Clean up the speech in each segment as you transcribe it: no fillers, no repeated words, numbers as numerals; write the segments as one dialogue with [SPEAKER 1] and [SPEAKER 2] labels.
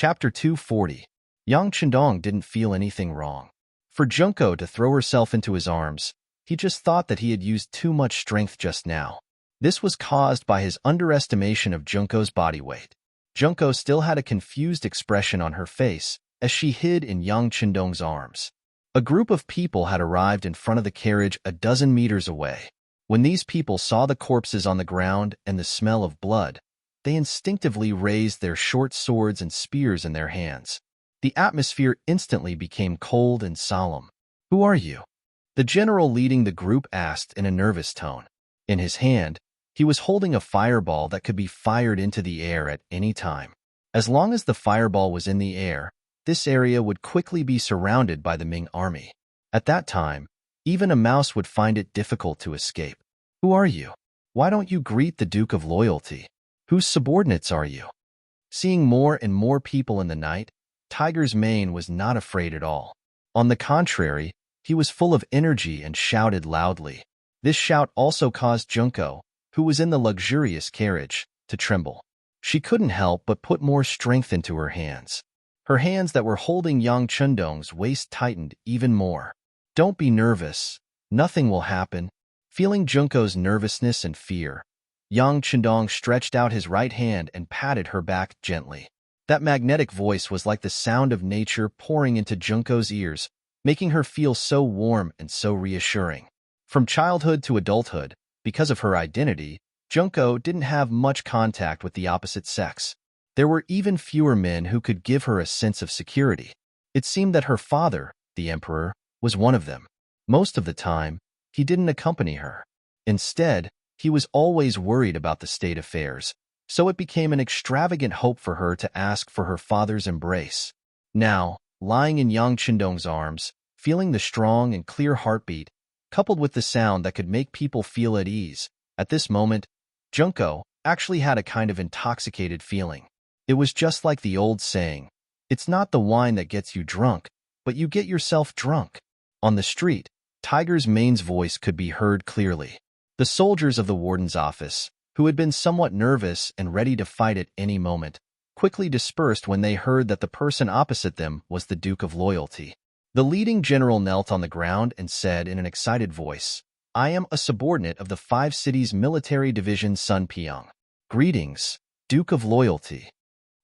[SPEAKER 1] Chapter 240. Yang Chendong didn't feel anything wrong. For Junko to throw herself into his arms, he just thought that he had used too much strength just now. This was caused by his underestimation of Junko's body weight. Junko still had a confused expression on her face as she hid in Yang Chendong's arms. A group of people had arrived in front of the carriage a dozen meters away. When these people saw the corpses on the ground and the smell of blood, they instinctively raised their short swords and spears in their hands. The atmosphere instantly became cold and solemn. "Who are you?" the general leading the group asked in a nervous tone. In his hand, he was holding a fireball that could be fired into the air at any time. As long as the fireball was in the air, this area would quickly be surrounded by the Ming army. At that time, even a mouse would find it difficult to escape. "Who are you? Why don't you greet the Duke of Loyalty? Whose subordinates are you?" Seeing more and more people in the night, Tiger's mane was not afraid at all. On the contrary, he was full of energy and shouted loudly. This shout also caused Junko, who was in the luxurious carriage, to tremble. She couldn't help but put more strength into her hands. Her hands that were holding Yang Chendong's waist tightened even more. "Don't be nervous. Nothing will happen." Feeling Junko's nervousness and fear, Yang Chendong stretched out his right hand and patted her back gently. That magnetic voice was like the sound of nature pouring into Junko's ears, making her feel so warm and so reassuring. From childhood to adulthood, because of her identity, Junko didn't have much contact with the opposite sex. There were even fewer men who could give her a sense of security. It seemed that her father, the emperor, was one of them. Most of the time, he didn't accompany her. Instead, he was always worried about the state affairs, so it became an extravagant hope for her to ask for her father's embrace. Now, lying in Yang Chendong's arms, feeling the strong and clear heartbeat, coupled with the sound that could make people feel at ease, at this moment, Junko actually had a kind of intoxicated feeling. It was just like the old saying, "It's not the wine that gets you drunk, but you get yourself drunk." On the street, Tiger's mane's voice could be heard clearly. The soldiers of the warden's office, who had been somewhat nervous and ready to fight at any moment, quickly dispersed when they heard that the person opposite them was the Duke of Loyalty. The leading general knelt on the ground and said in an excited voice, "I am a subordinate of the 5 cities military division Sun Pyong. Greetings, Duke of Loyalty.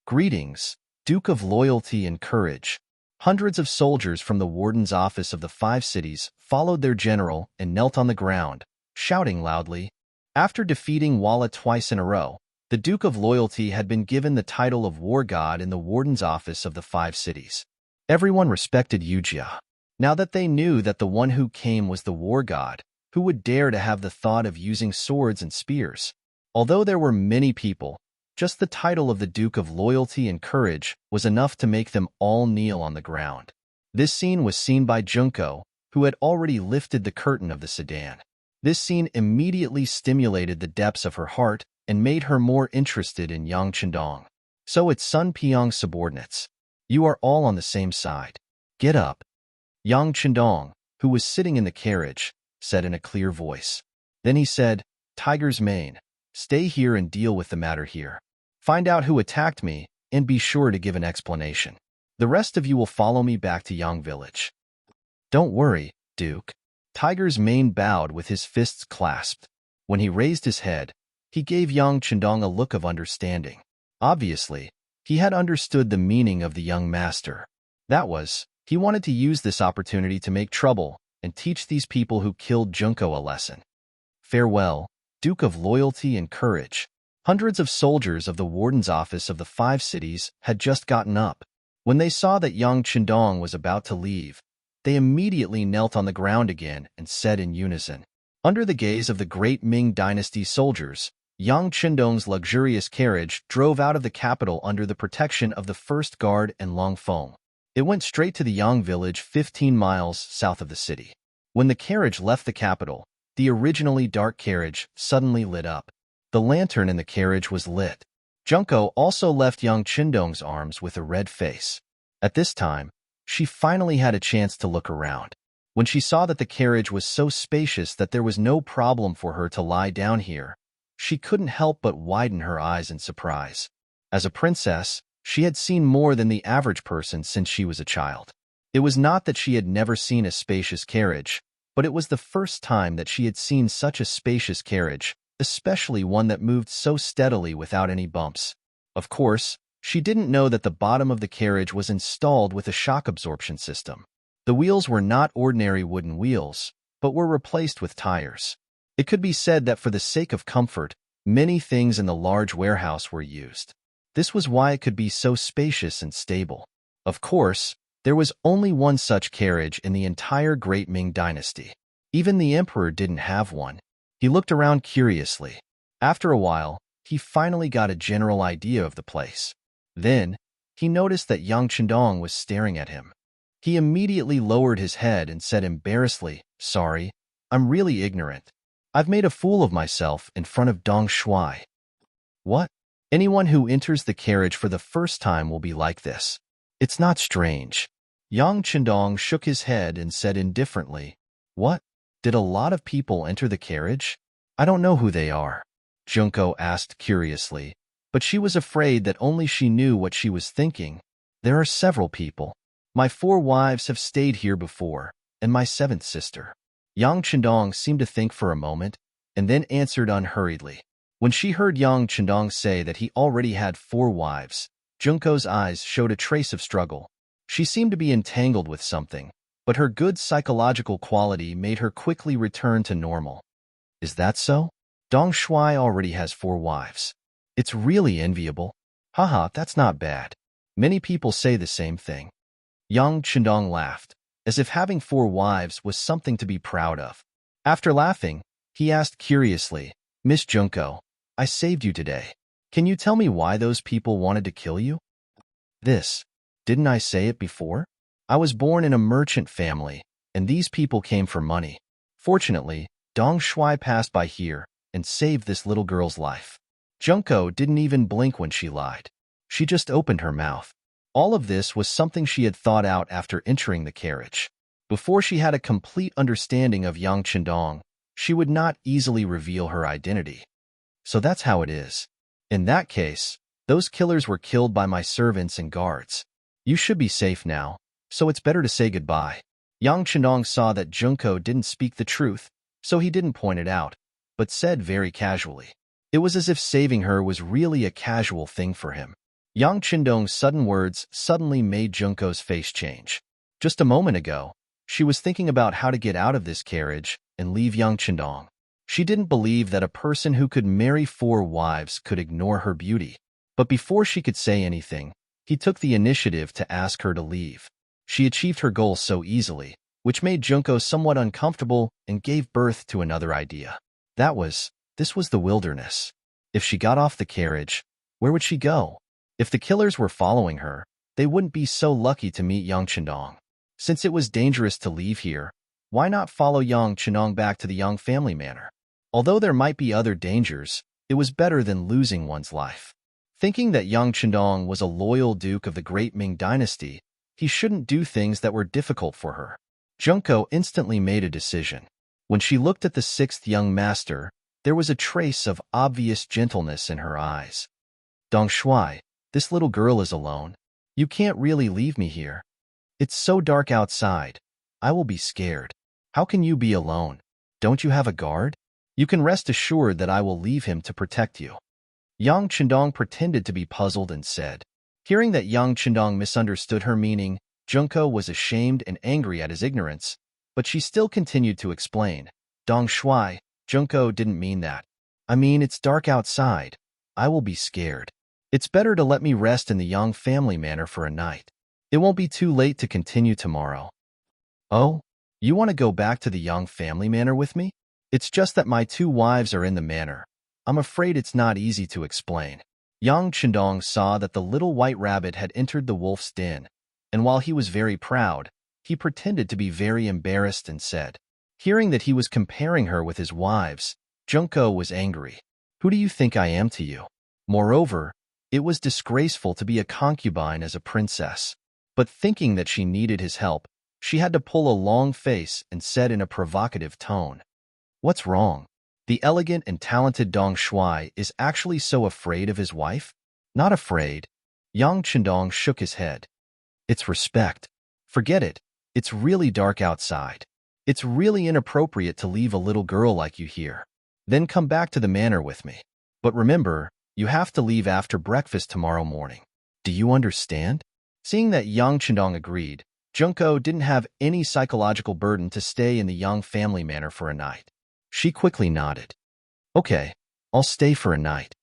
[SPEAKER 1] Greetings, Duke of Loyalty and Courage." Hundreds of soldiers from the warden's office of the 5 cities followed their general and knelt on the ground, shouting loudly. After defeating Walla twice in a row, the Duke of Loyalty had been given the title of War God in the warden's office of the 5 cities. Everyone respected Yujia. Now that they knew that the one who came was the War God, who would dare to have the thought of using swords and spears? Although there were many people, just the title of the Duke of Loyalty and Courage was enough to make them all kneel on the ground. This scene was seen by Junko, who had already lifted the curtain of the sedan. This scene immediately stimulated the depths of her heart and made her more interested in Yang Chendong. "So it's Sun Pyong's subordinates. You are all on the same side. Get up." Yang Chendong, who was sitting in the carriage, said in a clear voice. Then he said, "Tiger's mane, stay here and deal with the matter here. Find out who attacked me and be sure to give an explanation. The rest of you will follow me back to Yang Village." "Don't worry, Duke." Tiger's mane bowed with his fists clasped. When he raised his head, he gave Yang Chendong a look of understanding. Obviously, he had understood the meaning of the young master. That was, he wanted to use this opportunity to make trouble and teach these people who killed Junko a lesson. "Farewell, Duke of Loyalty and Courage." Hundreds of soldiers of the warden's office of the 5 cities had just gotten up. When they saw that Yang Chendong was about to leave, they immediately knelt on the ground again and said in unison. Under the gaze of the great Ming dynasty soldiers, Yang Chendong's luxurious carriage drove out of the capital under the protection of the 1st Guard and Long Feng. It went straight to the Yang village 15 miles south of the city. When the carriage left the capital, the originally dark carriage suddenly lit up. The lantern in the carriage was lit. Junko also left Yang Chendong's arms with a red face. At this time, she finally had a chance to look around. When she saw that the carriage was so spacious that there was no problem for her to lie down here, she couldn't help but widen her eyes in surprise. As a princess, She had seen more than the average person since she was a child. It was not that she had never seen a spacious carriage, but it was the first time that she had seen such a spacious carriage, especially one that moved so steadily without any bumps. Of course, she didn't know that the bottom of the carriage was installed with a shock absorption system. The wheels were not ordinary wooden wheels, but were replaced with tires. It could be said that for the sake of comfort, many things in the large warehouse were used. This was why it could be so spacious and stable. Of course, there was only one such carriage in the entire Great Ming dynasty. Even the emperor didn't have one. He looked around curiously. After a while, he finally got a general idea of the place. Then, he noticed that Yang Chendong was staring at him. He immediately lowered his head and said embarrassedly, "Sorry, I'm really ignorant. I've made a fool of myself in front of Dong Shuai." "What? Anyone who enters the carriage for the first time will be like this. It's not strange." Yang Chendong shook his head and said indifferently, "What? Did a lot of people enter the carriage? I don't know who they are." Junko asked curiously, but she was afraid that only she knew what she was thinking. "There are several people. My 4 wives have stayed here before, and my 7th sister." Yang Chendong seemed to think for a moment, and then answered unhurriedly. When she heard Yang Chendong say that he already had 4 wives, Junko's eyes showed a trace of struggle. She seemed to be entangled with something, but her good psychological quality made her quickly return to normal. "Is that so? Dong Shuai already has 4 wives. It's really enviable. Haha, that's not bad. Many people say the same thing." Yang Chendong laughed, as if having 4 wives was something to be proud of. After laughing, he asked curiously, "Miss Junko, I saved you today. Can you tell me why those people wanted to kill you?" Didn't I say it before? I was born in a merchant family, and these people came for money. Fortunately, Dong Shuai passed by here and saved this little girl's life." Junko didn't even blink when she lied. She just opened her mouth. All of this was something she had thought out after entering the carriage. Before she had a complete understanding of Yang Chendong, she would not easily reveal her identity. "So that's how it is. In that case, those killers were killed by my servants and guards. You should be safe now, so it's better to say goodbye." Yang Chendong saw that Junko didn't speak the truth, so he didn't point it out, but said very casually. It was as if saving her was really a casual thing for him. Yang Chendong's sudden words suddenly made Junko's face change. Just a moment ago, she was thinking about how to get out of this carriage and leave Yang Chendong. She didn't believe that a person who could marry 4 wives could ignore her beauty. But before she could say anything, he took the initiative to ask her to leave. She achieved her goal so easily, which made Junko somewhat uncomfortable and gave birth to another idea. This was the wilderness. If she got off the carriage, where would she go? If the killers were following her, they wouldn't be so lucky to meet Yang Chendong. Since it was dangerous to leave here, why not follow Yang Chendong back to the Yang family manor? Although there might be other dangers, it was better than losing one's life. Thinking that Yang Chendong was a loyal duke of the Great Ming dynasty, he shouldn't do things that were difficult for her. Junko instantly made a decision. When she looked at the 6th young master, there was a trace of obvious gentleness in her eyes. "Dong Shuai, this little girl is alone. You can't really leave me here. It's so dark outside. I will be scared. How can you be alone? Don't you have a guard? You can rest assured that I will leave him to protect you." Yang Chendong pretended to be puzzled and said. Hearing that Yang Chendong misunderstood her meaning, Junko was ashamed and angry at his ignorance, but she still continued to explain. "Dong Shuai, Junko didn't mean that. I mean, it's dark outside. I will be scared. It's better to let me rest in the Yang family manor for a night. It won't be too late to continue tomorrow." "Oh, you want to go back to the Yang family manor with me? It's just that my 2 wives are in the manor. I'm afraid it's not easy to explain." Yang Chendong saw that the little white rabbit had entered the wolf's den, and while he was very proud, he pretended to be very embarrassed and said. Hearing that he was comparing her with his wives, Junko was angry. "Who do you think I am to you? Moreover, it was disgraceful to be a concubine as a princess." But thinking that she needed his help, she had to pull a long face and said in a provocative tone, "What's wrong? The elegant and talented Dong Shuai is actually so afraid of his wife?" "Not afraid. Yang Chendong shook his head. It's respect. Forget it. It's really dark outside. It's really inappropriate to leave a little girl like you here. Then come back to the manor with me. But remember, you have to leave after breakfast tomorrow morning. Do you understand? Seeing that Yang Chendong agreed, Junko didn't have any psychological burden to stay in the Yang family manor for a night. She quickly nodded. Okay, I'll stay for a night.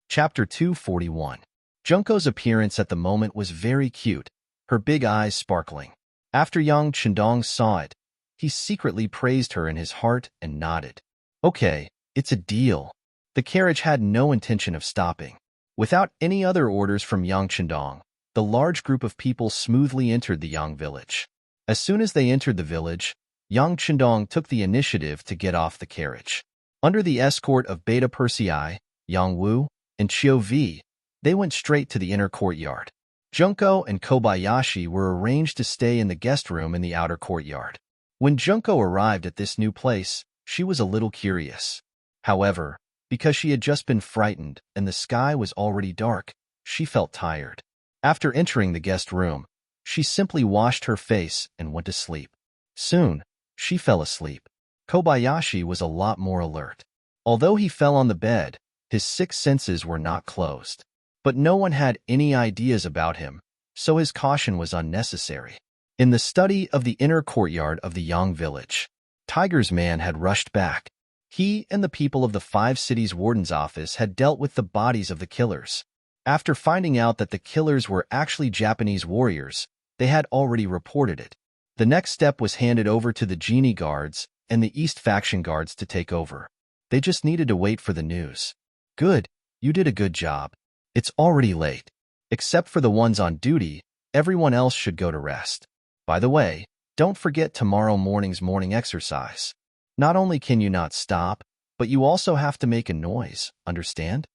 [SPEAKER 1] Chapter 241. Junko's appearance at the moment was very cute, her big eyes sparkling. After Yang Chendong saw it, he secretly praised her in his heart and nodded. Okay, it's a deal. The carriage had no intention of stopping. Without any other orders from Yang Chendong, the large group of people smoothly entered the Yang village. As soon as they entered the village, Yang Chendong took the initiative to get off the carriage. Under the escort of Beta Persei, Yang Wu, and Chiu Vi, they went straight to the inner courtyard. Junko and Kobayashi were arranged to stay in the guest room in the outer courtyard. When Junko arrived at this new place, she was a little curious. However, because she had just been frightened and the sky was already dark, she felt tired. After entering the guest room, she simply washed her face and went to sleep. Soon, she fell asleep. Kobayashi was a lot more alert. Although he fell on the bed, his six senses were not closed. But no one had any ideas about him, so his caution was unnecessary. In the study of the inner courtyard of the Yang village, Tiger's man had rushed back. He and the people of the 5 cities warden's office had dealt with the bodies of the killers. After finding out that the killers were actually Japanese warriors, they had already reported it. The next step was handed over to the Genie guards and the East faction guards to take over. They just needed to wait for the news. Good, you did a good job. It's already late. Except for the ones on duty, everyone else should go to rest. By the way, don't forget tomorrow morning's morning exercise. Not only can you not stop, but you also have to make a noise, understand?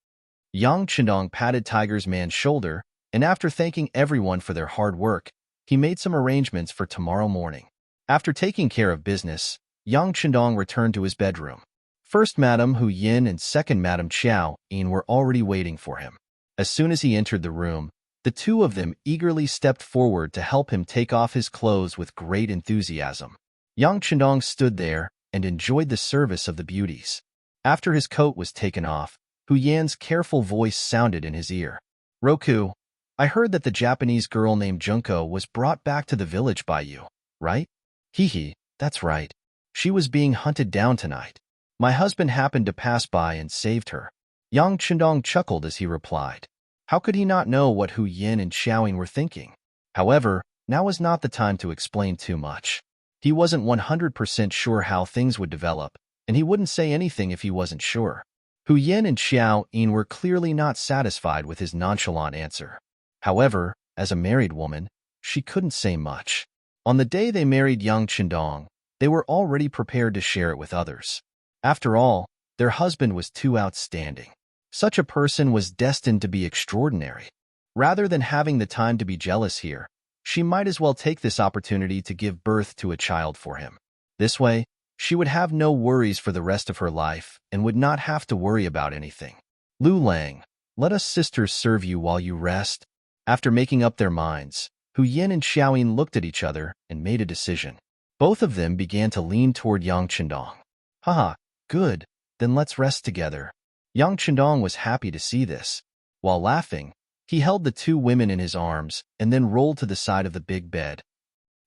[SPEAKER 1] Yang Chendong patted Tiger's man's shoulder, and after thanking everyone for their hard work, he made some arrangements for tomorrow morning. After taking care of business, Yang Chendong returned to his bedroom. First Madame Hu Yin and second Madame Xiao Yin were already waiting for him. As soon as he entered the room, the two of them eagerly stepped forward to help him take off his clothes with great enthusiasm. Yang Chendong stood there and enjoyed the service of the beauties. After his coat was taken off, Hu Yan's careful voice sounded in his ear. Roku, I heard that the Japanese girl named Junko was brought back to the village by you, right? Hee, that's right. She was being hunted down tonight. My husband happened to pass by and saved her. Yang Chendong chuckled as he replied. How could he not know what Hu Yin and Xiaoying were thinking? However, now was not the time to explain too much. He wasn't 100% sure how things would develop, and he wouldn't say anything if he wasn't sure. Hu Yin and Xiaoying were clearly not satisfied with his nonchalant answer. However, as a married woman, she couldn't say much. On the day they married Yang Chendong, they were already prepared to share it with others. After all, their husband was too outstanding. Such a person was destined to be extraordinary. Rather than having the time to be jealous here, she might as well take this opportunity to give birth to a child for him. This way, she would have no worries for the rest of her life and would not have to worry about anything. Lu Lang, let us sisters serve you while you rest. After making up their minds, Hu Yin and Xiaoying looked at each other and made a decision. Both of them began to lean toward Yang Chendong. Haha, good, then let's rest together. Yang Chendong was happy to see this. While laughing, he held the two women in his arms and then rolled to the side of the big bed.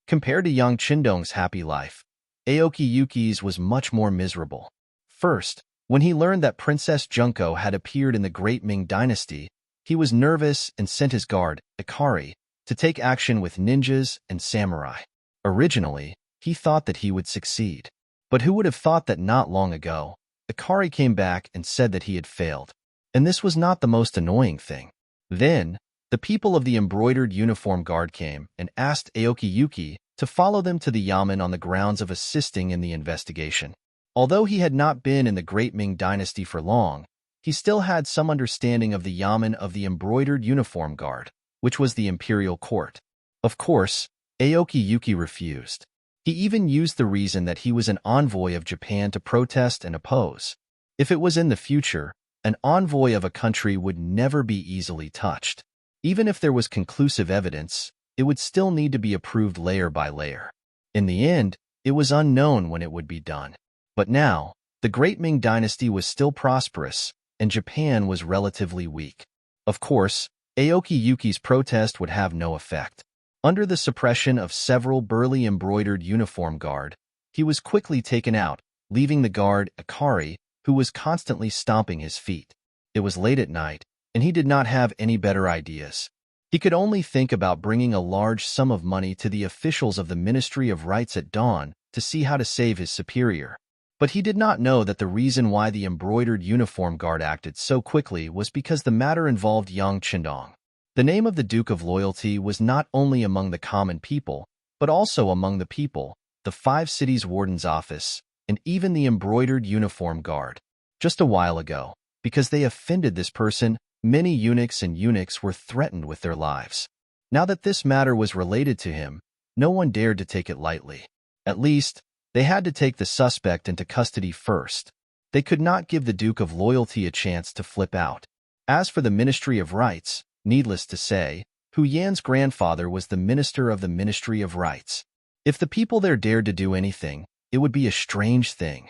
[SPEAKER 1] Compared to Yang Chendong's happy life, Aoki Yuki's was much more miserable. First, when he learned that Princess Junko had appeared in the Great Ming Dynasty, he was nervous and sent his guard, Ikari, to take action with ninjas and samurai. Originally, he thought that he would succeed. But who would have thought that not long ago, Ikari came back and said that he had failed. And this was not the most annoying thing. Then, the people of the embroidered uniform guard came and asked Aoki Yuki to follow them to the yamen on the grounds of assisting in the investigation. Although he had not been in the Great Ming Dynasty for long, he still had some understanding of the yamen of the embroidered uniform guard, which was the imperial court. Of course, Aoki Yuki refused. He even used the reason that he was an envoy of Japan to protest and oppose. If it was in the future, An envoy of a country would never be easily touched. Even if there was conclusive evidence, it would still need to be approved layer by layer. In the end, it was unknown when it would be done. But now, the Great Ming dynasty was still prosperous, and Japan was relatively weak. Of course, Aoki Yuki's protest would have no effect. Under the suppression of several burly embroidered uniform guard, he was quickly taken out, leaving the guard, Akari, who was constantly stomping his feet. It was late at night, and he did not have any better ideas. He could only think about bringing a large sum of money to the officials of the Ministry of Rights at dawn to see how to save his superior. But he did not know that the reason why the embroidered uniform guard acted so quickly was because the matter involved Yang Chendong. The name of the Duke of Loyalty was not only among the common people, but also among the people, the 5 cities' warden's office, and even the embroidered uniform guard. Just a while ago, because they offended this person, many eunuchs were threatened with their lives. Now that this matter was related to him, no one dared to take it lightly. At least, they had to take the suspect into custody first. They could not give the Duke of Loyalty a chance to flip out. As for the Ministry of Rights, needless to say, Hu Yan's grandfather was the minister of the Ministry of Rights. If the people there dared to do anything, it would be a strange thing.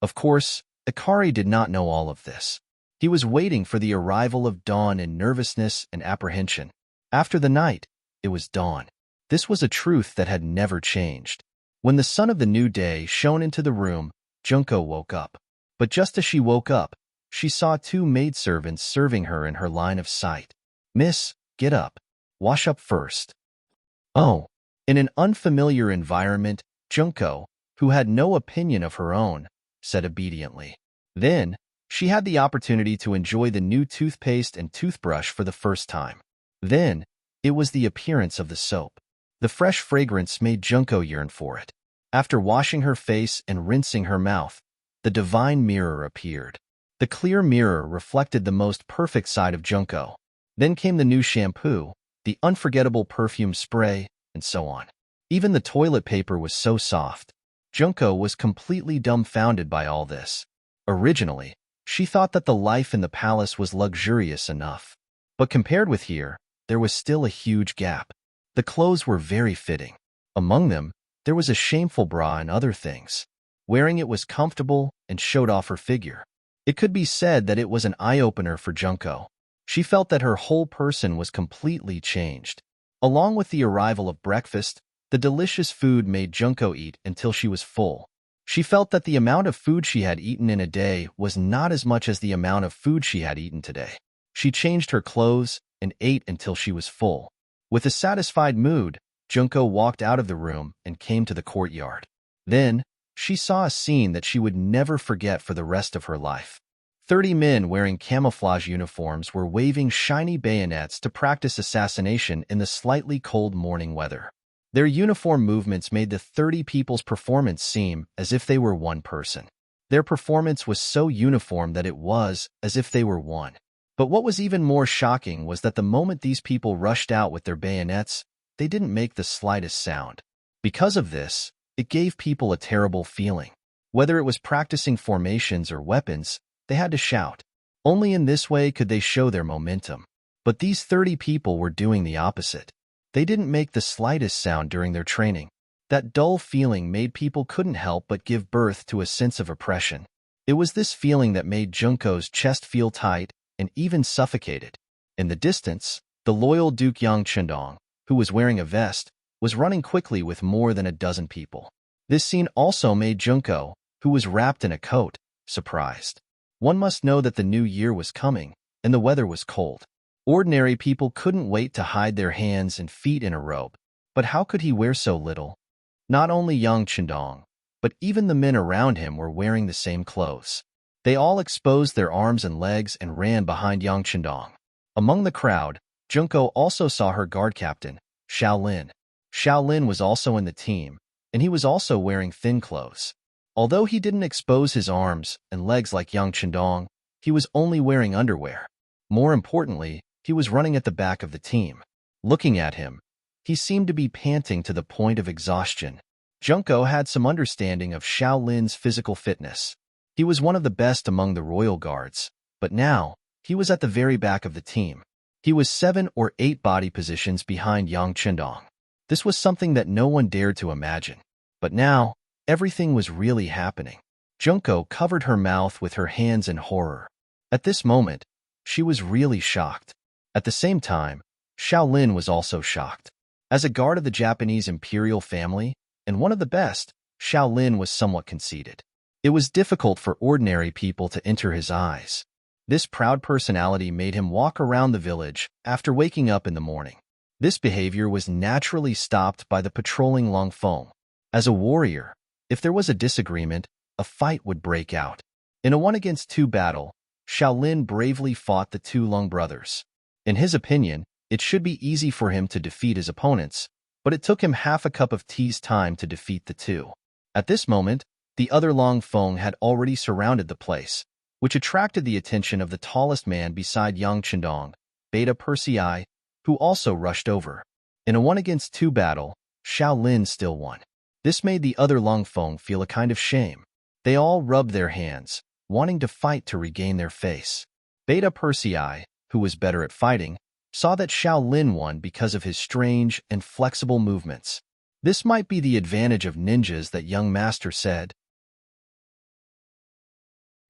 [SPEAKER 1] Of course, Akari did not know all of this. He was waiting for the arrival of dawn in nervousness and apprehension. After the night, it was dawn. This was a truth that had never changed. When the sun of the new day shone into the room, Junko woke up. But just as she woke up, she saw 2 maidservants serving her in her line of sight. "Miss, get up. Wash up first." Oh. In an unfamiliar environment, Junko, who had no opinion of her own, said obediently. Then, she had the opportunity to enjoy the new toothpaste and toothbrush for the first time. Then, it was the appearance of the soap. The fresh fragrance made Junko yearn for it. After washing her face and rinsing her mouth, the divine mirror appeared. The clear mirror reflected the most perfect side of Junko. Then came the new shampoo, the unforgettable perfume spray, and so on. Even the toilet paper was so soft. Junko was completely dumbfounded by all this. Originally, she thought that the life in the palace was luxurious enough. But compared with here, there was still a huge gap. The clothes were very fitting. Among them, there was a shameful bra and other things. Wearing it was comfortable and showed off her figure. It could be said that it was an eye-opener for Junko. She felt that her whole person was completely changed. Along with the arrival of breakfast, the delicious food made Junko eat until she was full. She felt that the amount of food she had eaten in a day was not as much as the amount of food she had eaten today. She changed her clothes and ate until she was full. With a satisfied mood, Junko walked out of the room and came to the courtyard. Then, she saw a scene that she would never forget for the rest of her life. 30 men wearing camouflage uniforms were waving shiny bayonets to practice assassination in the slightly cold morning weather. Their uniform movements made the 30 people's performance seem as if they were one person. Their performance was so uniform that it was as if they were one. But what was even more shocking was that the moment these people rushed out with their bayonets, they didn't make the slightest sound. Because of this, it gave people a terrible feeling. Whether it was practicing formations or weapons, they had to shout. Only in this way could they show their momentum. But these 30 people were doing the opposite. They didn't make the slightest sound during their training. That dull feeling made people couldn't help but give birth to a sense of oppression. It was this feeling that made Junko's chest feel tight and even suffocated. In the distance, the loyal Duke Yang Chendong, who was wearing a vest, was running quickly with more than a dozen people. This scene also made Junko, who was wrapped in a coat, surprised. One must know that the new year was coming, and the weather was cold. Ordinary people couldn't wait to hide their hands and feet in a robe. But how could he wear so little? Not only Yang Chendong, but even the men around him were wearing the same clothes. They all exposed their arms and legs and ran behind Yang Chendong. Among the crowd, Junko also saw her guard captain, Shaolin. Shaolin was also in the team, and he was also wearing thin clothes. Although he didn't expose his arms and legs like Yang Chendong, he was only wearing underwear. More importantly, he was running at the back of the team. Looking at him, he seemed to be panting to the point of exhaustion. Junko had some understanding of Shaolin's physical fitness. He was one of the best among the royal guards, But now, he was at the very back of the team. He was 7 or 8 body positions behind Yang Chendong. This was something that no one dared to imagine. But now, everything was really happening. Junko covered her mouth with her hands in horror. At this moment, she was really shocked. At the same time, Shaolin was also shocked. As a guard of the Japanese imperial family, and one of the best, Shaolin was somewhat conceited. It was difficult for ordinary people to enter his eyes. This proud personality made him walk around the village after waking up in the morning. This behavior was naturally stopped by the patrolling Longfeng. As a warrior, if there was a disagreement, a fight would break out. In a 1-against-2 battle, Shaolin bravely fought the 2 Long brothers. In his opinion, it should be easy for him to defeat his opponents, but it took him half a cup of tea's time to defeat the 2. At this moment, the other Longfeng had already surrounded the place, which attracted the attention of the tallest man beside Yang Chendong, Beta Persei, who also rushed over. In a 1-against-2 battle, Shaolin still won. This made the other Longfeng feel a kind of shame. They all rubbed their hands, wanting to fight to regain their face. Beta Persei, who was better at fighting, saw that Shaolin won because of his strange and flexible movements. This might be the advantage of ninjas, that young master said.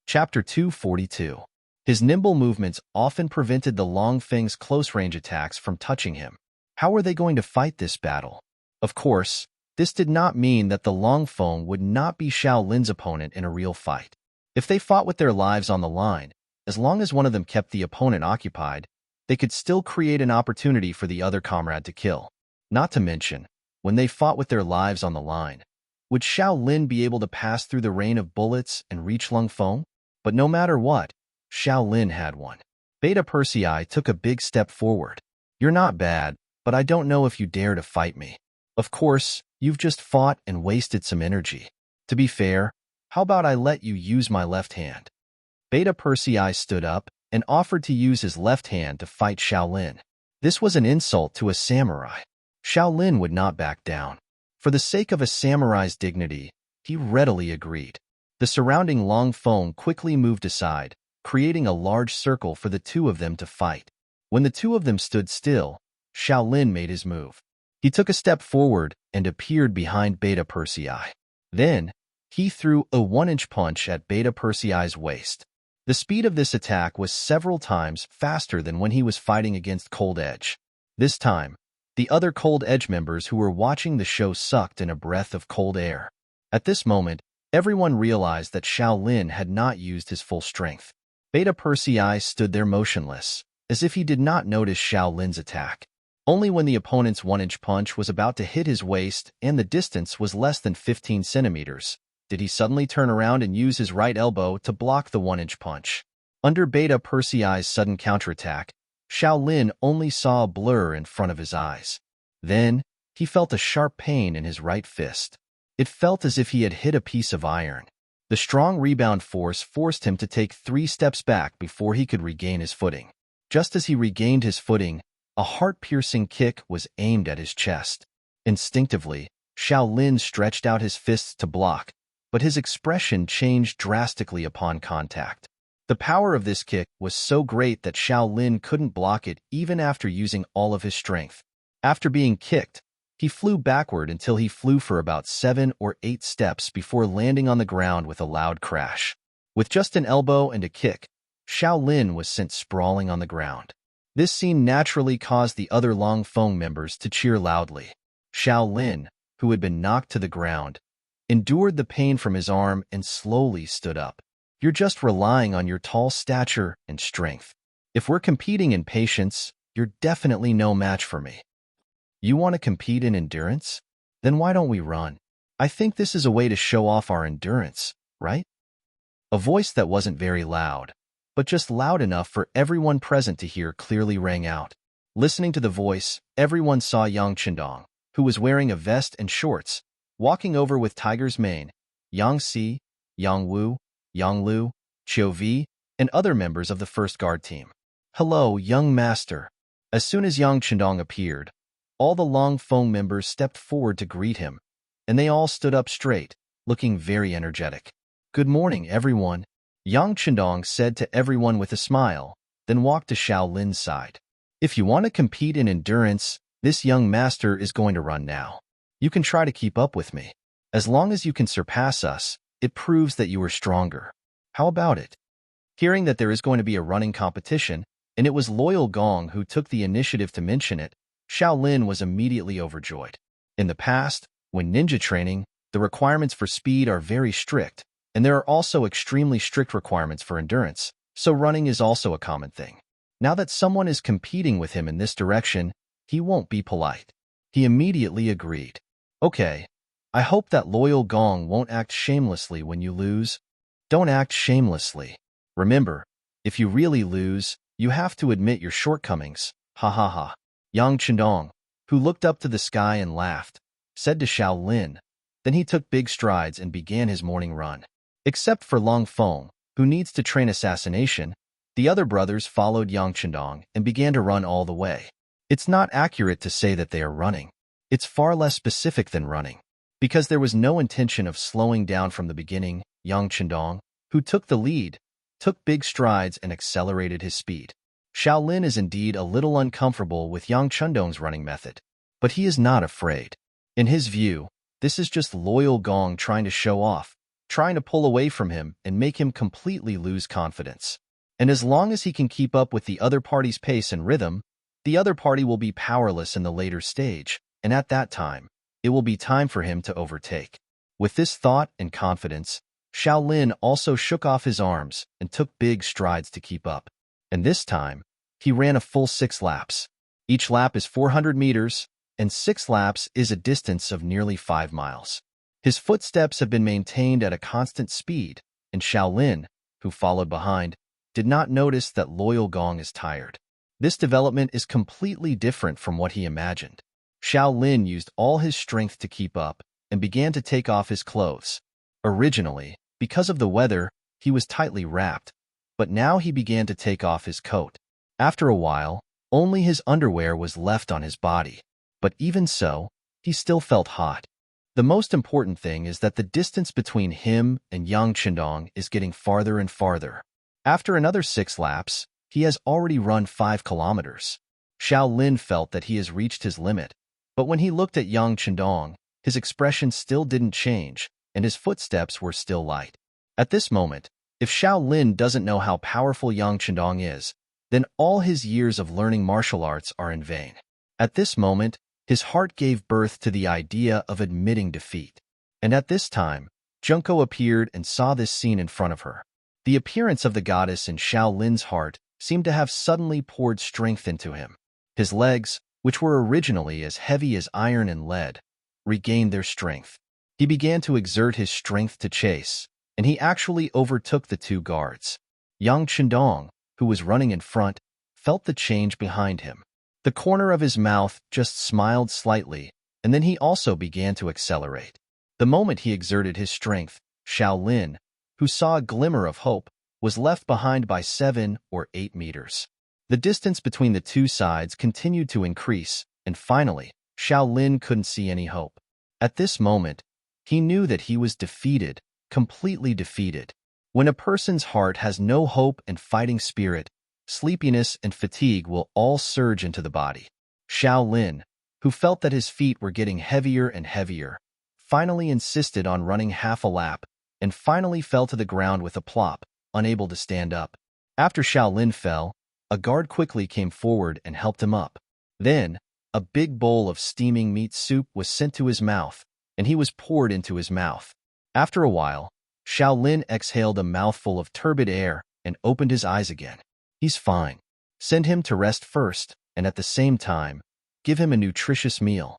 [SPEAKER 1] Chapter 242. His nimble movements often prevented the Longfeng's close-range attacks from touching him. How were they going to fight this battle? Of course, this did not mean that the Longfeng would not be Shaolin's opponent in a real fight. If they fought with their lives on the line, as long as one of them kept the opponent occupied, they could still create an opportunity for the other comrade to kill. Not to mention, when they fought with their lives on the line, would Shaolin be able to pass through the rain of bullets and reach Longfeng? But no matter what, Shaolin had won. Beta Persei took a big step forward. You're not bad, but I don't know if you dare to fight me. Of course, you've just fought and wasted some energy. To be fair, how about I let you use my left hand? Beta Persei stood up and offered to use his left hand to fight Shaolin. This was an insult to a samurai. Shaolin would not back down. For the sake of a samurai's dignity, he readily agreed. The surrounding Longfeng quickly moved aside, creating a large circle for the 2 of them to fight. When the 2 of them stood still, Shaolin made his move. He took a step forward and appeared behind Beta Persei. Then, he threw a 1-inch punch at Beta Persei's waist. The speed of this attack was several times faster than when he was fighting against Cold Edge. This time, the other Cold Edge members who were watching the show sucked in a breath of cold air. At this moment, everyone realized that Shaolin had not used his full strength. Beta Persei stood there motionless, as if he did not notice Shaolin's attack. Only when the opponent's 1-inch punch was about to hit his waist and the distance was less than 15 centimeters, did he suddenly turn around and use his right elbow to block the 1-inch punch. Under Beta Persei's sudden counterattack, Shaolin only saw a blur in front of his eyes. Then, he felt a sharp pain in his right fist. It felt as if he had hit a piece of iron. The strong rebound force forced him to take 3 steps back before he could regain his footing. Just as he regained his footing, a heart-piercing kick was aimed at his chest. Instinctively, Shaolin stretched out his fists to block, but his expression changed drastically upon contact. The power of this kick was so great that Shaolin couldn't block it even after using all of his strength. After being kicked, he flew backward until he flew for about 7 or 8 steps before landing on the ground with a loud crash. With just an elbow and a kick, Shaolin was sent sprawling on the ground. This scene naturally caused the other Longfeng members to cheer loudly. Shaolin, who had been knocked to the ground, endured the pain from his arm and slowly stood up. You're just relying on your tall stature and strength. If we're competing in patience, you're definitely no match for me. You want to compete in endurance? Then why don't we run? I think this is a way to show off our endurance, right? A voice that wasn't very loud, but just loud enough for everyone present to hear clearly rang out. Listening to the voice, everyone saw Yang Chendong, who was wearing a vest and shorts, walking over with Tiger's Mane, Yang Si, Yang Wu, Yang Lu, Chiu Vi, and other members of the first guard team. Hello, young master. As soon as Yang Chendong appeared, all the Longfeng members stepped forward to greet him, and they all stood up straight, looking very energetic. Good morning, everyone. Yang Chendong said to everyone with a smile, then walked to Xiao Lin's side. If you want to compete in endurance, this young master is going to run now. You can try to keep up with me. As long as you can surpass us, it proves that you are stronger. How about it? Hearing that there is going to be a running competition, and it was Loyal Gong who took the initiative to mention it, Xiao Lin was immediately overjoyed. In the past, when ninja training, the requirements for speed are very strict, and there are also extremely strict requirements for endurance, so running is also a common thing. Now that someone is competing with him in this direction, he won't be polite. He immediately agreed. Okay, I hope that Loyal Gong won't act shamelessly when you lose. Don't act shamelessly. Remember, if you really lose, you have to admit your shortcomings. Ha ha ha. Yang Chendong, who looked up to the sky and laughed, said to Xiao Lin. Then he took big strides and began his morning run. Except for Long Feng, who needs to train assassination, the other brothers followed Yang Chendong and began to run all the way. It's not accurate to say that they are running. It's far less specific than running. Because there was no intention of slowing down from the beginning, Yang Chendong, who took the lead, took big strides and accelerated his speed. Xiao Lin is indeed a little uncomfortable with Yang Chendong's running method, but he is not afraid. In his view, this is just Loyal Gong trying to show off, trying to pull away from him and make him completely lose confidence. And as long as he can keep up with the other party's pace and rhythm, the other party will be powerless in the later stage, and at that time, it will be time for him to overtake. With this thought and confidence, Xiao Lin also shook off his arms and took big strides to keep up. And this time, he ran a full 6 laps. Each lap is 400 meters, and 6 laps is a distance of nearly 5 miles. His footsteps have been maintained at a constant speed, and Xiao Lin, who followed behind, did not notice that Loyal Gong is tired. This development is completely different from what he imagined. Xiao Lin used all his strength to keep up and began to take off his clothes. Originally, because of the weather, he was tightly wrapped, but now he began to take off his coat. After a while, only his underwear was left on his body, but even so, he still felt hot. The most important thing is that the distance between him and Yang Chendong is getting farther and farther. After another 6 laps, he has already run 5 kilometers. Xiao Lin felt that he has reached his limit, but when he looked at Yang Chendong, his expression still didn't change, and his footsteps were still light. At this moment, if Xiao Lin doesn't know how powerful Yang Chendong is, then all his years of learning martial arts are in vain. At this moment, his heart gave birth to the idea of admitting defeat. And at this time, Junko appeared and saw this scene in front of her. The appearance of the goddess in Xiao Lin's heart seemed to have suddenly poured strength into him. His legs, which were originally as heavy as iron and lead, regained their strength. He began to exert his strength to chase, and he actually overtook the 2 guards. Yang Chendong, who was running in front, felt the change behind him. The corner of his mouth just smiled slightly, and then he also began to accelerate. The moment he exerted his strength, Xiao Lin, who saw a glimmer of hope, was left behind by 7 or 8 meters. The distance between the 2 sides continued to increase, and finally, Xiao Lin couldn't see any hope. At this moment, he knew that he was defeated, completely defeated. When a person's heart has no hope and fighting spirit, sleepiness and fatigue will all surge into the body. Xiao Lin, who felt that his feet were getting heavier and heavier, finally insisted on running half a lap, and finally fell to the ground with a plop, unable to stand up. After Xiao Lin fell, a guard quickly came forward and helped him up. Then, a big bowl of steaming meat soup was sent to his mouth, and he was poured into his mouth. After a while, Xiao Lin exhaled a mouthful of turbid air and opened his eyes again. He's fine. Send him to rest first, and at the same time, give him a nutritious meal.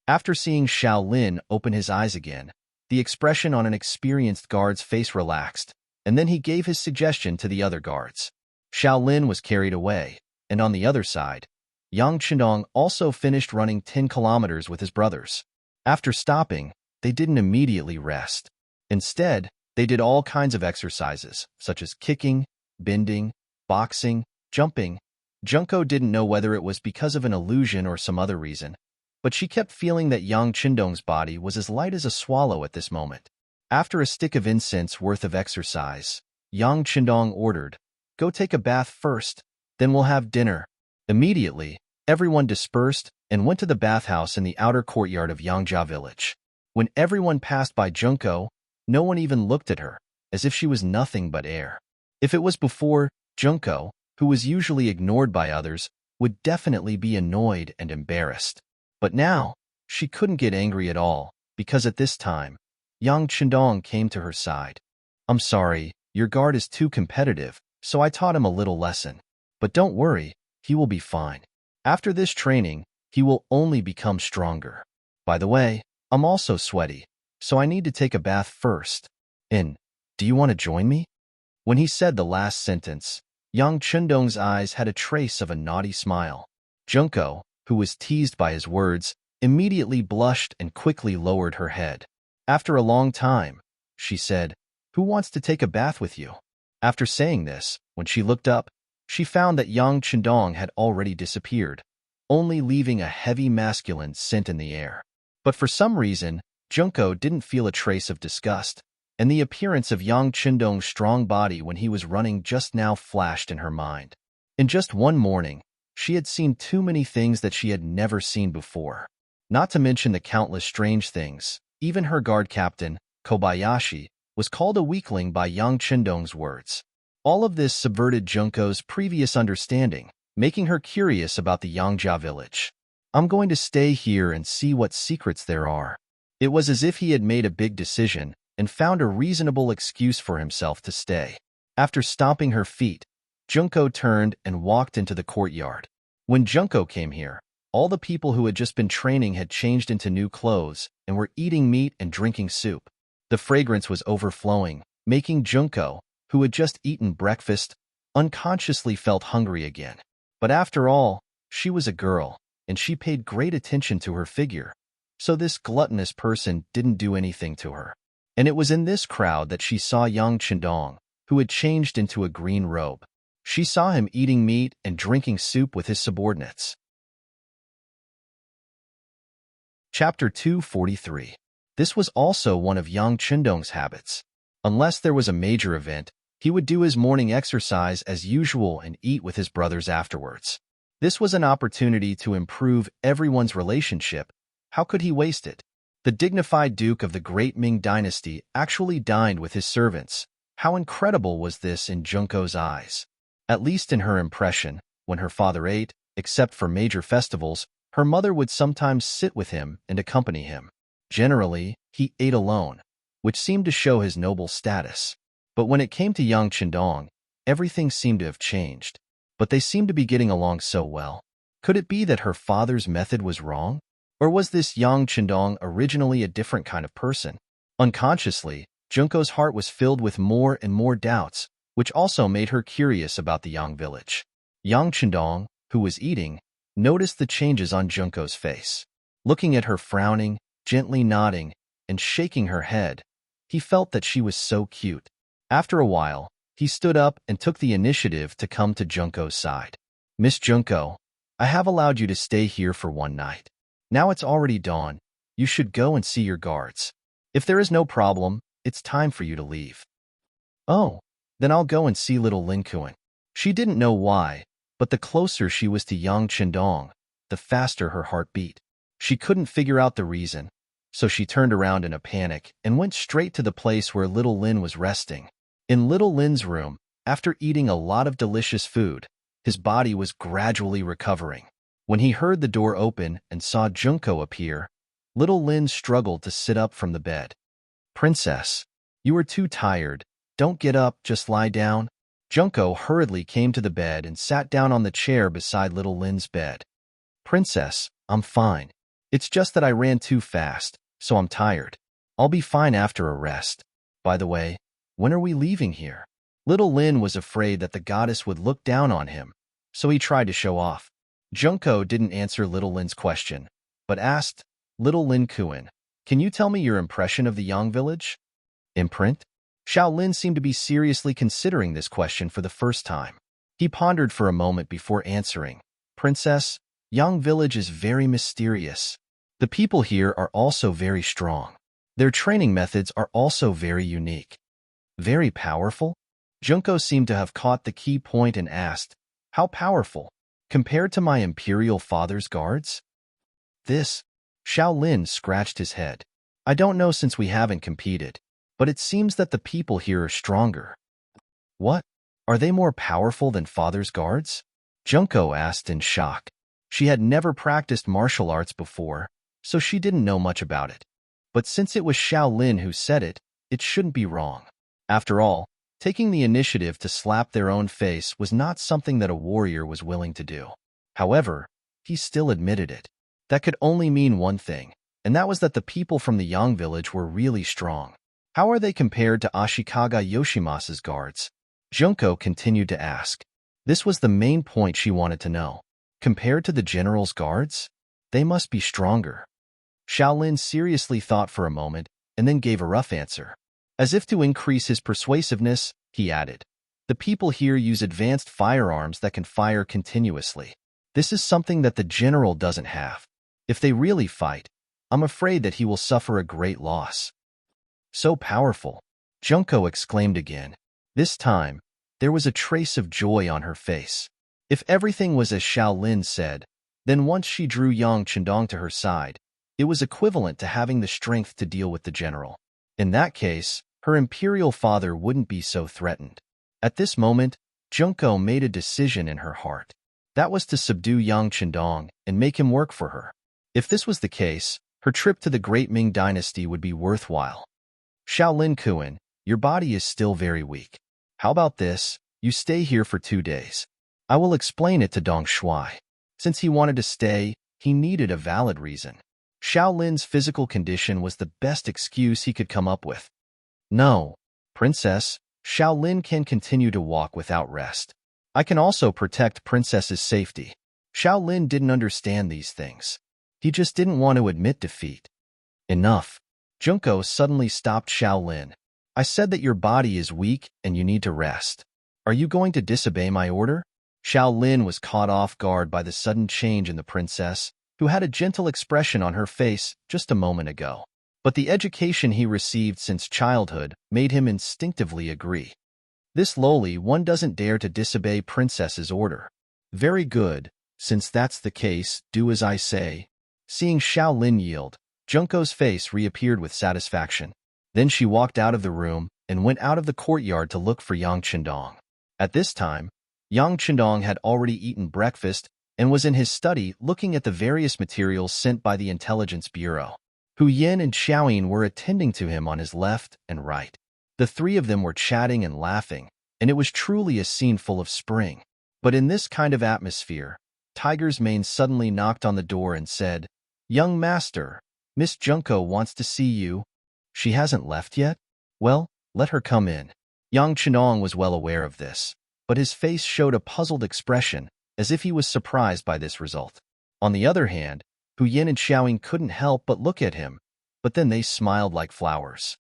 [SPEAKER 1] After seeing Xiao Lin open his eyes again, the expression on an experienced guard's face relaxed, and then he gave his suggestion to the other guards. Xiao Lin was carried away, and on the other side, Yang Chendong also finished running 10 kilometers with his brothers. After stopping, they didn't immediately rest. Instead, they did all kinds of exercises, such as kicking, bending, boxing, jumping. Junko didn't know whether it was because of an illusion or some other reason, but she kept feeling that Yang Chendong's body was as light as a swallow at this moment. After a stick of incense worth of exercise, Yang Qindong ordered. Go take a bath first, then we'll have dinner. Immediately, everyone dispersed and went to the bathhouse in the outer courtyard of Yangjia village. When everyone passed by Junko, no one even looked at her, as if she was nothing but air. If it was before, Junko, who was usually ignored by others, would definitely be annoyed and embarrassed. But now, she couldn't get angry at all, because at this time, Yang Qindong came to her side. I'm sorry, your guard is too competitive, so I taught him a little lesson. But don't worry, he will be fine. After this training, he will only become stronger. By the way, I'm also sweaty, so I need to take a bath first. Do you want to join me? When he said the last sentence, Yang Qindong's eyes had a trace of a naughty smile. Junko, who was teased by his words, immediately blushed and quickly lowered her head. After a long time, she said, Who wants to take a bath with you? After saying this, when she looked up, she found that Yang Qindong had already disappeared, only leaving a heavy masculine scent in the air. But for some reason, Junko didn't feel a trace of disgust, and the appearance of Yang Qindong's strong body when he was running just now flashed in her mind. In just one morning, she had seen too many things that she had never seen before. Not to mention the countless strange things, even her guard captain, Kobayashi, was called a weakling by Yang Qindong's words. All of this subverted Junko's previous understanding, making her curious about the Yangjia village. I'm going to stay here and see what secrets there are. It was as if he had made a big decision and found a reasonable excuse for himself to stay. After stomping her feet, Junko turned and walked into the courtyard. When Junko came here, all the people who had just been training had changed into new clothes and were eating meat and drinking soup. The fragrance was overflowing, making Junko, who had just eaten breakfast, unconsciously felt hungry again. But after all, she was a girl, and she paid great attention to her figure, so this gluttonous person didn't do anything to her. And it was in this crowd that she saw Yang Qindong, who had changed into a green robe. She saw him eating meat and drinking soup with his subordinates. Chapter 243. This was also one of Yang Qindong's habits. Unless there was a major event, he would do his morning exercise as usual and eat with his brothers afterwards. This was an opportunity to improve everyone's relationship. How could he waste it? The dignified Duke of the great Ming dynasty actually dined with his servants. How incredible was this in Junko's eyes? At least in her impression, when her father ate, except for major festivals, her mother would sometimes sit with him and accompany him. Generally, he ate alone, which seemed to show his noble status. But when it came to Yang Qindong, everything seemed to have changed. But they seemed to be getting along so well. Could it be that her father's method was wrong? Or was this Yang Qindong originally a different kind of person? Unconsciously, Junko's heart was filled with more and more doubts, which also made her curious about the Yang village. Yang Qindong, who was eating, noticed the changes on Junko's face. Looking at her frowning, gently nodding, and shaking her head, he felt that she was so cute. After a while, he stood up and took the initiative to come to Junko's side. Miss Junko, I have allowed you to stay here for one night. Now it's already dawn. You should go and see your guards. If there is no problem, it's time for you to leave. Oh, then I'll go and see little Lin Kuan. She didn't know why, but the closer she was to Yang Qindong, the faster her heart beat. She couldn't figure out the reason, so she turned around in a panic and went straight to the place where little Lin was resting. In little Lin's room, after eating a lot of delicious food, his body was gradually recovering. When he heard the door open and saw Junko appear, little Lin struggled to sit up from the bed. Princess, you are too tired. Don't get up, just lie down. Junko hurriedly came to the bed and sat down on the chair beside little Lin's bed. Princess, I'm fine. It's just that I ran too fast, so I'm tired. I'll be fine after a rest. By the way, when are we leaving here? Little Lin was afraid that the goddess would look down on him, so he tried to show off. Junko didn't answer little Lin's question, but asked, Little Lin Kuan, can you tell me your impression of the Yang village? Imprint? Xiao Lin seemed to be seriously considering this question for the first time. He pondered for a moment before answering. Princess, Yang village is very mysterious. The people here are also very strong. Their training methods are also very unique. Very powerful? Junko seemed to have caught the key point and asked, "How powerful? Compared to my imperial father's guards?" This, Shaolin scratched his head. "I don't know since we haven't competed, but it seems that the people here are stronger." "What? Are they more powerful than father's guards?" Junko asked in shock. She had never practiced martial arts before, so she didn't know much about it. But since it was Shaolin who said it, it shouldn't be wrong. After all, taking the initiative to slap their own face was not something that a warrior was willing to do. However, he still admitted it. That could only mean one thing, and that was that the people from the Yang village were really strong. How are they compared to Ashikaga Yoshimasa's guards? Junko continued to ask. This was the main point she wanted to know. Compared to the general's guards? They must be stronger. Shaolin seriously thought for a moment and then gave a rough answer. As if to increase his persuasiveness, he added, "The people here use advanced firearms that can fire continuously. This is something that the general doesn't have. If they really fight, I'm afraid that he will suffer a great loss." "So powerful," Junko exclaimed again. This time, there was a trace of joy on her face. If everything was as Shaolin said, then once she drew Yang Chendong to her side, it was equivalent to having the strength to deal with the general. In that case, her imperial father wouldn't be so threatened. At this moment, Junko made a decision in her heart. That was to subdue Yang Chendong and make him work for her. If this was the case, her trip to the great Ming dynasty would be worthwhile. "Shaolin Kuan, your body is still very weak. How about this? You stay here for 2 days. I will explain it to Dong Shuai." Since he wanted to stay, he needed a valid reason. Shaolin's physical condition was the best excuse he could come up with. "No, Princess, Shaolin can continue to walk without rest. I can also protect Princess's safety." Shaolin didn't understand these things. He just didn't want to admit defeat. "Enough." Junko suddenly stopped Shaolin. "I said that your body is weak and you need to rest. Are you going to disobey my order?" Shaolin was caught off guard by the sudden change in the princess, who had a gentle expression on her face just a moment ago. But the education he received since childhood made him instinctively agree. This lowly one doesn't dare to disobey princess's order. "Very good, since that's the case, do as I say." Seeing Shaolin yield, Junko's face reappeared with satisfaction. Then she walked out of the room and went out of the courtyard to look for Yang Chendong. At this time, Yang Chendong had already eaten breakfast and was in his study looking at the various materials sent by the Intelligence Bureau. Hu Yin and Xiaoyin were attending to him on his left and right. The three of them were chatting and laughing, and it was truly a scene full of spring. But in this kind of atmosphere, Tiger's Mane suddenly knocked on the door and said, "Young master, Miss Junko wants to see you." "She hasn't left yet? Well, let her come in." Yang Chenong was well aware of this, but his face showed a puzzled expression, as if he was surprised by this result. On the other hand, Hu Yin and Xiaoyin couldn't help but look at him, but then they smiled like flowers.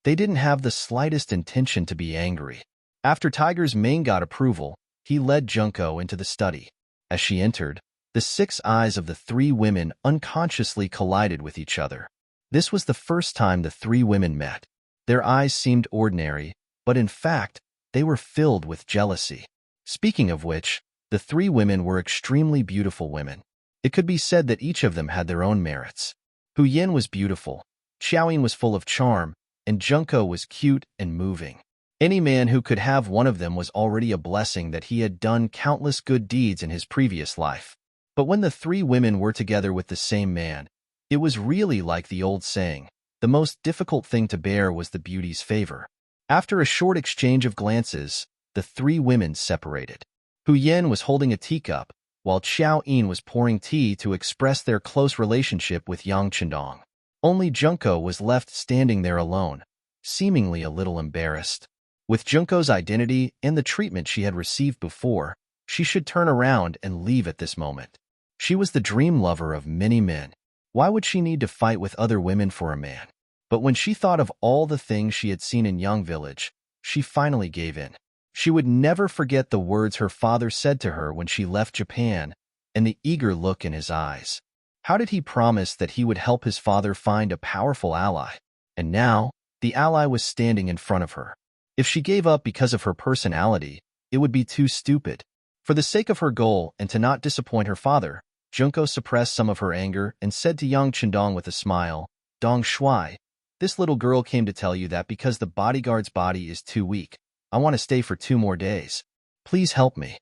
[SPEAKER 1] They didn't have the slightest intention to be angry. After Tiger's Mane got approval, he led Junko into the study. As she entered, the 6 eyes of the 3 women unconsciously collided with each other. This was the first time the 3 women met. Their eyes seemed ordinary, but in fact, they were filled with jealousy. Speaking of which, the 3 women were extremely beautiful women. It could be said that each of them had their own merits. Hu Yin was beautiful, Xiaoyin was full of charm, and Junko was cute and moving. Any man who could have one of them was already a blessing that he had done countless good deeds in his previous life. But when the 3 women were together with the same man, it was really like the old saying, the most difficult thing to bear was the beauty's favor. After a short exchange of glances, the 3 women separated. Hu Yin was holding a teacup, while Xiao Yin was pouring tea to express their close relationship with Yang Chendong. Only Junko was left standing there alone, seemingly a little embarrassed. With Junko's identity and the treatment she had received before, she should turn around and leave at this moment. She was the dream lover of many men. Why would she need to fight with other women for a man? But when she thought of all the things she had seen in Yang Village, she finally gave in. She would never forget the words her father said to her when she left Japan, and the eager look in his eyes. How did he promise that he would help his father find a powerful ally? And now, the ally was standing in front of her. If she gave up because of her personality, it would be too stupid. For the sake of her goal and to not disappoint her father, Junko suppressed some of her anger and said to young Chandong with a smile, "Dong Shuai, this little girl came to tell you that because the bodyguard's body is too weak, I want to stay for 2 more days. Please help me."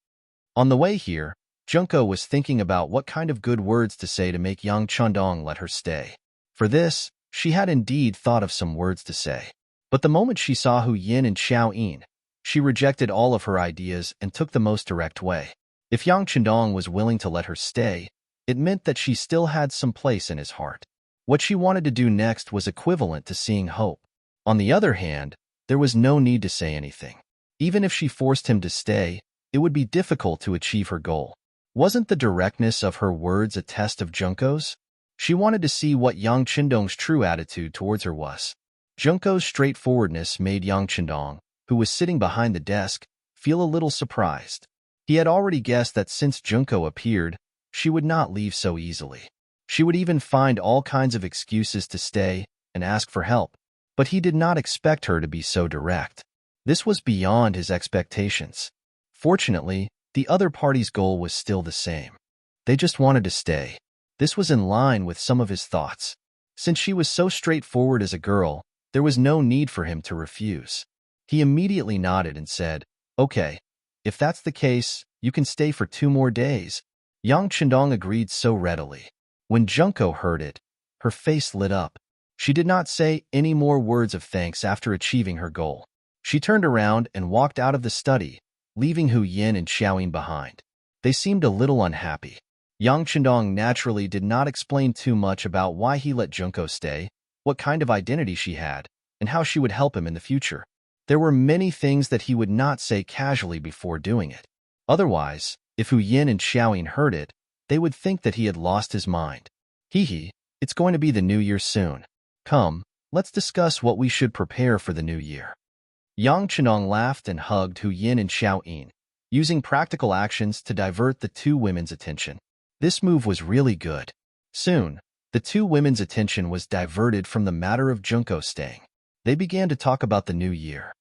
[SPEAKER 1] On the way here, Junko was thinking about what kind of good words to say to make young Chandong let her stay. For this, she had indeed thought of some words to say. But the moment she saw Hu Yin and Xiao Yin, she rejected all of her ideas and took the most direct way. If Yang Chandong was willing to let her stay, it meant that she still had some place in his heart. What she wanted to do next was equivalent to seeing hope. On the other hand, there was no need to say anything. Even if she forced him to stay, it would be difficult to achieve her goal. Wasn't the directness of her words a test of Junko's? She wanted to see what Yang Chandong's true attitude towards her was. Junko's straightforwardness made Yang Chandong, who was sitting behind the desk, feel a little surprised. He had already guessed that since Junko appeared, she would not leave so easily. She would even find all kinds of excuses to stay and ask for help, but he did not expect her to be so direct. This was beyond his expectations. Fortunately, the other party's goal was still the same. They just wanted to stay. This was in line with some of his thoughts. Since she was so straightforward as a girl, there was no need for him to refuse. He immediately nodded and said, "Okay, if that's the case, you can stay for 2 more days." Yang Chandong agreed so readily. When Junko heard it, her face lit up. She did not say any more words of thanks after achieving her goal. She turned around and walked out of the study, leaving Hu Yin and Xiaoyin behind. They seemed a little unhappy. Yang Chandong naturally did not explain too much about why he let Junko stay, what kind of identity she had, and how she would help him in the future. There were many things that he would not say casually before doing it. Otherwise, if Hu Yin and Xiaoyin heard it, they would think that he had lost his mind. Hee, it's going to be the new year soon. Come, let's discuss what we should prepare for the new year. Yang Chandong laughed and hugged Hu Yin and Xiaoyin, using practical actions to divert the 2 women's attention. This move was really good. Soon, the 2 women's attention was diverted from the matter of Junko staying. They began to talk about the new year.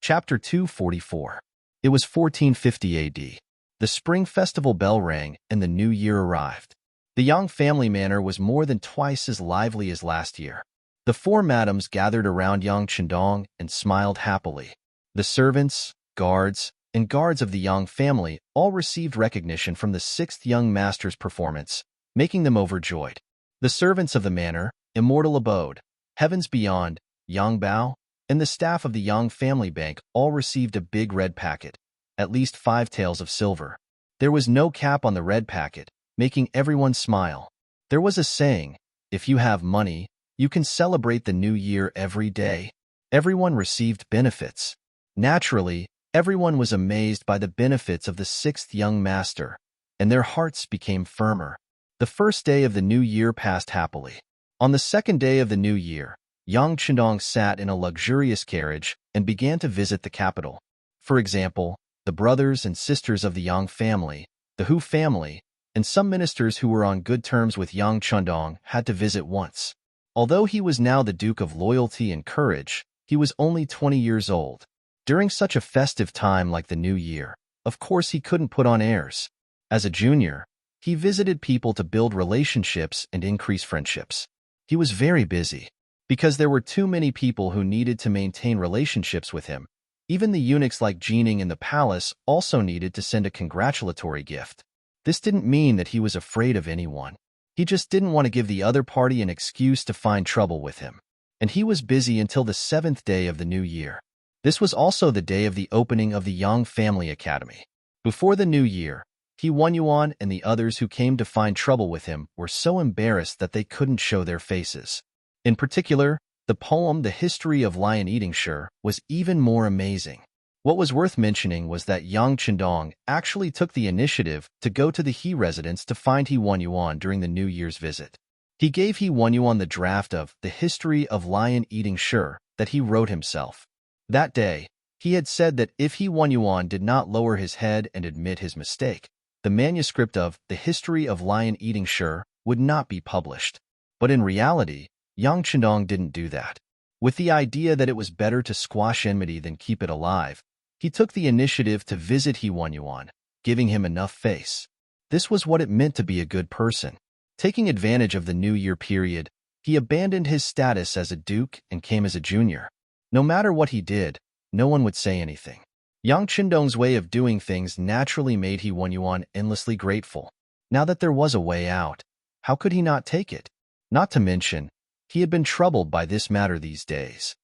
[SPEAKER 1] Chapter 244. It was 1450 AD. The spring festival bell rang and the new year arrived. The Yang family manor was more than twice as lively as last year. The 4 madams gathered around Yang Chandong and smiled happily. The servants, guards, and guards of the Yang family all received recognition from the 6th young master's performance, making them overjoyed. The servants of the manor, Immortal Abode, Heavens Beyond, Yang Bao, and the staff of the Yang family bank all received a big red packet, at least 5 taels of silver. There was no cap on the red packet, making everyone smile. There was a saying, if you have money, you can celebrate the new year every day. Everyone received benefits. Naturally, everyone was amazed by the benefits of the 6th young master, and their hearts became firmer. The first day of the new year passed happily. On the second day of the new year, Yang Chandong sat in a luxurious carriage and began to visit the capital. For example, the brothers and sisters of the Yang family, the Hu family, and some ministers who were on good terms with Yang Chandong had to visit once. Although he was now the Duke of Loyalty and Courage, he was only 20 years old. During such a festive time like the New Year, of course he couldn't put on airs. As a junior, he visited people to build relationships and increase friendships. He was very busy. Because there were too many people who needed to maintain relationships with him, even the eunuchs like Jining in the palace also needed to send a congratulatory gift. This didn't mean that he was afraid of anyone. He just didn't want to give the other party an excuse to find trouble with him. And he was busy until the 7th day of the new year. This was also the day of the opening of the Yang Family Academy. Before the new year, He Yuan and the others who came to find trouble with him were so embarrassed that they couldn't show their faces. In particular, the poem The History of Lion Eating Sure was even more amazing. What was worth mentioning was that Yang Chandong actually took the initiative to go to the He residence to find He Yuan during the New Year's visit. He gave He Yuan the draft of The History of Lion Eating Sure that he wrote himself. That day, he had said that if He Yuan did not lower his head and admit his mistake, the manuscript of The History of Lion Eating Sure would not be published. But in reality, Yang Chandong didn't do that. With the idea that it was better to squash enmity than keep it alive, he took the initiative to visit He Yuan, giving him enough face. This was what it meant to be a good person. Taking advantage of the New Year period, he abandoned his status as a duke and came as a junior. No matter what he did, no one would say anything. Yang Qindong's way of doing things naturally made He Yuan endlessly grateful. Now that there was a way out, how could he not take it? Not to mention, he had been troubled by this matter these days.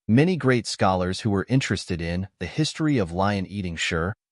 [SPEAKER 1] Many great scholars who were interested in the history of lion-eating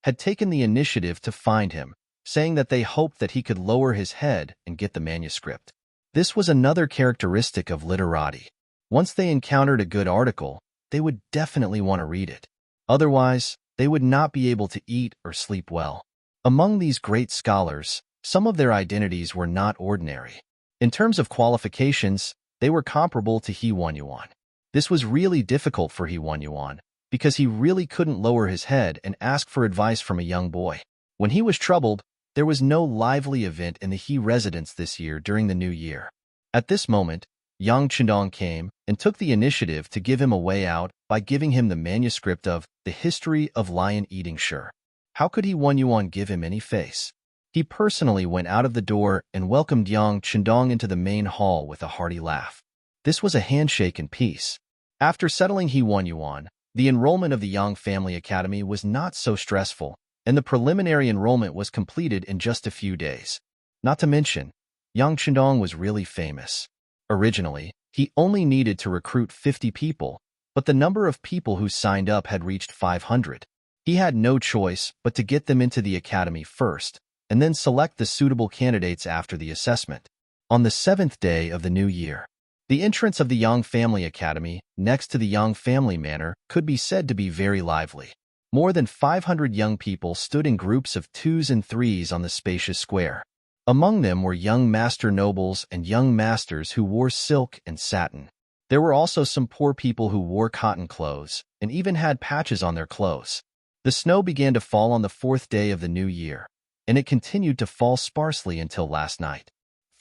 [SPEAKER 1] had taken the initiative to find him, saying that they hoped that he could lower his head and get the manuscript. This was another characteristic of literati. Once they encountered a good article, they would definitely want to read it. Otherwise, they would not be able to eat or sleep well. Among these great scholars, some of their identities were not ordinary. In terms of qualifications, they were comparable to He Yuan. This was really difficult for He Yuan, because he really couldn't lower his head and ask for advice from a young boy. When he was troubled, there was no lively event in the He residence this year during the new year. At this moment, Yang Qindong came and took the initiative to give him a way out by giving him the manuscript of The History of Lion-Eating How could He Yuan give him any face? He personally went out of the door and welcomed Yang Qindong into the main hall with a hearty laugh. This was a handshake and peace. After settling He Yuan, the enrollment of the Yang Family Academy was not so stressful, and the preliminary enrollment was completed in just a few days. Not to mention, Yang Qindong was really famous. Originally, he only needed to recruit 50 people, but the number of people who signed up had reached 500. He had no choice but to get them into the academy first, and then select the suitable candidates after the assessment. On the 7th day of the new year, the entrance of the Yang Family Academy, next to the Yang Family Manor, could be said to be very lively. More than 500 young people stood in groups of 2s and 3s on the spacious square. Among them were young master nobles and young masters who wore silk and satin. There were also some poor people who wore cotton clothes and even had patches on their clothes. The snow began to fall on the 4th day of the new year, and it continued to fall sparsely until last night.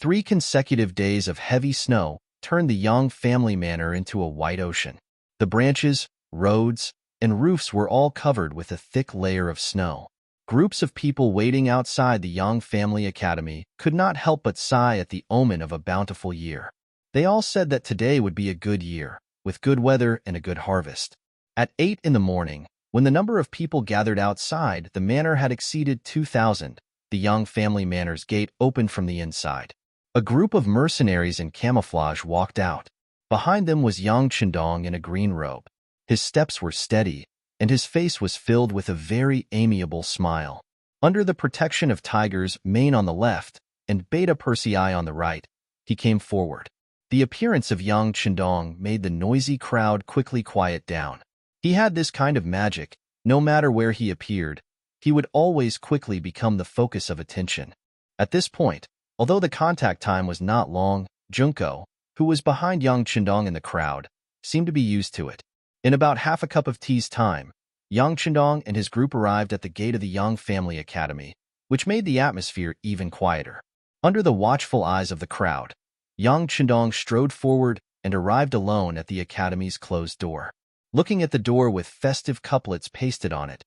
[SPEAKER 1] 3 consecutive days of heavy snow turned the Yang Family Manor into a white ocean. The branches, roads, and roofs were all covered with a thick layer of snow. Groups of people waiting outside the Yang Family Academy could not help but sigh at the omen of a bountiful year. They all said that today would be a good year, with good weather and a good harvest. At 8 in the morning, when the number of people gathered outside the manor had exceeded 2,000, the Yang Family Manor's gate opened from the inside. A group of mercenaries in camouflage walked out. Behind them was Yang Qindong in a green robe. His steps were steady, and his face was filled with a very amiable smile. Under the protection of Tiger's mane on the left and Beta Persei on the right, he came forward. The appearance of Yang Qindong made the noisy crowd quickly quiet down. He had this kind of magic. No matter where he appeared, he would always quickly become the focus of attention. At this point, although the contact time was not long, Junko, who was behind Yang Qindong in the crowd, seemed to be used to it. In about half a cup of tea's time, Yang Qindong and his group arrived at the gate of the Yang Family Academy, which made the atmosphere even quieter. Under the watchful eyes of the crowd, Yang Qindong strode forward and arrived alone at the academy's closed door. Looking at the door with festive couplets pasted on it,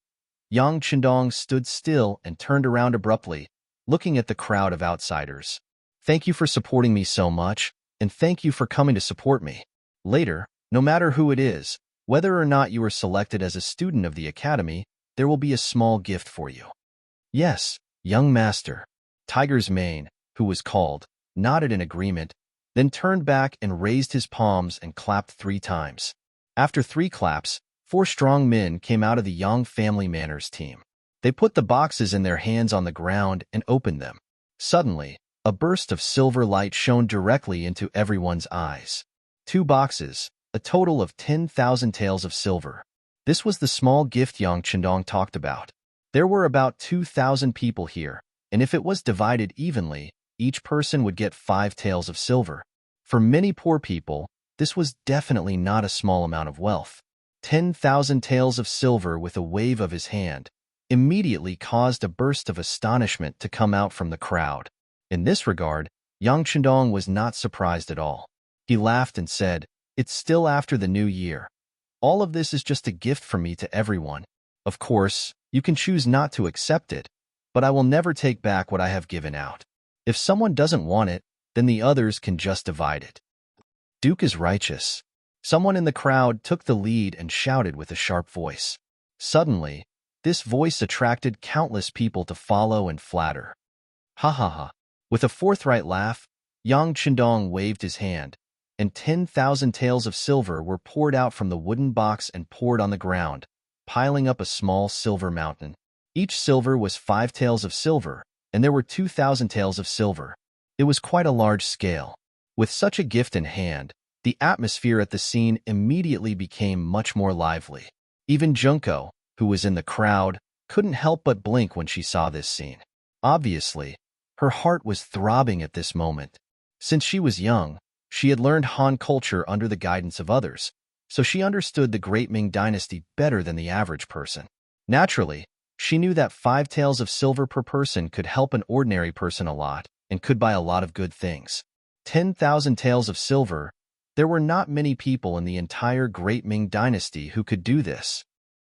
[SPEAKER 1] Yang Qindong stood still and turned around abruptly, looking at the crowd of outsiders. "Thank you for supporting me so much, and thank you for coming to support me. Later, no matter who it is, whether or not you are selected as a student of the academy, there will be a small gift for you." "Yes, young master." Tiger's mane, who was called, nodded in agreement, then turned back and raised his palms and clapped 3 times. After 3 claps, 4 strong men came out of the Yang Family Manor's team. They put the boxes in their hands on the ground and opened them. Suddenly, a burst of silver light shone directly into everyone's eyes. 2 boxes, a total of 10,000 taels of silver. This was the small gift Yang Qindong talked about. There were about 2,000 people here, and if it was divided evenly, each person would get 5 taels of silver. For many poor people, this was definitely not a small amount of wealth. 10,000 taels of silver with a wave of his hand immediately caused a burst of astonishment to come out from the crowd. In this regard, Yang Qindong was not surprised at all. He laughed and said, It's still after the new year. All of this is just a gift from me to everyone. Of course, you can choose not to accept it, but I will never take back what I have given out. If someone doesn't want it, then the others can just divide it. Duke is righteous. Someone in the crowd took the lead and shouted with a sharp voice. Suddenly, this voice attracted countless people to follow and flatter. Ha ha ha. With a forthright laugh, Yang Chendong waved his hand, and 10,000 taels of silver were poured out from the wooden box and poured on the ground, piling up a small silver mountain. Each silver was 5 taels of silver, and there were 2,000 taels of silver. It was quite a large scale. With such a gift in hand, the atmosphere at the scene immediately became much more lively. Even Junko, who was in the crowd, couldn't help but blink when she saw this scene. Obviously, her heart was throbbing at this moment. Since she was young, she had learned Han culture under the guidance of others, so she understood the great Ming dynasty better than the average person. Naturally, she knew that 5 taels of silver per person could help an ordinary person a lot and could buy a lot of good things. 10,000 taels of silver, there were not many people in the entire great Ming dynasty who could do this.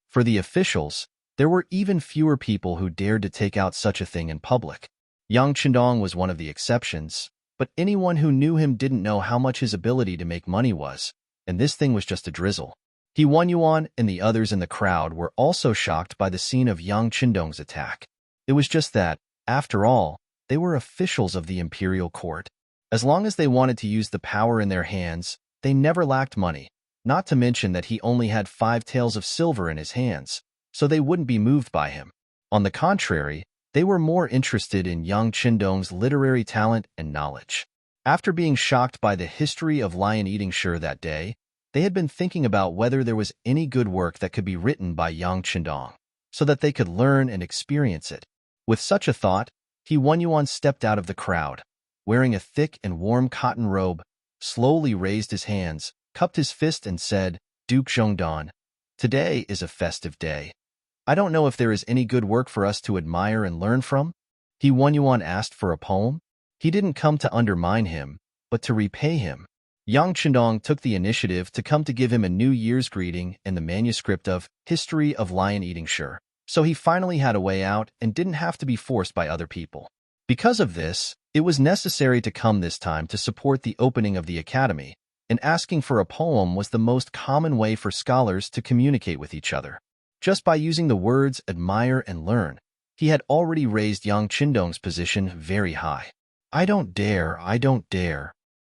[SPEAKER 1] For the officials, there were even fewer people who dared to take out such a thing in public. Yang Chendong was one of the exceptions, but anyone who knew him didn't know how much his ability to make money was, and this thing was just a drizzle. He Wan Yuan and the others in the crowd were also shocked by the scene of Yang Chendong's attack. It was just that, after all, they were officials of the imperial court. As long as they wanted to use the power in their hands, they never lacked money, not to mention that he only had 5 taels of silver in his hands, so they wouldn't be moved by him. On the contrary, they were more interested in Yang Chendong's literary talent and knowledge. After being shocked by the history of lion-eating sure that day, they had been thinking about whether there was any good work that could be written by Yang Chendong, so that they could learn and experience it. With such a thought, He Wan Yuan stepped out of the crowd, wearing a thick and warm cotton robe, slowly raised his hands, cupped his fist and said, Duke Zhongdan, today is a festive day. I don't know if there is any good work for us to admire and learn from. He Wan Yuan asked for a poem. He didn't come to undermine him, but to repay him. Yang Chendong took the initiative to come to give him a New Year's greeting and the manuscript of History of Lion-Eating Sure, so he finally had a way out and didn't have to be forced by other people. Because of this, it was necessary to come this time to support the opening of the academy, and asking for a poem was the most common way for scholars to communicate with each other. Just by using the words admire and learn, he had already raised Yang Chendong's position very high. I don't dare.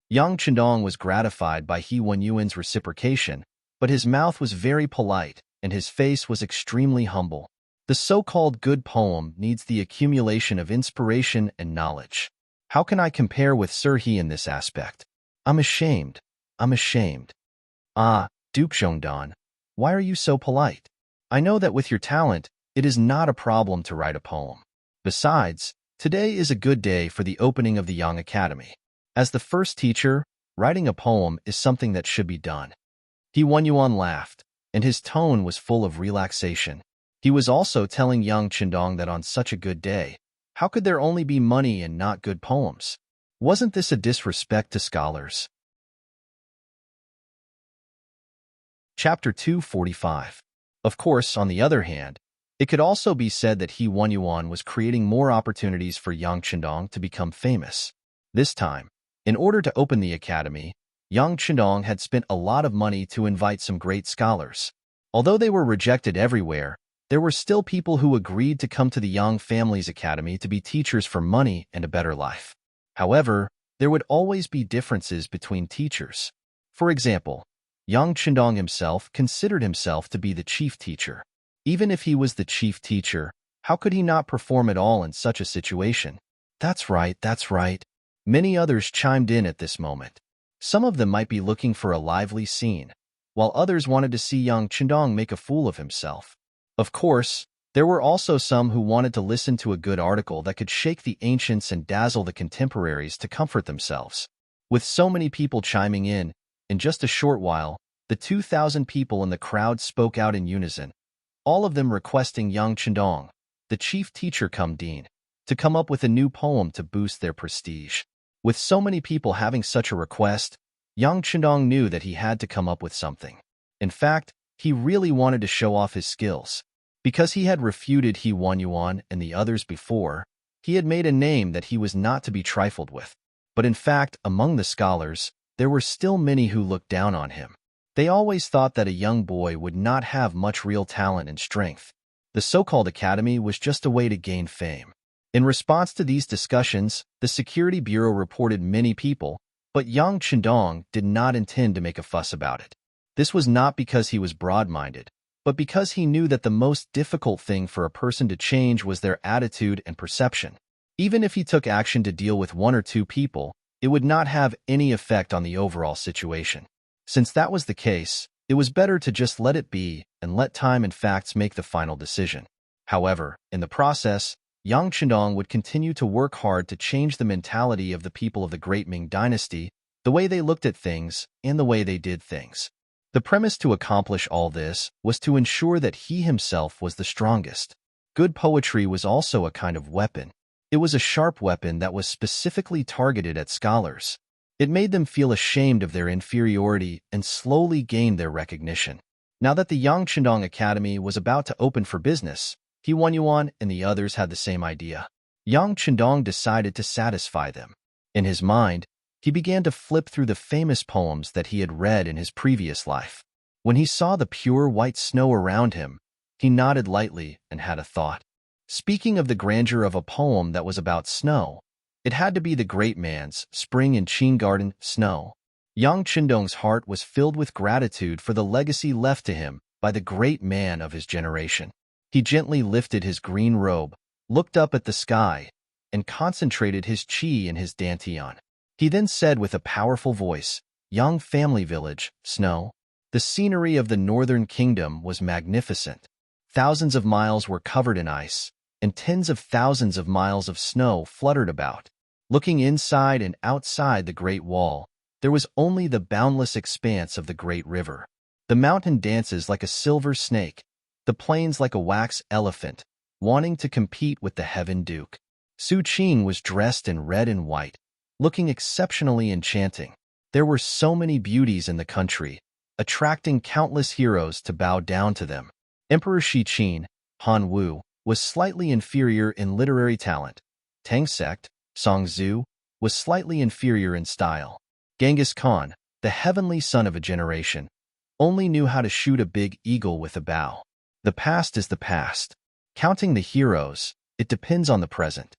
[SPEAKER 1] Yang Chendong was gratified by He Wan Yuan's reciprocation, but his mouth was very polite and his face was extremely humble. The so-called good poem needs the accumulation of inspiration and knowledge. How can I compare with Sir He in this aspect? I'm ashamed. Ah, Duke Zhongdan, why are you so polite? I know that with your talent, it is not a problem to write a poem. Besides, today is a good day for the opening of the Yang Academy. As the first teacher, writing a poem is something that should be done. He Wan Yuan laughed, and his tone was full of relaxation. He was also telling Yang Chendong that on such a good day, how could there only be money and not good poems? Wasn't this a disrespect to scholars? Chapter 245. Of course, on the other hand, it could also be said that He Wan Yuan was creating more opportunities for Yang Chendong to become famous. This time, in order to open the academy, Yang Chendong had spent a lot of money to invite some great scholars. Although they were rejected everywhere, there were still people who agreed to come to the Yang family's academy to be teachers for money and a better life. However, there would always be differences between teachers. For example, Yang Chendong himself considered himself to be the chief teacher. Even if he was the chief teacher, how could he not perform at all in such a situation? That's right. Many others chimed in at this moment. Some of them might be looking for a lively scene, while others wanted to see Yang Chendong make a fool of himself. Of course, there were also some who wanted to listen to a good article that could shake the ancients and dazzle the contemporaries to comfort themselves. With so many people chiming in just a short while, the 2,000 people in the crowd spoke out in unison, all of them requesting Yang Chendong, the chief teacher cum dean, to come up with a new poem to boost their prestige. With so many people having such a request, Yang Chendong knew that he had to come up with something. In fact, he really wanted to show off his skills. Because he had refuted He Wanyuan and the others before, he had made a name that he was not to be trifled with. But in fact, among the scholars, there were still many who looked down on him. They always thought that a young boy would not have much real talent and strength. The so-called academy was just a way to gain fame. In response to these discussions, the Security Bureau reported many people, but Yang Chendong did not intend to make a fuss about it. This was not because he was broad-minded, but because he knew that the most difficult thing for a person to change was their attitude and perception. Even if he took action to deal with one or two people, it would not have any effect on the overall situation. Since that was the case, it was better to just let it be and let time and facts make the final decision. However, in the process, Yang Chendong would continue to work hard to change the mentality of the people of the Great Ming Dynasty, the way they looked at things, and the way they did things. The premise to accomplish all this was to ensure that he himself was the strongest. Good poetry was also a kind of weapon. It was a sharp weapon that was specifically targeted at scholars. It made them feel ashamed of their inferiority and slowly gained their recognition. Now that the Yang Chendong Academy was about to open for business, He Wanyuan and the others had the same idea. Yang Chendong decided to satisfy them. In his mind, he began to flip through the famous poems that he had read in his previous life. When he saw the pure white snow around him, he nodded lightly and had a thought. Speaking of the grandeur of a poem that was about snow, it had to be the great man's Spring in Qin Garden, Snow. Yang Chendong's heart was filled with gratitude for the legacy left to him by the great man of his generation. He gently lifted his green robe, looked up at the sky, and concentrated his qi in his dantian. He then said with a powerful voice, "Young family village, Snow." The scenery of the northern kingdom was magnificent. Thousands of miles were covered in ice, and tens of thousands of miles of snow fluttered about. Looking inside and outside the Great Wall, there was only the boundless expanse of the great river. The mountain dances like a silver snake, the plains like a wax elephant, wanting to compete with the Heaven Duke. Su Qing was dressed in red and white, looking exceptionally enchanting. There were so many beauties in the country, attracting countless heroes to bow down to them. Emperor Shi Qin, Han Wu, was slightly inferior in literary talent. Tang Sect, Song Zhu, was slightly inferior in style. Genghis Khan, the heavenly son of a generation, only knew how to shoot a big eagle with a bow. The past is the past. Counting the heroes, it depends on the present.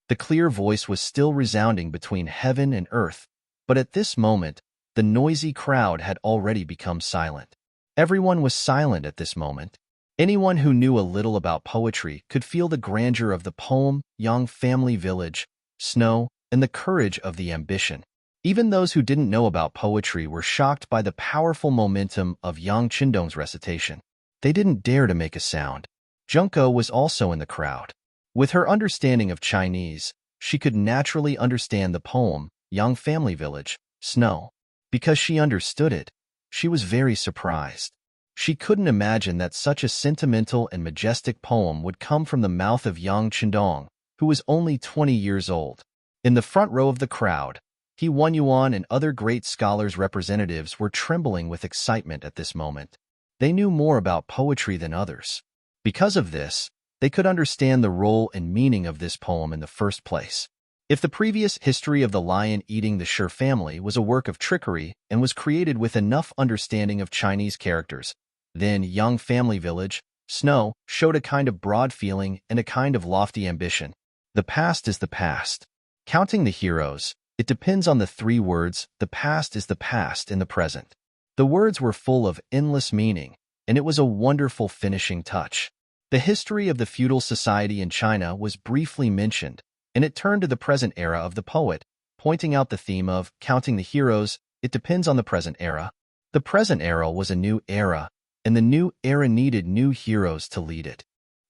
[SPEAKER 1] The clear voice was still resounding between heaven and earth, but at this moment, the noisy crowd had already become silent. Everyone was silent at this moment. Anyone who knew a little about poetry could feel the grandeur of the poem, Young Family Village, Snow, and the courage of the ambition. Even those who didn't know about poetry were shocked by the powerful momentum of Yang Chendong's recitation. They didn't dare to make a sound. Junko was also in the crowd. With her understanding of Chinese, she could naturally understand the poem, Young Family Village, Snow. Because she understood it, she was very surprised. She couldn't imagine that such a sentimental and majestic poem would come from the mouth of Yang Chendong, who was only 20 years old. In the front row of the crowd, He Wanyuan and other great scholars' representatives were trembling with excitement at this moment. They knew more about poetry than others. Because of this, they could understand the role and meaning of this poem in the first place. If the previous history of the lion eating the Shi family was a work of trickery and was created with enough understanding of Chinese characters, then Young Family Village, Snow, showed a kind of broad feeling and a kind of lofty ambition. The past is the past. Counting the heroes, it depends on the three words, the past is the past in the present. The words were full of endless meaning, and it was a wonderful finishing touch. The history of the feudal society in China was briefly mentioned, and it turned to the present era of the poet, pointing out the theme of counting the heroes, it depends on the present era. The present era was a new era, and the new era needed new heroes to lead it.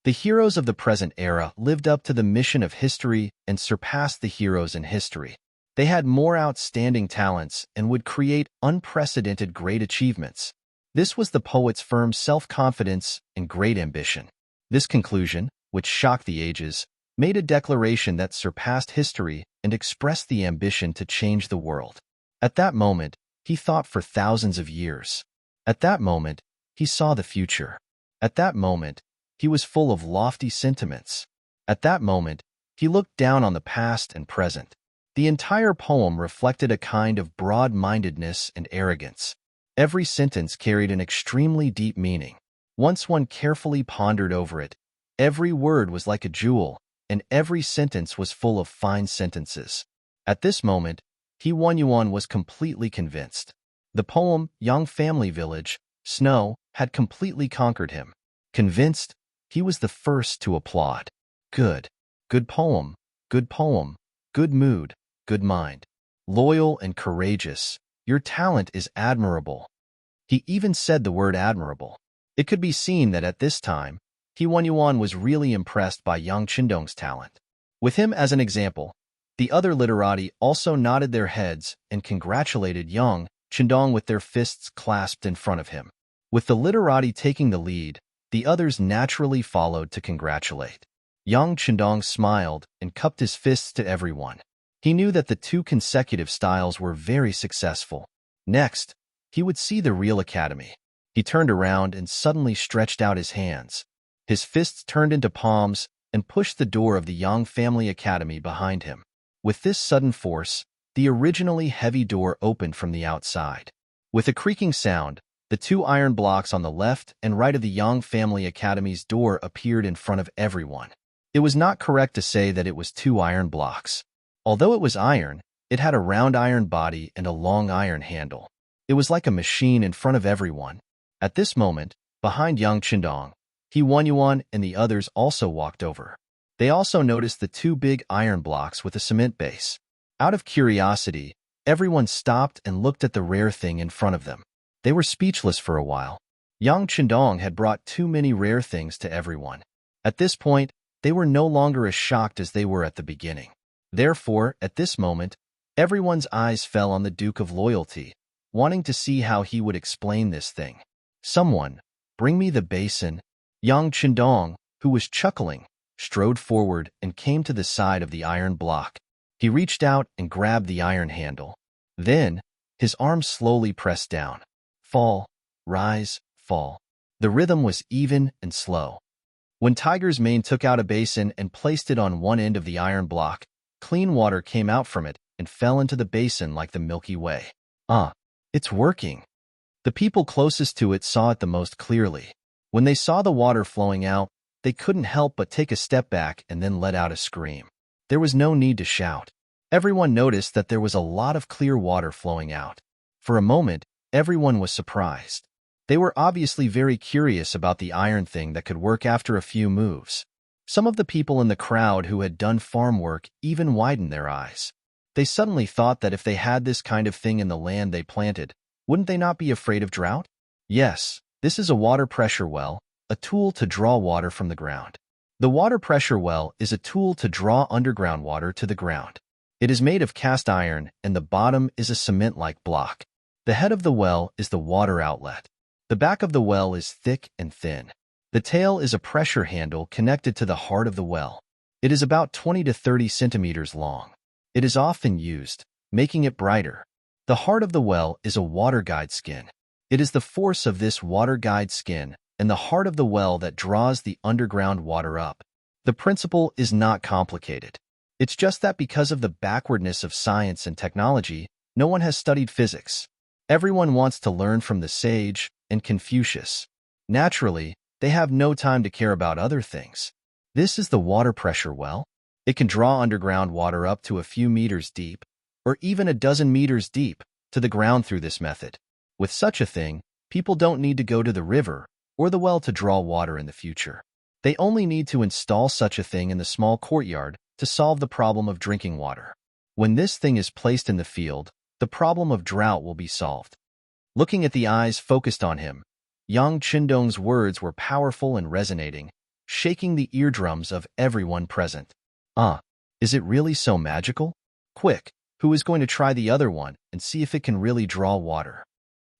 [SPEAKER 1] The heroes of the present era lived up to the mission of history and surpassed the heroes in history. They had more outstanding talents and would create unprecedented great achievements. This was the poet's firm self-confidence and great ambition. This conclusion, which shocked the ages, made a declaration that surpassed history and expressed the ambition to change the world. At that moment, he thought for thousands of years. At that moment, he saw the future. At that moment, he was full of lofty sentiments. At that moment, he looked down on the past and present. The entire poem reflected a kind of broad-mindedness and arrogance. Every sentence carried an extremely deep meaning. Once one carefully pondered over it, every word was like a jewel, and every sentence was full of fine sentences. At this moment, He Yuan was completely convinced. The poem, Young Family Village, Snow, had completely conquered him. Convinced, he was the first to applaud. Good. Good poem. Good poem. Good mood. Good mind. Loyal and courageous. Your talent is admirable. He even said the word admirable. It could be seen that at this time, He Yuan was really impressed by Yang Qindong's talent. With him as an example, the other literati also nodded their heads and congratulated Yang Qindong with their fists clasped in front of him. With the literati taking the lead, the others naturally followed to congratulate. Yang Qindong smiled and cupped his fists to everyone. He knew that the 2 consecutive styles were very successful. Next, he would see the real academy. He turned around and suddenly stretched out his hands. His fists turned into palms and pushed the door of the Yang Family Academy behind him. With this sudden force, the originally heavy door opened from the outside. With a creaking sound, the 2 iron blocks on the left and right of the Yang Family Academy's door appeared in front of everyone. It was not correct to say that it was 2 iron blocks. Although it was iron, it had a round iron body and a long iron handle. It was like a machine in front of everyone. At this moment, behind Yang Qindong, He Yuan and the others also walked over. They also noticed the 2 big iron blocks with a cement base. Out of curiosity, everyone stopped and looked at the rare thing in front of them. They were speechless for a while. Yang Qindong had brought too many rare things to everyone. At this point, they were no longer as shocked as they were at the beginning. Therefore, at this moment, everyone's eyes fell on the Duke of Loyalty, wanting to see how he would explain this thing. Someone, bring me the basin. Yang Qindong, who was chuckling, strode forward and came to the side of the iron block. He reached out and grabbed the iron handle. Then, his arm slowly pressed down. Fall, rise, fall. The rhythm was even and slow. When Tiger's Mane took out a basin and placed it on one end of the iron block, clean water came out from it and fell into the basin like the Milky Way. It's working. The people closest to it saw it the most clearly. When they saw the water flowing out, they couldn't help but take a step back and then let out a scream. There was no need to shout. Everyone noticed that there was a lot of clear water flowing out. For a moment, everyone was surprised. They were obviously very curious about the iron thing that could work after a few moves. Some of the people in the crowd who had done farm work even widened their eyes. They suddenly thought that if they had this kind of thing in the land they planted, wouldn't they not be afraid of drought? Yes, this is a water pressure well, a tool to draw water from the ground. The water pressure well is a tool to draw underground water to the ground. It is made of cast iron and the bottom is a cement-like block. The head of the well is the water outlet. The back of the well is thick and thin. The tail is a pressure handle connected to the heart of the well. It is about 20 to 30 centimeters long. It is often used, making it brighter. The heart of the well is a water guide skin. It is the force of this water guide skin and the heart of the well that draws the underground water up. The principle is not complicated. It's just that because of the backwardness of science and technology, no one has studied physics. Everyone wants to learn from the sage and Confucius. Naturally, they have no time to care about other things. This is the water pressure well. It can draw underground water up to a few meters deep, or even a dozen meters deep, to the ground through this method. With such a thing, people don't need to go to the river or the well to draw water in the future. They only need to install such a thing in the small courtyard to solve the problem of drinking water. When this thing is placed in the field, the problem of drought will be solved. Looking at the eyes focused on him, Yang Qindong's words were powerful and resonating, shaking the eardrums of everyone present. Is it really so magical? Quick, who is going to try the other one and see if it can really draw water?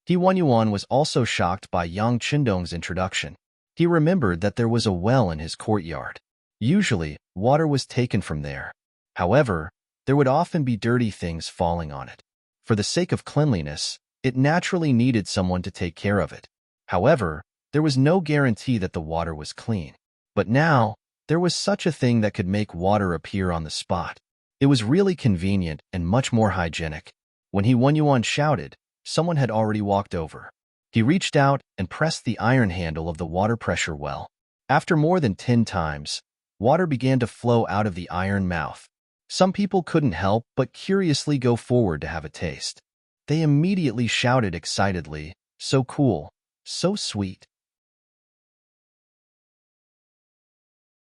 [SPEAKER 1] He Yuan was also shocked by Yang Qindong's introduction. He remembered that there was a well in his courtyard. Usually, water was taken from there. However, there would often be dirty things falling on it. For the sake of cleanliness, It naturally needed someone to take care of it. However, there was no guarantee that the water was clean. But now, there was such a thing that could make water appear on the spot. It was really convenient and much more hygienic. When Yuan shouted, someone had already walked over. He reached out and pressed the iron handle of the water pressure well. After more than 10 times, water began to flow out of the iron mouth. Some people couldn't help but curiously go forward to have a taste. They immediately shouted excitedly, "So cool, so sweet."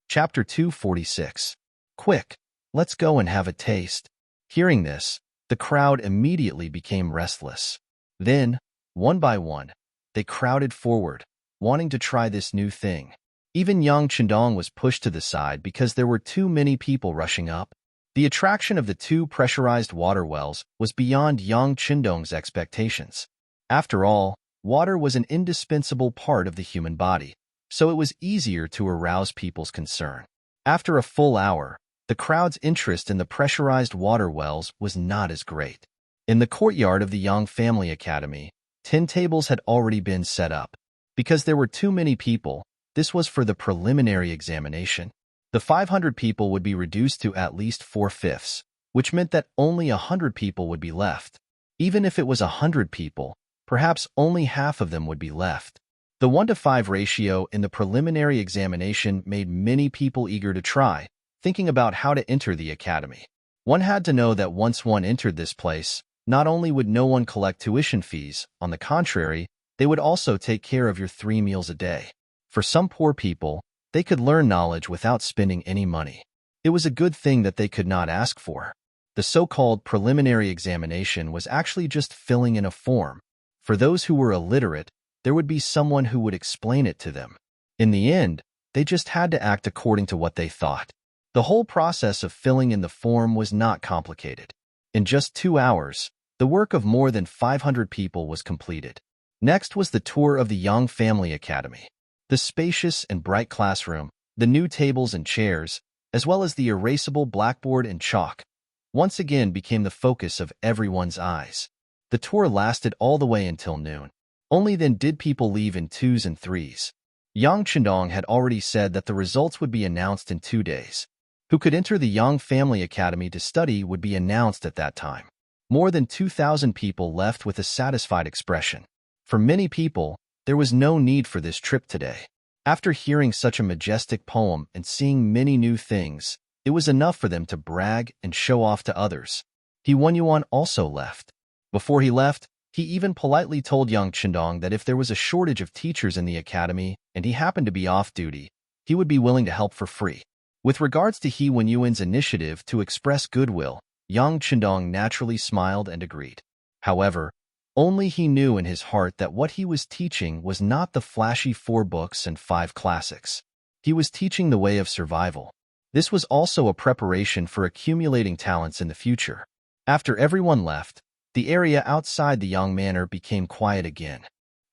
[SPEAKER 1] Chapter 246. Quick, let's go and have a taste. Hearing this, the crowd immediately became restless. Then, one by one, they crowded forward, wanting to try this new thing. Even young Chendong was pushed to the side because there were too many people rushing up. The attraction of the 2 pressurized water wells was beyond young Chendong's expectations. After all, water was an indispensable part of the human body, so it was easier to arouse people's concern. After a full hour, the crowd's interest in the pressurized water wells was not as great. In the courtyard of the Yang Family Academy, 10 tables had already been set up. Because there were too many people, this was for the preliminary examination. The 500 people would be reduced to at least 4/5, which meant that only 100 people would be left. Even if it was 100 people, perhaps only half of them would be left. The 1-to-5 ratio in the preliminary examination made many people eager to try, thinking about how to enter the academy. One had to know that once one entered this place, not only would no one collect tuition fees, on the contrary, they would also take care of your 3 meals a day. For some poor people, they could learn knowledge without spending any money. It was a good thing that they could not ask for. The so-called preliminary examination was actually just filling in a form. For those who were illiterate, there would be someone who would explain it to them. In the end, they just had to act according to what they thought. The whole process of filling in the form was not complicated. In just 2 hours, the work of more than 500 people was completed. Next was the tour of the Yang Family Academy. The spacious and bright classroom, the new tables and chairs, as well as the erasable blackboard and chalk, once again became the focus of everyone's eyes. The tour lasted all the way until noon. Only then did people leave in 2s and 3s. Yang Chendong had already said that the results would be announced in 2 days. Who could enter the Yang Family Academy to study would be announced at that time. More than 2,000 people left with a satisfied expression. For many people, there was no need for this trip today. After hearing such a majestic poem and seeing many new things, it was enough for them to brag and show off to others. Yuan also left. Before he left, he even politely told young Chendong that if there was a shortage of teachers in the academy and he happened to be off duty, he would be willing to help for free. With regards to Yuan's initiative to express goodwill, young Chendong naturally smiled and agreed. However, only he knew in his heart that what he was teaching was not the flashy 4 books and 5 classics. He was teaching the way of survival. This was also a preparation for accumulating talents in the future. After everyone left, the area outside the Yang Manor became quiet again.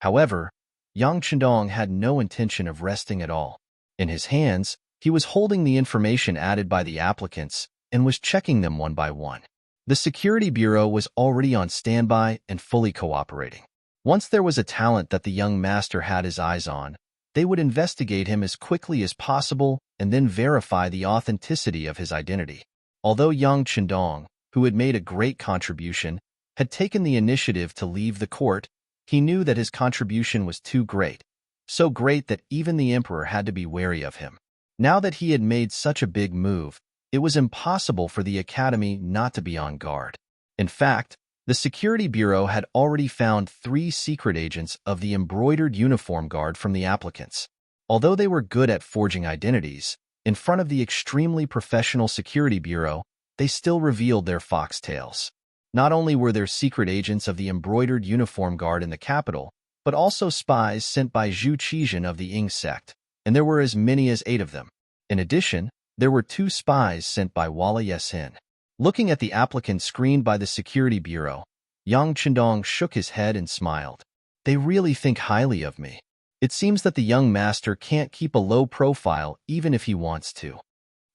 [SPEAKER 1] However, young Chendong had no intention of resting at all. In his hands, he was holding the information added by the applicants and was checking them one by one. The Security Bureau was already on standby and fully cooperating. Once there was a talent that the young master had his eyes on, they would investigate him as quickly as possible and then verify the authenticity of his identity. Although young Chendong, who had made a great contribution, had taken the initiative to leave the court, he knew that his contribution was too great, so great that even the emperor had to be wary of him. Now that he had made such a big move, it was impossible for the academy not to be on guard. In fact, the Security Bureau had already found 3 secret agents of the embroidered uniform guard from the applicants. Although they were good at forging identities, in front of the extremely professional Security Bureau, they still revealed their foxtails. Not only were there secret agents of the embroidered uniform guard in the capital, but also spies sent by Zhu Qizhen of the Ying sect, and there were as many as 8 of them. In addition, there were 2 spies sent by Wala Yesin. Looking at the applicants screened by the Security Bureau, young Chendong shook his head and smiled. They really think highly of me. It seems that the young master can't keep a low profile even if he wants to.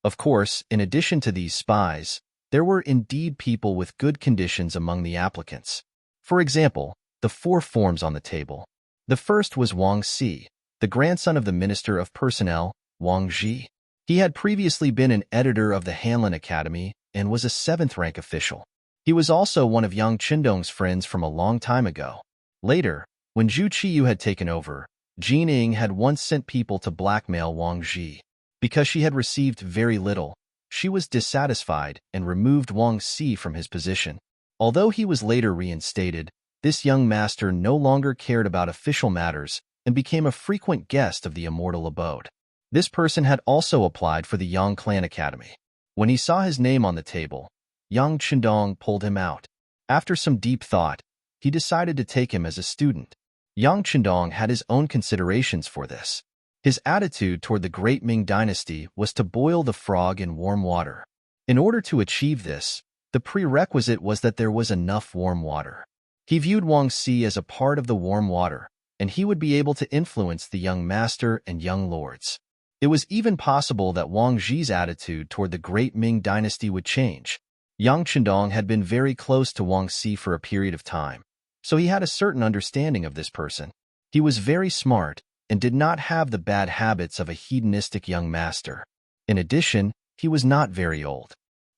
[SPEAKER 1] Of course, in addition to these spies, there were indeed people with good conditions among the applicants. For example, the four forms on the table. The first was Wang Si, the grandson of the Minister of Personnel, Wang Ji. He had previously been an editor of the Hanlin Academy and was a 7th-rank official. He was also one of Yang Qindong's friends from a long time ago. Later, when Zhu Qiyu had taken over, Jin Ying had once sent people to blackmail Wang Ji. Because she had received very little, she was dissatisfied and removed Wang Si from his position. Although he was later reinstated, this young master no longer cared about official matters and became a frequent guest of the immortal abode. This person had also applied for the Yang Clan Academy. When he saw his name on the table, Yang Qindong pulled him out. After some deep thought, he decided to take him as a student. Yang Qindong had his own considerations for this. His attitude toward the great Ming dynasty was to boil the frog in warm water. In order to achieve this, the prerequisite was that there was enough warm water. He viewed Wang Si as a part of the warm water, and he would be able to influence the young master and young lords. It was even possible that Wang Ji's attitude toward the great Ming dynasty would change. Yang Qindong had been very close to Wang Si for a period of time, so he had a certain understanding of this person. He was very smart and did not have the bad habits of a hedonistic young master. In addition, he was not very old.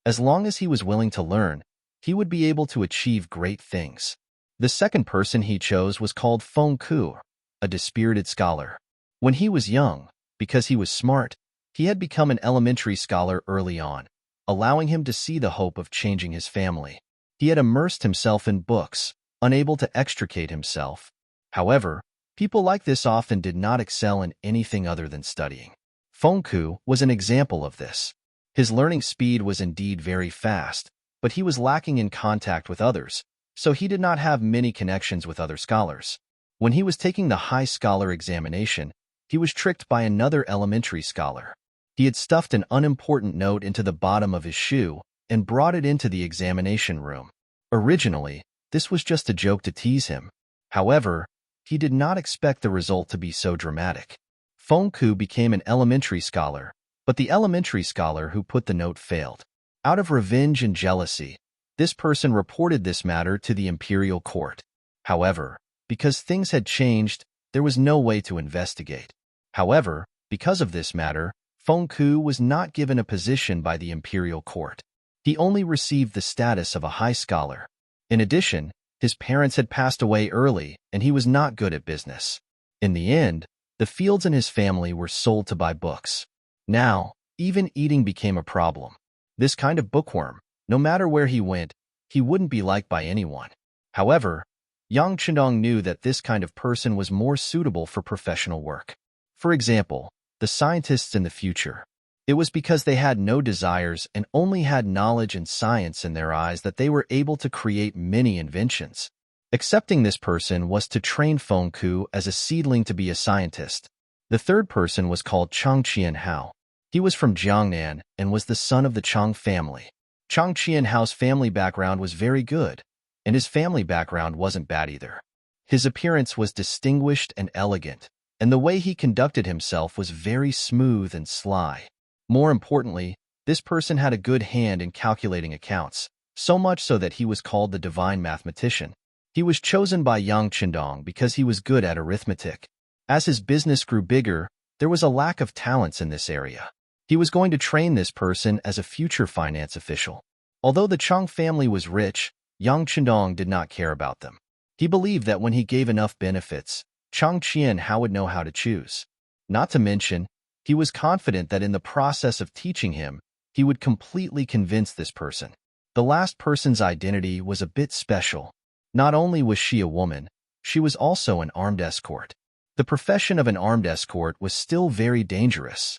[SPEAKER 1] As long as he was willing to learn, he would be able to achieve great things. The second person he chose was called Feng Ku, a dispirited scholar. When he was young, because he was smart, he had become an elementary scholar early on, allowing him to see the hope of changing his family. He had immersed himself in books, unable to extricate himself. However, people like this often did not excel in anything other than studying. Feng Ku was an example of this. His learning speed was indeed very fast, but he was lacking in contact with others, so he did not have many connections with other scholars. When he was taking the high scholar examination, he was tricked by another elementary scholar. He had stuffed an unimportant note into the bottom of his shoe and brought it into the examination room. Originally, this was just a joke to tease him. However, he did not expect the result to be so dramatic. Feng Ku became an elementary scholar, but the elementary scholar who put the note failed. Out of revenge and jealousy, this person reported this matter to the imperial court. However, because things had changed, there was no way to investigate. However, because of this matter, Feng Ku was not given a position by the imperial court. He only received the status of a high scholar. In addition, his parents had passed away early, and he was not good at business. In the end, the fields in his family were sold to buy books. Now, even eating became a problem. This kind of bookworm, no matter where he went, he wouldn't be liked by anyone. However, Yang Qindong knew that this kind of person was more suitable for professional work. For example, the scientists in the future. It was because they had no desires and only had knowledge and science in their eyes that they were able to create many inventions. Accepting this person was to train Feng Ku as a seedling to be a scientist. The third person was called Chang Qianhao. He was from Jiangnan and was the son of the Chang family. Chang Qianhao's family background was very good, and his family background wasn't bad either. His appearance was distinguished and elegant, and the way he conducted himself was very smooth and sly. More importantly, this person had a good hand in calculating accounts, so much so that he was called the divine mathematician. He was chosen by Yang Qindong because he was good at arithmetic. As his business grew bigger, there was a lack of talents in this area. He was going to train this person as a future finance official. Although the Chang family was rich, Yang Qindong did not care about them. He believed that when he gave enough benefits, Chang Qianhao would know how to choose. Not to mention, he was confident that in the process of teaching him, he would completely convince this person. The last person's identity was a bit special. Not only was she a woman, she was also an armed escort. The profession of an armed escort was still very dangerous.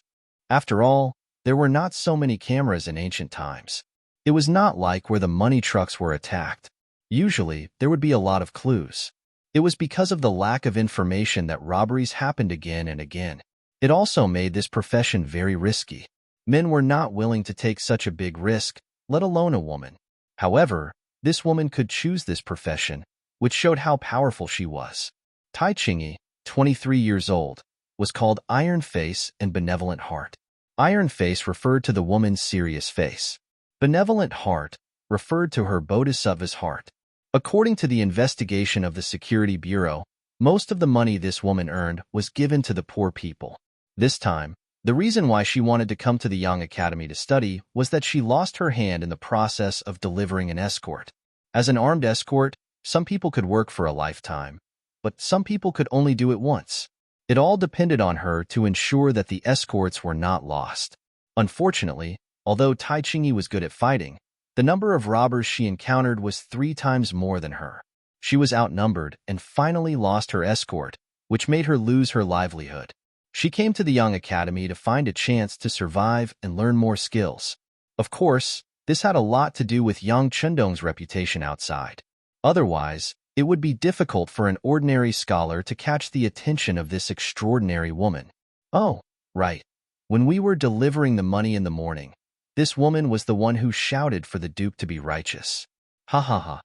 [SPEAKER 1] After all, there were not so many cameras in ancient times. It was not like where the money trucks were attacked. Usually, there would be a lot of clues. It was because of the lack of information that robberies happened again and again. It also made this profession very risky. Men were not willing to take such a big risk, let alone a woman. However, this woman could choose this profession, which showed how powerful she was. Tai Qingyi, 23 years old, was called Iron Face and Benevolent Heart. Iron Face referred to the woman's serious face. Benevolent Heart referred to her bodhisattva's heart. According to the investigation of the Security Bureau, most of the money this woman earned was given to the poor people. This time, the reason why she wanted to come to the Yang Academy to study was that she lost her hand in the process of delivering an escort. As an armed escort, some people could work for a lifetime, but some people could only do it once. It all depended on her to ensure that the escorts were not lost. Unfortunately, although Tai Chingy was good at fighting, the number of robbers she encountered was 3 times more than her. She was outnumbered and finally lost her escort, which made her lose her livelihood. She came to the Yang Academy to find a chance to survive and learn more skills. Of course, this had a lot to do with Yang Chendong's reputation outside. Otherwise, it would be difficult for an ordinary scholar to catch the attention of this extraordinary woman. Oh, right. When we were delivering the money in the morning, this woman was the one who shouted for the Duke to be righteous. Ha ha ha.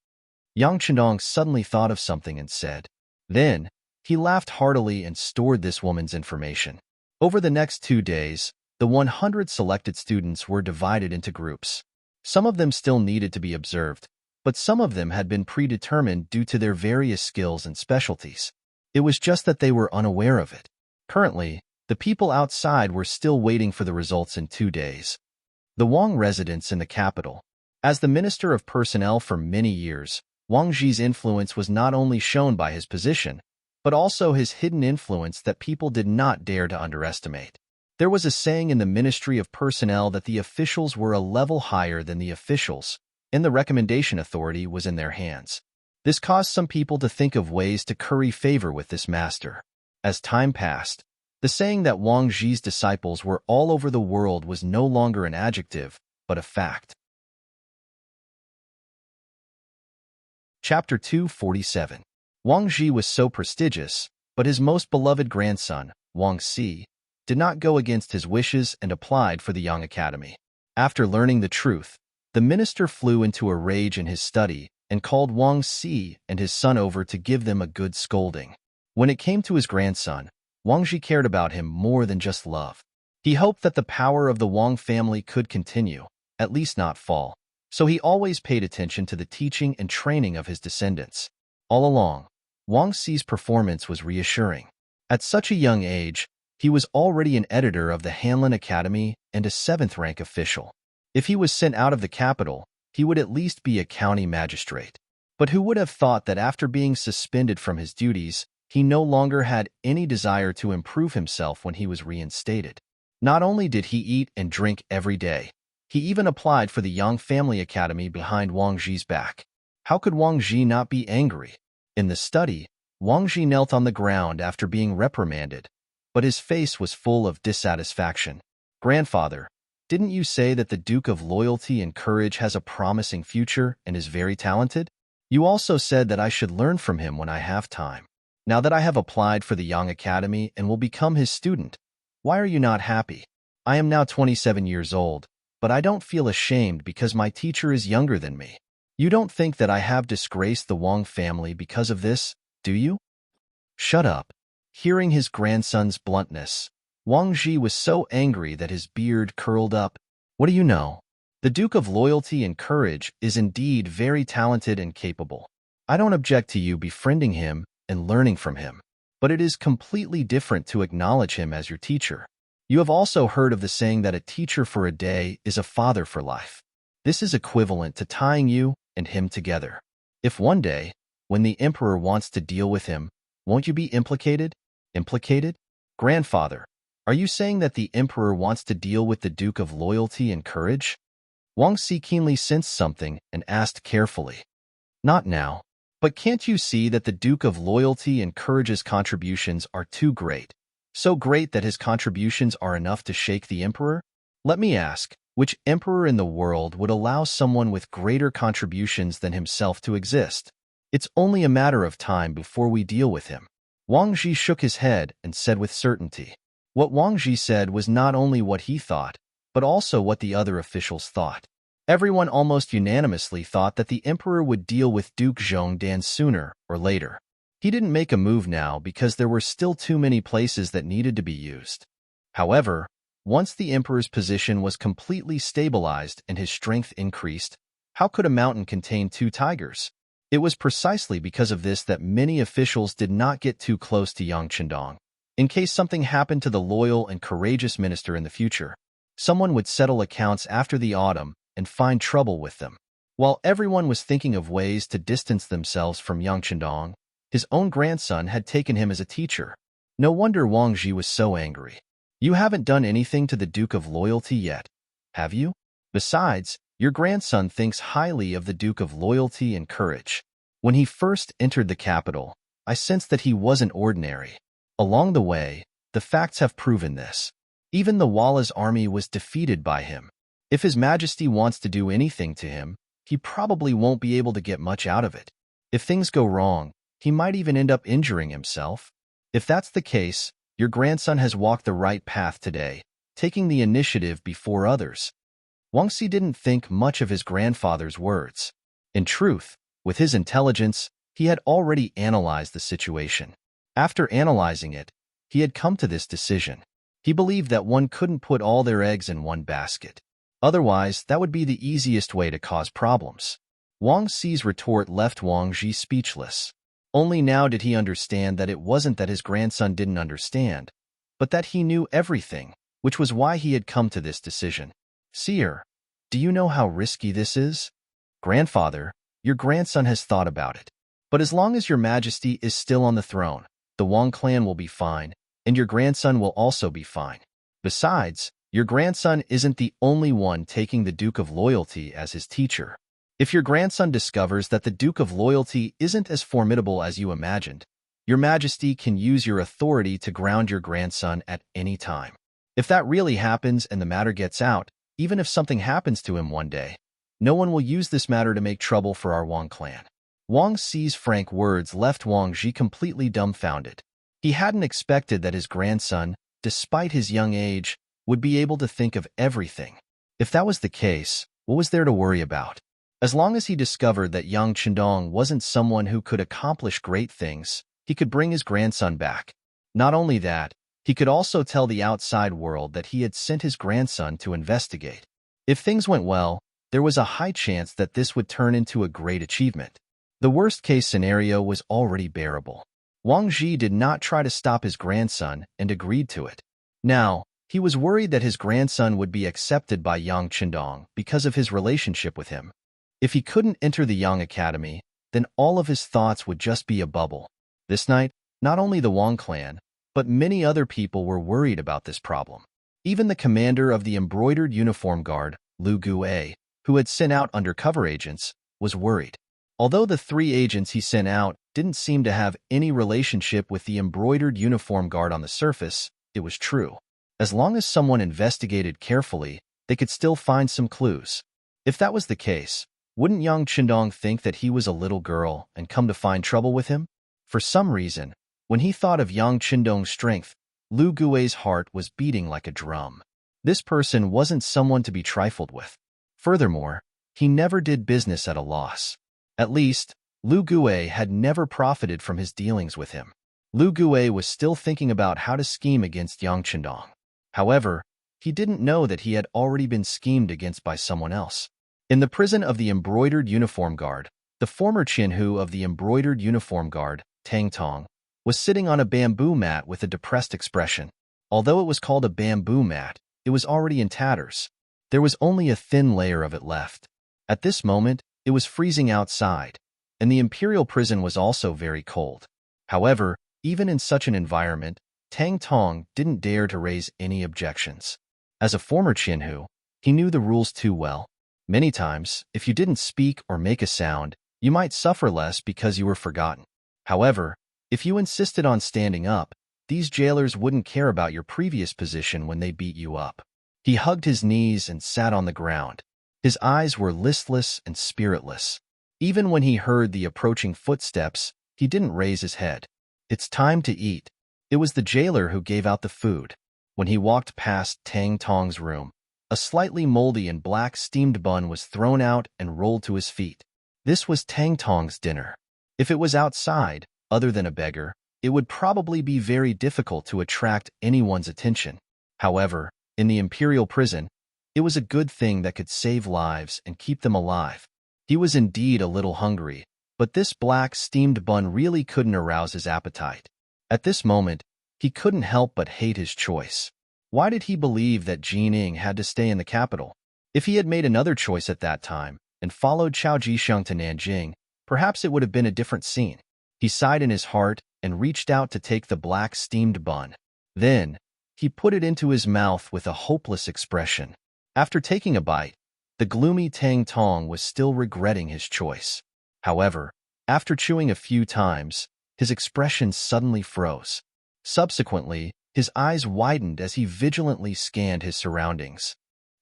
[SPEAKER 1] Yang Chendong suddenly thought of something and said. Then, he laughed heartily and stored this woman's information. Over the next 2 days, the 100 selected students were divided into groups. Some of them still needed to be observed, but some of them had been predetermined due to their various skills and specialties. It was just that they were unaware of it. Currently, the people outside were still waiting for the results in 2 days. The Wang residence in the capital. As the Minister of Personnel for many years, Wang Zhi's influence was not only shown by his position, but also his hidden influence that people did not dare to underestimate. There was a saying in the Ministry of Personnel that the officials were a level higher than the officials, and the recommendation authority was in their hands. This caused some people to think of ways to curry favor with this master. As time passed, the saying that Wang Zhi's disciples were all over the world was no longer an adjective, but a fact. Chapter 247. Wang Zhi was so prestigious, but his most beloved grandson, Wang Si, did not go against his wishes and applied for the Yang Academy. After learning the truth, the minister flew into a rage in his study and called Wang Si and his son over to give them a good scolding. When it came to his grandson, Wang Zhi cared about him more than just love. He hoped that the power of the Wang family could continue, at least not fall, so he always paid attention to the teaching and training of his descendants. All along, Wang Si's performance was reassuring. At such a young age, he was already an editor of the Hanlin Academy and a 7th-rank official. If he was sent out of the capital, he would at least be a county magistrate. But who would have thought that after being suspended from his duties, he no longer had any desire to improve himself when he was reinstated? Not only did he eat and drink every day, he even applied for the Yang Family Academy behind Wang Zhi's back. How could Wang Zhi not be angry? In the study, Wang Zhi knelt on the ground after being reprimanded, but his face was full of dissatisfaction. Grandfather, didn't you say that the Duke of Loyalty and Courage has a promising future and is very talented? You also said that I should learn from him when I have time. Now that I have applied for the Yang Academy and will become his student, why are you not happy? I am now 27 years old, but I don't feel ashamed because my teacher is younger than me. You don't think that I have disgraced the Wang family because of this, do you? Shut up. Hearing his grandson's bluntness, Wang Zhi was so angry that his beard curled up. What do you know? The Duke of Loyalty and Courage is indeed very talented and capable. I don't object to you befriending him and learning from him, but it is completely different to acknowledge him as your teacher. You have also heard of the saying that a teacher for a day is a father for life. This is equivalent to tying you and him together. If one day, when the emperor wants to deal with him, won't you be implicated? Implicated? Grandfather, are you saying that the emperor wants to deal with the Duke of Loyalty and Courage? Wang Si keenly sensed something and asked carefully. Not now. But can't you see that the Duke of Loyalty and Courage's contributions are too great? So great that his contributions are enough to shake the emperor? Let me ask, which emperor in the world would allow someone with greater contributions than himself to exist? It's only a matter of time before we deal with him. Wang Zhi shook his head and said with certainty. What Wang Zhi said was not only what he thought, but also what the other officials thought. Everyone almost unanimously thought that the emperor would deal with Duke Zhongdan sooner or later. He didn't make a move now because there were still too many places that needed to be used. However, once the emperor's position was completely stabilized and his strength increased, how could a mountain contain 2 tigers? It was precisely because of this that many officials did not get too close to young Chandong. In case something happened to the loyal and courageous minister in the future, someone would settle accounts after the autumn and find trouble with them. While everyone was thinking of ways to distance themselves from young Chandong, his own grandson had taken him as a teacher. No wonder Wang Ji was so angry. You haven't done anything to the Duke of Loyalty yet, have you? Besides, your grandson thinks highly of the Duke of Loyalty and Courage. When he first entered the capital, I sensed that he wasn't ordinary. Along the way, the facts have proven this. Even the Walla's army was defeated by him. If His Majesty wants to do anything to him, he probably won't be able to get much out of it. If things go wrong, he might even end up injuring himself. If that's the case, your grandson has walked the right path today, taking the initiative before others. Wang Xi didn't think much of his grandfather's words. In truth, with his intelligence, he had already analyzed the situation. After analyzing it, he had come to this decision. He believed that one couldn't put all their eggs in one basket. Otherwise, that would be the easiest way to cause problems. Wang Xi's retort left Wang Ji speechless. Only now did he understand that it wasn't that his grandson didn't understand, but that he knew everything, which was why he had come to this decision. Seer, do you know how risky this is? Grandfather, your grandson has thought about it. But as long as your Majesty is still on the throne, the Wang clan will be fine, and your grandson will also be fine. Besides, your grandson isn't the only one taking the Duke of Loyalty as his teacher. If your grandson discovers that the Duke of Loyalty isn't as formidable as you imagined, your Majesty can use your authority to ground your grandson at any time. If that really happens and the matter gets out, even if something happens to him one day, no one will use this matter to make trouble for our Wang clan. Wang Xi's frank words left Wang Ji completely dumbfounded. He hadn't expected that his grandson, despite his young age, would be able to think of everything. If that was the case, what was there to worry about? As long as he discovered that young Chandong wasn't someone who could accomplish great things, he could bring his grandson back. Not only that, he could also tell the outside world that he had sent his grandson to investigate. If things went well, there was a high chance that this would turn into a great achievement. The worst-case scenario was already bearable. Wang Ji did not try to stop his grandson and agreed to it. Now, he was worried that his grandson would be accepted by Yang Chandong because of his relationship with him. If he couldn't enter the Yang Academy, then all of his thoughts would just be a bubble. This night, not only the Wang clan, but many other people were worried about this problem. Even the commander of the embroidered uniform guard, Lu Gue, who had sent out undercover agents, was worried. Although the 3 agents he sent out didn't seem to have any relationship with the embroidered uniform guard on the surface, it was true. As long as someone investigated carefully, they could still find some clues. If that was the case, wouldn't young Chandong think that he was a little girl and come to find trouble with him? For some reason, when he thought of young Chandong's strength, Lu Gui's heart was beating like a drum. This person wasn't someone to be trifled with. Furthermore, he never did business at a loss. At least, Lu Gue had never profited from his dealings with him. Lu Gue was still thinking about how to scheme against young Chandong. However, he didn't know that he had already been schemed against by someone else. In the prison of the embroidered uniform guard, the former Qianhu of the embroidered uniform guard, Tang Tong, was sitting on a bamboo mat with a depressed expression. Although it was called a bamboo mat, it was already in tatters. There was only a thin layer of it left. At this moment, it was freezing outside, and the imperial prison was also very cold. However, even in such an environment, Tang Tong didn't dare to raise any objections. As a former Qianhu, he knew the rules too well. Many times, if you didn't speak or make a sound, you might suffer less because you were forgotten. However, if you insisted on standing up, these jailers wouldn't care about your previous position when they beat you up. He hugged his knees and sat on the ground. His eyes were listless and spiritless. Even when he heard the approaching footsteps, he didn't raise his head. It's time to eat. It was the jailer who gave out the food. When he walked past Tang Tong's room, a slightly moldy and black steamed bun was thrown out and rolled to his feet. This was Tang Tong's dinner. If it was outside, other than a beggar, it would probably be very difficult to attract anyone's attention. However, in the imperial prison, it was a good thing that could save lives and keep them alive. He was indeed a little hungry, but this black steamed bun really couldn't arouse his appetite. At this moment, he couldn't help but hate his choice. Why did he believe that Jining had to stay in the capital? If he had made another choice at that time and followed Chao Jisheng to Nanjing, perhaps it would have been a different scene. He sighed in his heart and reached out to take the black steamed bun. Then, he put it into his mouth with a hopeless expression. After taking a bite, the gloomy Tang Tong was still regretting his choice. However, after chewing a few times, his expression suddenly froze. Subsequently, his eyes widened as he vigilantly scanned his surroundings.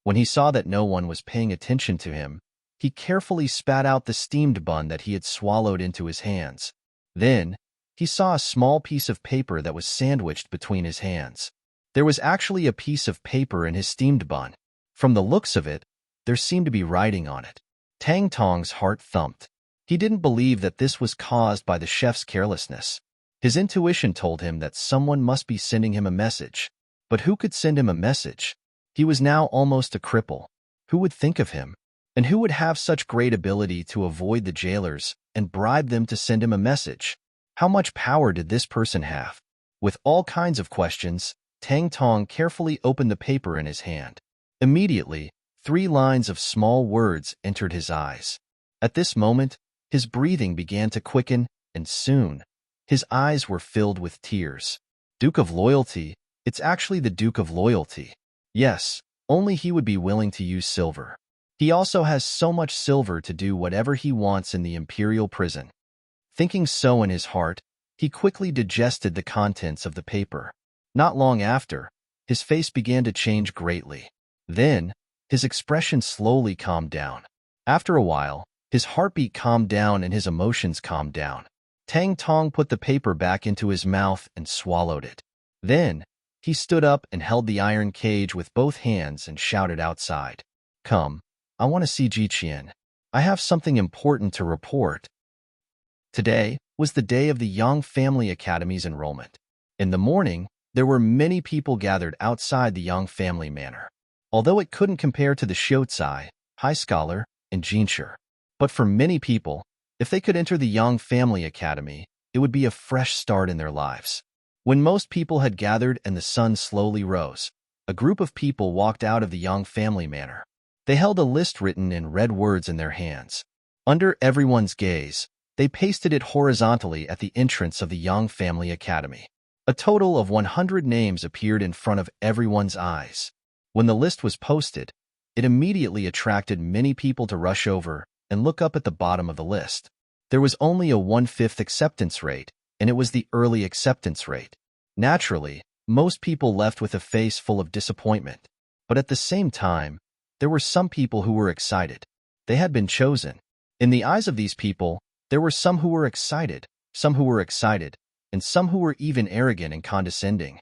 [SPEAKER 1] When he saw that no one was paying attention to him, he carefully spat out the steamed bun that he had swallowed into his hands. Then, he saw a small piece of paper that was sandwiched between his hands. There was actually a piece of paper in his steamed bun. From the looks of it, there seemed to be writing on it. Tang Tong's heart thumped. He didn't believe that this was caused by the chef's carelessness. His intuition told him that someone must be sending him a message. But who could send him a message? He was now almost a cripple. Who would think of him? And who would have such great ability to avoid the jailers and bribe them to send him a message? How much power did this person have? With all kinds of questions, Tang Tong carefully opened the paper in his hand. Immediately, 3 lines of small words entered his eyes. At this moment, his breathing began to quicken, and soon, his eyes were filled with tears. Duke of Loyalty, it's actually the Duke of Loyalty. Yes, only he would be willing to use silver. He also has so much silver to do whatever he wants in the imperial prison. Thinking so in his heart, he quickly digested the contents of the paper. Not long after, his face began to change greatly. Then, his expression slowly calmed down. After a while, his heartbeat calmed down and his emotions calmed down. Tang Tong put the paper back into his mouth and swallowed it. Then, he stood up and held the iron cage with both hands and shouted outside. "Come, I want to see Ji Qian. I have something important to report." Today was the day of the Yang Family Academy's enrollment. In the morning, there were many people gathered outside the Yang Family Manor. Although it couldn't compare to the Xiaocai, High Scholar, and Jinsher. But for many people, if they could enter the Yang Family Academy, it would be a fresh start in their lives. When most people had gathered and the sun slowly rose, a group of people walked out of the Yang Family Manor. They held a list written in red words in their hands. Under everyone's gaze, they pasted it horizontally at the entrance of the Yang Family Academy. A total of 100 names appeared in front of everyone's eyes. When the list was posted, it immediately attracted many people to rush over and look up at the bottom of the list. There was only a 1/5 acceptance rate, and it was the early acceptance rate. Naturally, most people left with a face full of disappointment. But at the same time, there were some people who were excited. They had been chosen. In the eyes of these people, there were some who were excited, some who were excited, and some who were even arrogant and condescending.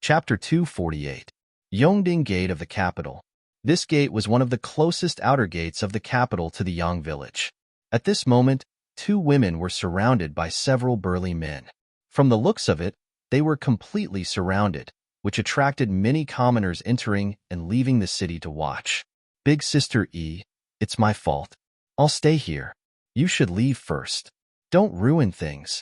[SPEAKER 1] Chapter 248. Yongding Gate of the Capital. This gate was one of the closest outer gates of the capital to the Yang village. At this moment, 2 women were surrounded by several burly men. From the looks of it, they were completely surrounded, which attracted many commoners entering and leaving the city to watch. "Big Sister E, it's my fault. I'll stay here. You should leave first. Don't ruin things."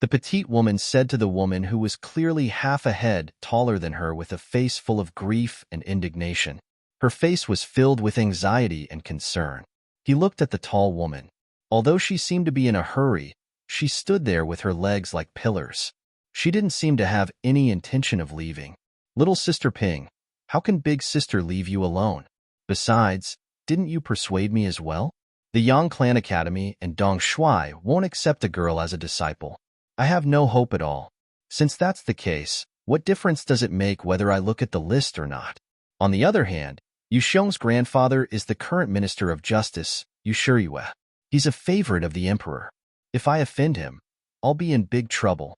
[SPEAKER 1] The petite woman said to the woman who was clearly half a head taller than her with a face full of grief and indignation. Her face was filled with anxiety and concern. He looked at the tall woman. Although she seemed to be in a hurry, she stood there with her legs like pillars. She didn't seem to have any intention of leaving. "Little Sister Ping, how can Big Sister leave you alone? Besides, didn't you persuade me as well? The Yang Clan Academy and Dong Shui won't accept a girl as a disciple. I have no hope at all. Since that's the case, what difference does it make whether I look at the list or not? On the other hand, Yu Xiong's grandfather is the current Minister of Justice, Yu Shiyue. He's a favorite of the Emperor. If I offend him, I'll be in big trouble."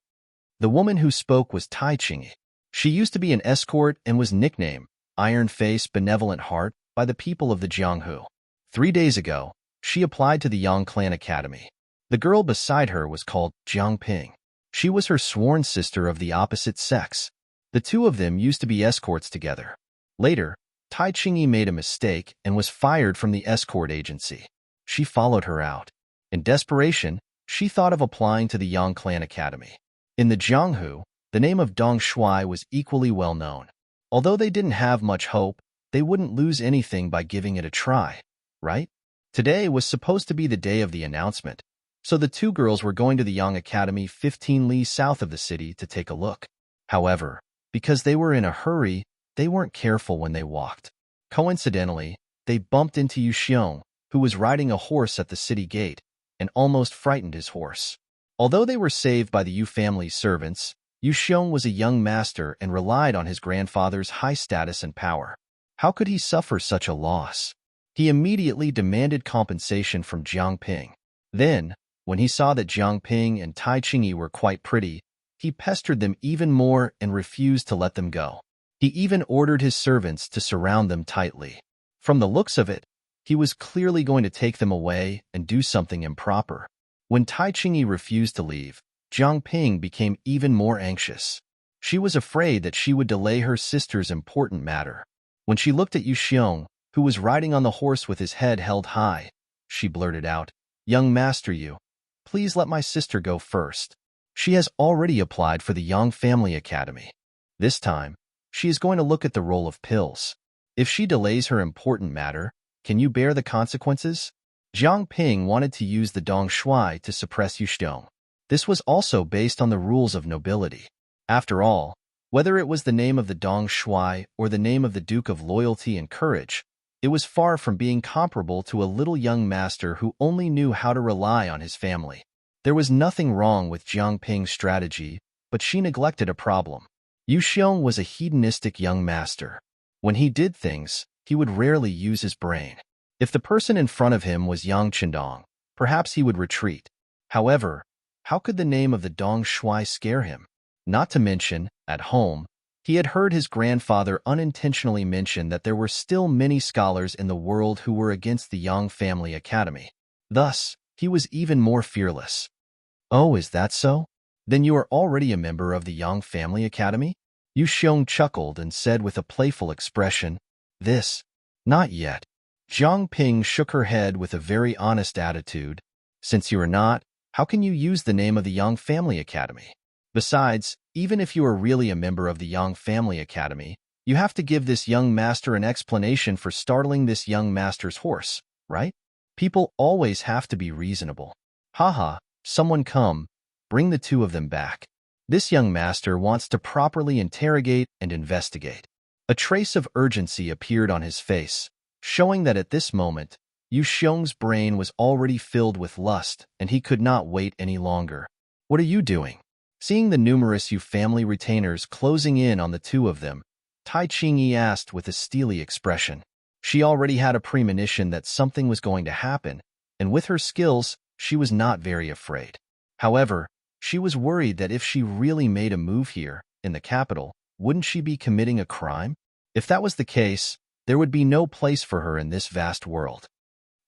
[SPEAKER 1] The woman who spoke was Tai Qingyi. She used to be an escort and was nicknamed Iron Face Benevolent Heart by the people of the Jianghu. 3 days ago, she applied to the Yang Clan Academy. The girl beside her was called Jiang Ping. She was her sworn sister of the opposite sex. The 2 of them used to be escorts together. Later, Tai Chingyi made a mistake and was fired from the escort agency. She followed her out. In desperation, she thought of applying to the Yang Clan Academy. In the Jianghu, the name of Dong Shuai was equally well known. Although they didn't have much hope, they wouldn't lose anything by giving it a try, right? Today was supposed to be the day of the announcement, so the two girls were going to the Yang Academy 15 li south of the city to take a look. However, because they were in a hurry, they weren't careful when they walked. Coincidentally, they bumped into Yu Xiong, who was riding a horse at the city gate, and almost frightened his horse. Although they were saved by the Yu family's servants, Yu Xiong was a young master and relied on his grandfather's high status and power. How could he suffer such a loss? He immediately demanded compensation from Jiang Ping. Then, when he saw that Jiang Ping and Tai Chingyi were quite pretty, he pestered them even more and refused to let them go. He even ordered his servants to surround them tightly. From the looks of it, he was clearly going to take them away and do something improper. When Tai Chingyi refused to leave, Jiang Ping became even more anxious. She was afraid that she would delay her sister's important matter. When she looked at Yu Xiong, who was riding on the horse with his head held high, she blurted out, "Young Master Yu, please let my sister go first. She has already applied for the Yang Family Academy. This time, she is going to look at the roll of pills. If she delays her important matter, can you bear the consequences?" Jiang Ping wanted to use the Dong Shuai to suppress Yu Xiong. This was also based on the rules of nobility. After all, whether it was the name of the Dong Shuai or the name of the Duke of Loyalty and Courage, it was far from being comparable to a little young master who only knew how to rely on his family. There was nothing wrong with Jiang Ping's strategy, but she neglected a problem. Yu Xiong was a hedonistic young master. When he did things, he would rarely use his brain. If the person in front of him was Yang Chendong, perhaps he would retreat. However, how could the name of the Dong Shuai scare him? Not to mention, at home, he had heard his grandfather unintentionally mention that there were still many scholars in the world who were against the Yang Family Academy. Thus, he was even more fearless. "Oh, is that so? Then you are already a member of the Yang Family Academy?" Yu Xiong chuckled and said with a playful expression, "This? Not yet." Jiang Ping shook her head with a very honest attitude. "Since you are not, how can you use the name of the Yang Family Academy? Besides, even if you are really a member of the Yang Family Academy, you have to give this young master an explanation for startling this young master's horse, right? People always have to be reasonable." "Haha, someone come, bring the two of them back. This young master wants to properly interrogate and investigate." A trace of urgency appeared on his face, showing that at this moment, Yu Xiong's brain was already filled with lust and he could not wait any longer. "What are you doing?" Seeing the numerous Yu family retainers closing in on the two of them, Tai Chingyi asked with a steely expression. She already had a premonition that something was going to happen, and with her skills, she was not very afraid. However, she was worried that if she really made a move here, in the capital, wouldn't she be committing a crime? If that was the case, there would be no place for her in this vast world.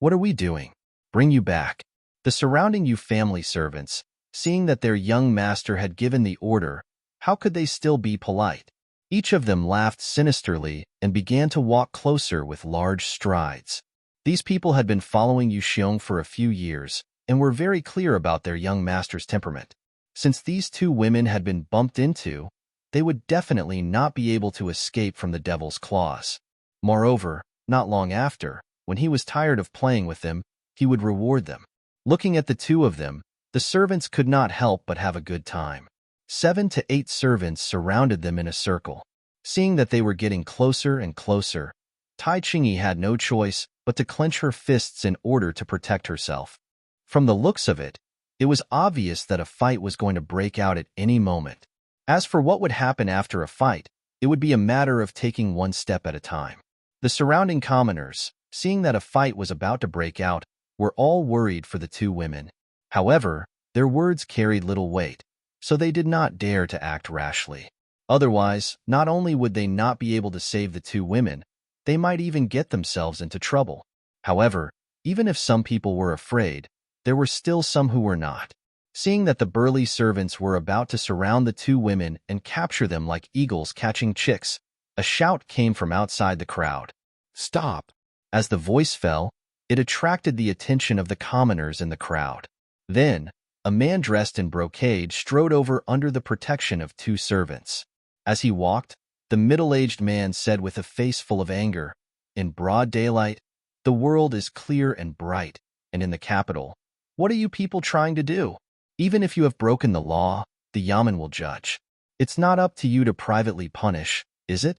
[SPEAKER 1] "What are we doing? Bring you back." The surrounding Yu family servants, seeing that their young master had given the order, how could they still be polite? Each of them laughed sinisterly and began to walk closer with large strides. These people had been following Yu Xiong for a few years and were very clear about their young master's temperament. Since these two women had been bumped into, they would definitely not be able to escape from the devil's claws. Moreover, not long after, when he was tired of playing with them, he would reward them. Looking at the two of them, the servants could not help but have a good time. 7 to 8 servants surrounded them in a circle. Seeing that they were getting closer and closer, Tai Chingyi had no choice but to clench her fists in order to protect herself. From the looks of it, it was obvious that a fight was going to break out at any moment. As for what would happen after a fight, it would be a matter of taking one step at a time. The surrounding commoners, seeing that a fight was about to break out, were all worried for the two women. However, their words carried little weight, so they did not dare to act rashly. Otherwise, not only would they not be able to save the two women, they might even get themselves into trouble. However, even if some people were afraid, there were still some who were not. Seeing that the burly servants were about to surround the two women and capture them like eagles catching chicks, A shout came from outside the crowd. "Stop!" As the voice fell, it attracted the attention of the commoners in the crowd. Then, a man dressed in brocade strode over under the protection of two servants. As he walked, the middle-aged man said with a face full of anger, "In broad daylight, the world is clear and bright, and in the capital, what are you people trying to do? Even if you have broken the law, the Yamen will judge. It's not up to you to privately punish, is it?"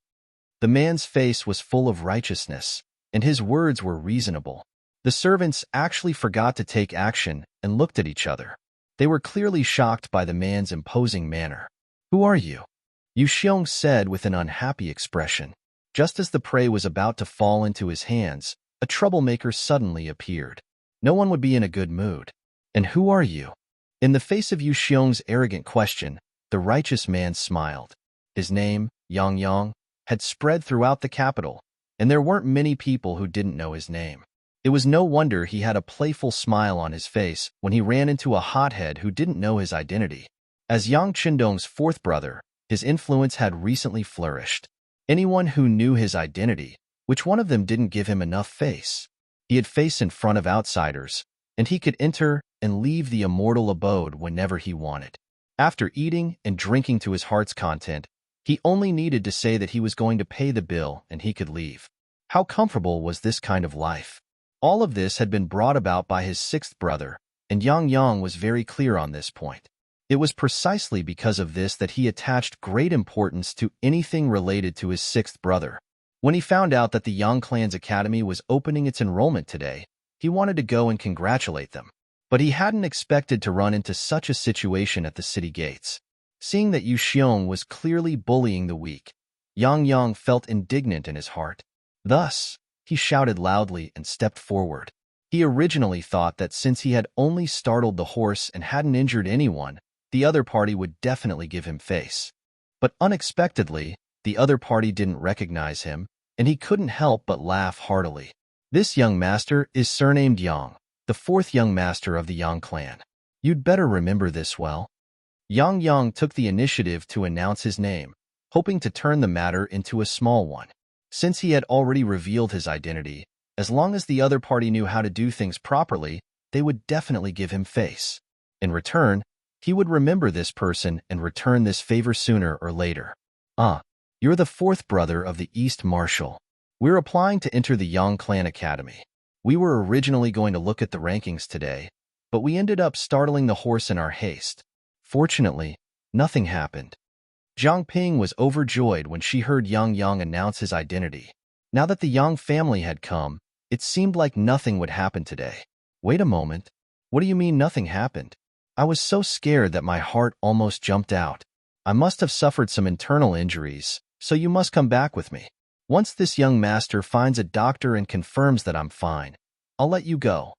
[SPEAKER 1] The man's face was full of righteousness, and his words were reasonable. The servants actually forgot to take action and looked at each other. They were clearly shocked by the man's imposing manner. "Who are you?" Yu Xiong said with an unhappy expression. Just as the prey was about to fall into his hands, a troublemaker suddenly appeared. No one would be in a good mood. "And who are you?" In the face of Yu Xiong's arrogant question, the righteous man smiled. His name, Yang Yang, had spread throughout the capital, and there weren't many people who didn't know his name. It was no wonder he had a playful smile on his face when he ran into a hothead who didn't know his identity. As Yang Qindong's fourth brother, his influence had recently flourished. Anyone who knew his identity, which one of them didn't give him enough face? He had face in front of outsiders, and he could enter and leave the immortal abode whenever he wanted. After eating and drinking to his heart's content, he only needed to say that he was going to pay the bill and he could leave. How comfortable was this kind of life? All of this had been brought about by his sixth brother, and Yang Yang was very clear on this point. It was precisely because of this that he attached great importance to anything related to his sixth brother. When he found out that the Yang clan's academy was opening its enrollment today, he wanted to go and congratulate them. But he hadn't expected to run into such a situation at the city gates. Seeing that Yu Xiong was clearly bullying the weak, Yang Yang felt indignant in his heart. Thus, he shouted loudly and stepped forward. He originally thought that since he had only startled the horse and hadn't injured anyone, the other party would definitely give him face. But unexpectedly, the other party didn't recognize him, and he couldn't help but laugh heartily. This young master is surnamed Yang, the fourth young master of the Yang clan. You'd better remember this well. Yang Yang took the initiative to announce his name, hoping to turn the matter into a small one. Since he had already revealed his identity, as long as the other party knew how to do things properly, they would definitely give him face. In return, he would remember this person and return this favor sooner or later. You're the fourth brother of the East Marshal. We're applying to enter the Yang Clan Academy. We were originally going to look at the rankings today, but we ended up startling the horse in our haste. Fortunately, nothing happened. Zhang Ping was overjoyed when she heard Yang Yang announce his identity. Now that the Yang family had come, it seemed like nothing would happen today. Wait a moment. What do you mean nothing happened? I was so scared that my heart almost jumped out. I must have suffered some internal injuries, so you must come back with me. Once this young master finds a doctor and confirms that I'm fine, I'll let you go.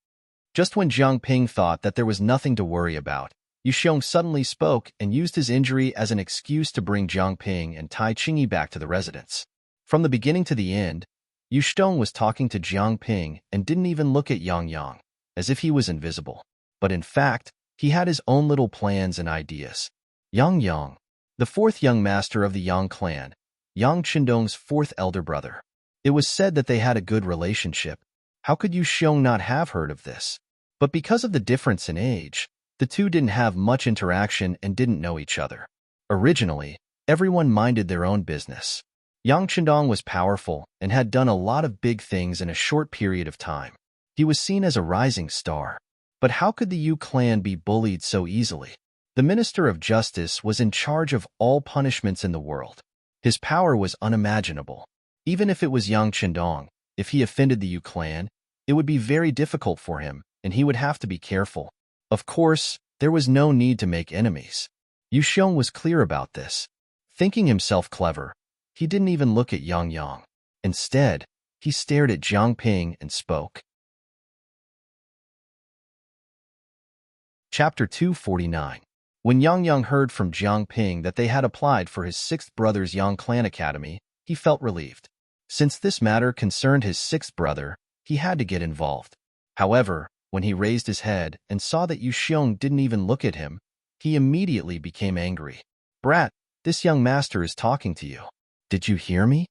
[SPEAKER 1] Just when Zhang Ping thought that there was nothing to worry about, Yu Xiong suddenly spoke and used his injury as an excuse to bring Zhang Ping and Tai Qingyi back to the residence. From the beginning to the end, Yu Xiong was talking to Zhang Ping and didn't even look at Yang Yang, as if he was invisible. But in fact, he had his own little plans and ideas. Yang Yang, the fourth young master of the Yang clan, Yang Qindong's fourth elder brother. It was said that they had a good relationship. How could Yu Xiong not have heard of this? But because of the difference in age, the two didn't have much interaction and didn't know each other. Originally, everyone minded their own business. Yang Qindong was powerful and had done a lot of big things in a short period of time. He was seen as a rising star. But how could the Yu clan be bullied so easily? The Minister of Justice was in charge of all punishments in the world. His power was unimaginable. Even if it was Yang Qindong, if he offended the Yu clan, it would be very difficult for him, and he would have to be careful. Of course, there was no need to make enemies. Yu Xiong was clear about this. Thinking himself clever, he didn't even look at Yang Yang. Instead, he stared at Zhang Ping and spoke. Chapter 249. When Yang Yang heard from Zhang Ping that they had applied for his sixth brother's Yang Clan Academy, he felt relieved. Since this matter concerned his sixth brother, he had to get involved. However, when he raised his head and saw that Yu Xiong didn't even look at him, he immediately became angry. "Brat, this young master is talking to you." Did you hear me?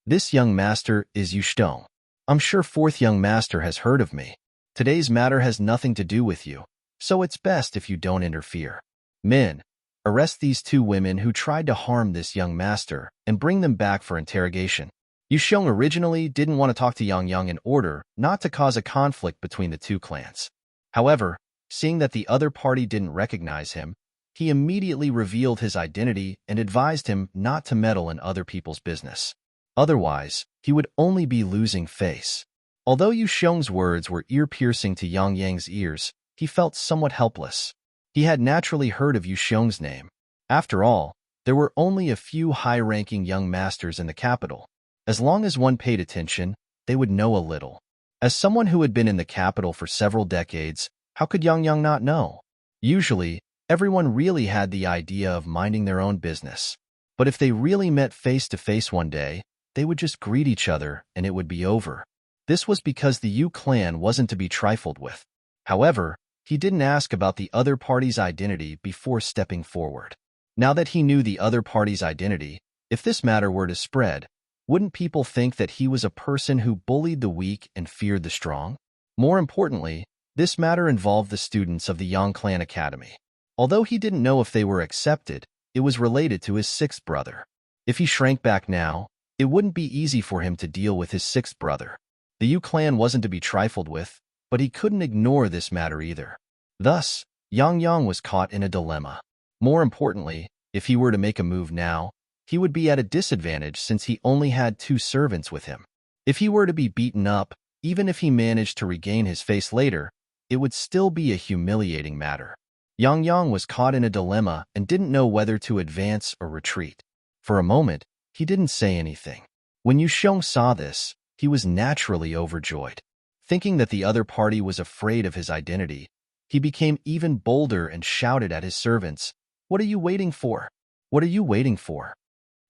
[SPEAKER 1] This young master is Yushtong. I'm sure fourth young master has heard of me. Today's matter has nothing to do with you, so it's best if you don't interfere. Men, arrest these two women who tried to harm this young master and bring them back for interrogation. Yushtong originally didn't want to talk to Yang Yang in order not to cause a conflict between the two clans. However, seeing that the other party didn't recognize him, he immediately revealed his identity and advised him not to meddle in other people's business. Otherwise, he would only be losing face. Although Yushtong's words were ear-piercing to Yang Yang's ears, he felt somewhat helpless. He had naturally heard of Yushtong's name. After all, there were only a few high-ranking young masters in the capital. As long as one paid attention, they would know a little. As someone who had been in the capital for several decades, how could Yang Yang not know? Usually, everyone really had the idea of minding their own business. But if they really met face-to-face one day, they would just greet each other and it would be over. This was because the Yu clan wasn't to be trifled with. However, he didn't ask about the other party's identity before stepping forward. Now that he knew the other party's identity, if this matter were to spread, wouldn't people think that he was a person who bullied the weak and feared the strong? More importantly, this matter involved the students of the Yang Clan Academy. Although he didn't know if they were accepted, it was related to his sixth brother. If he shrank back now, it wouldn't be easy for him to deal with his sixth brother. The Yu clan wasn't to be trifled with, but he couldn't ignore this matter either. Thus, Yang Yang was caught in a dilemma. More importantly, if he were to make a move now, he would be at a disadvantage since he only had two servants with him. If he were to be beaten up, even if he managed to regain his face later, it would still be a humiliating matter. Yang Yang was caught in a dilemma and didn't know whether to advance or retreat. For a moment, he didn't say anything. When Yushtong saw this, he was naturally overjoyed. Thinking that the other party was afraid of his identity, he became even bolder and shouted at his servants, "What are you waiting for? What are you waiting for?"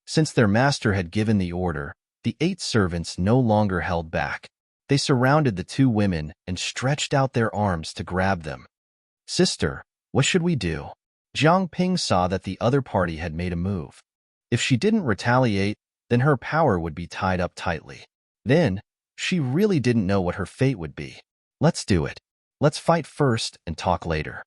[SPEAKER 1] Since their master had given the order, the 8 servants no longer held back. They surrounded the 2 women and stretched out their arms to grab them. "Sister, what should we do?" Jiang Ping saw that the other party had made a move. If she didn't retaliate, then her power would be tied up tightly. Then, she really didn't know what her fate would be. "Let's do it. Let's fight first and talk later."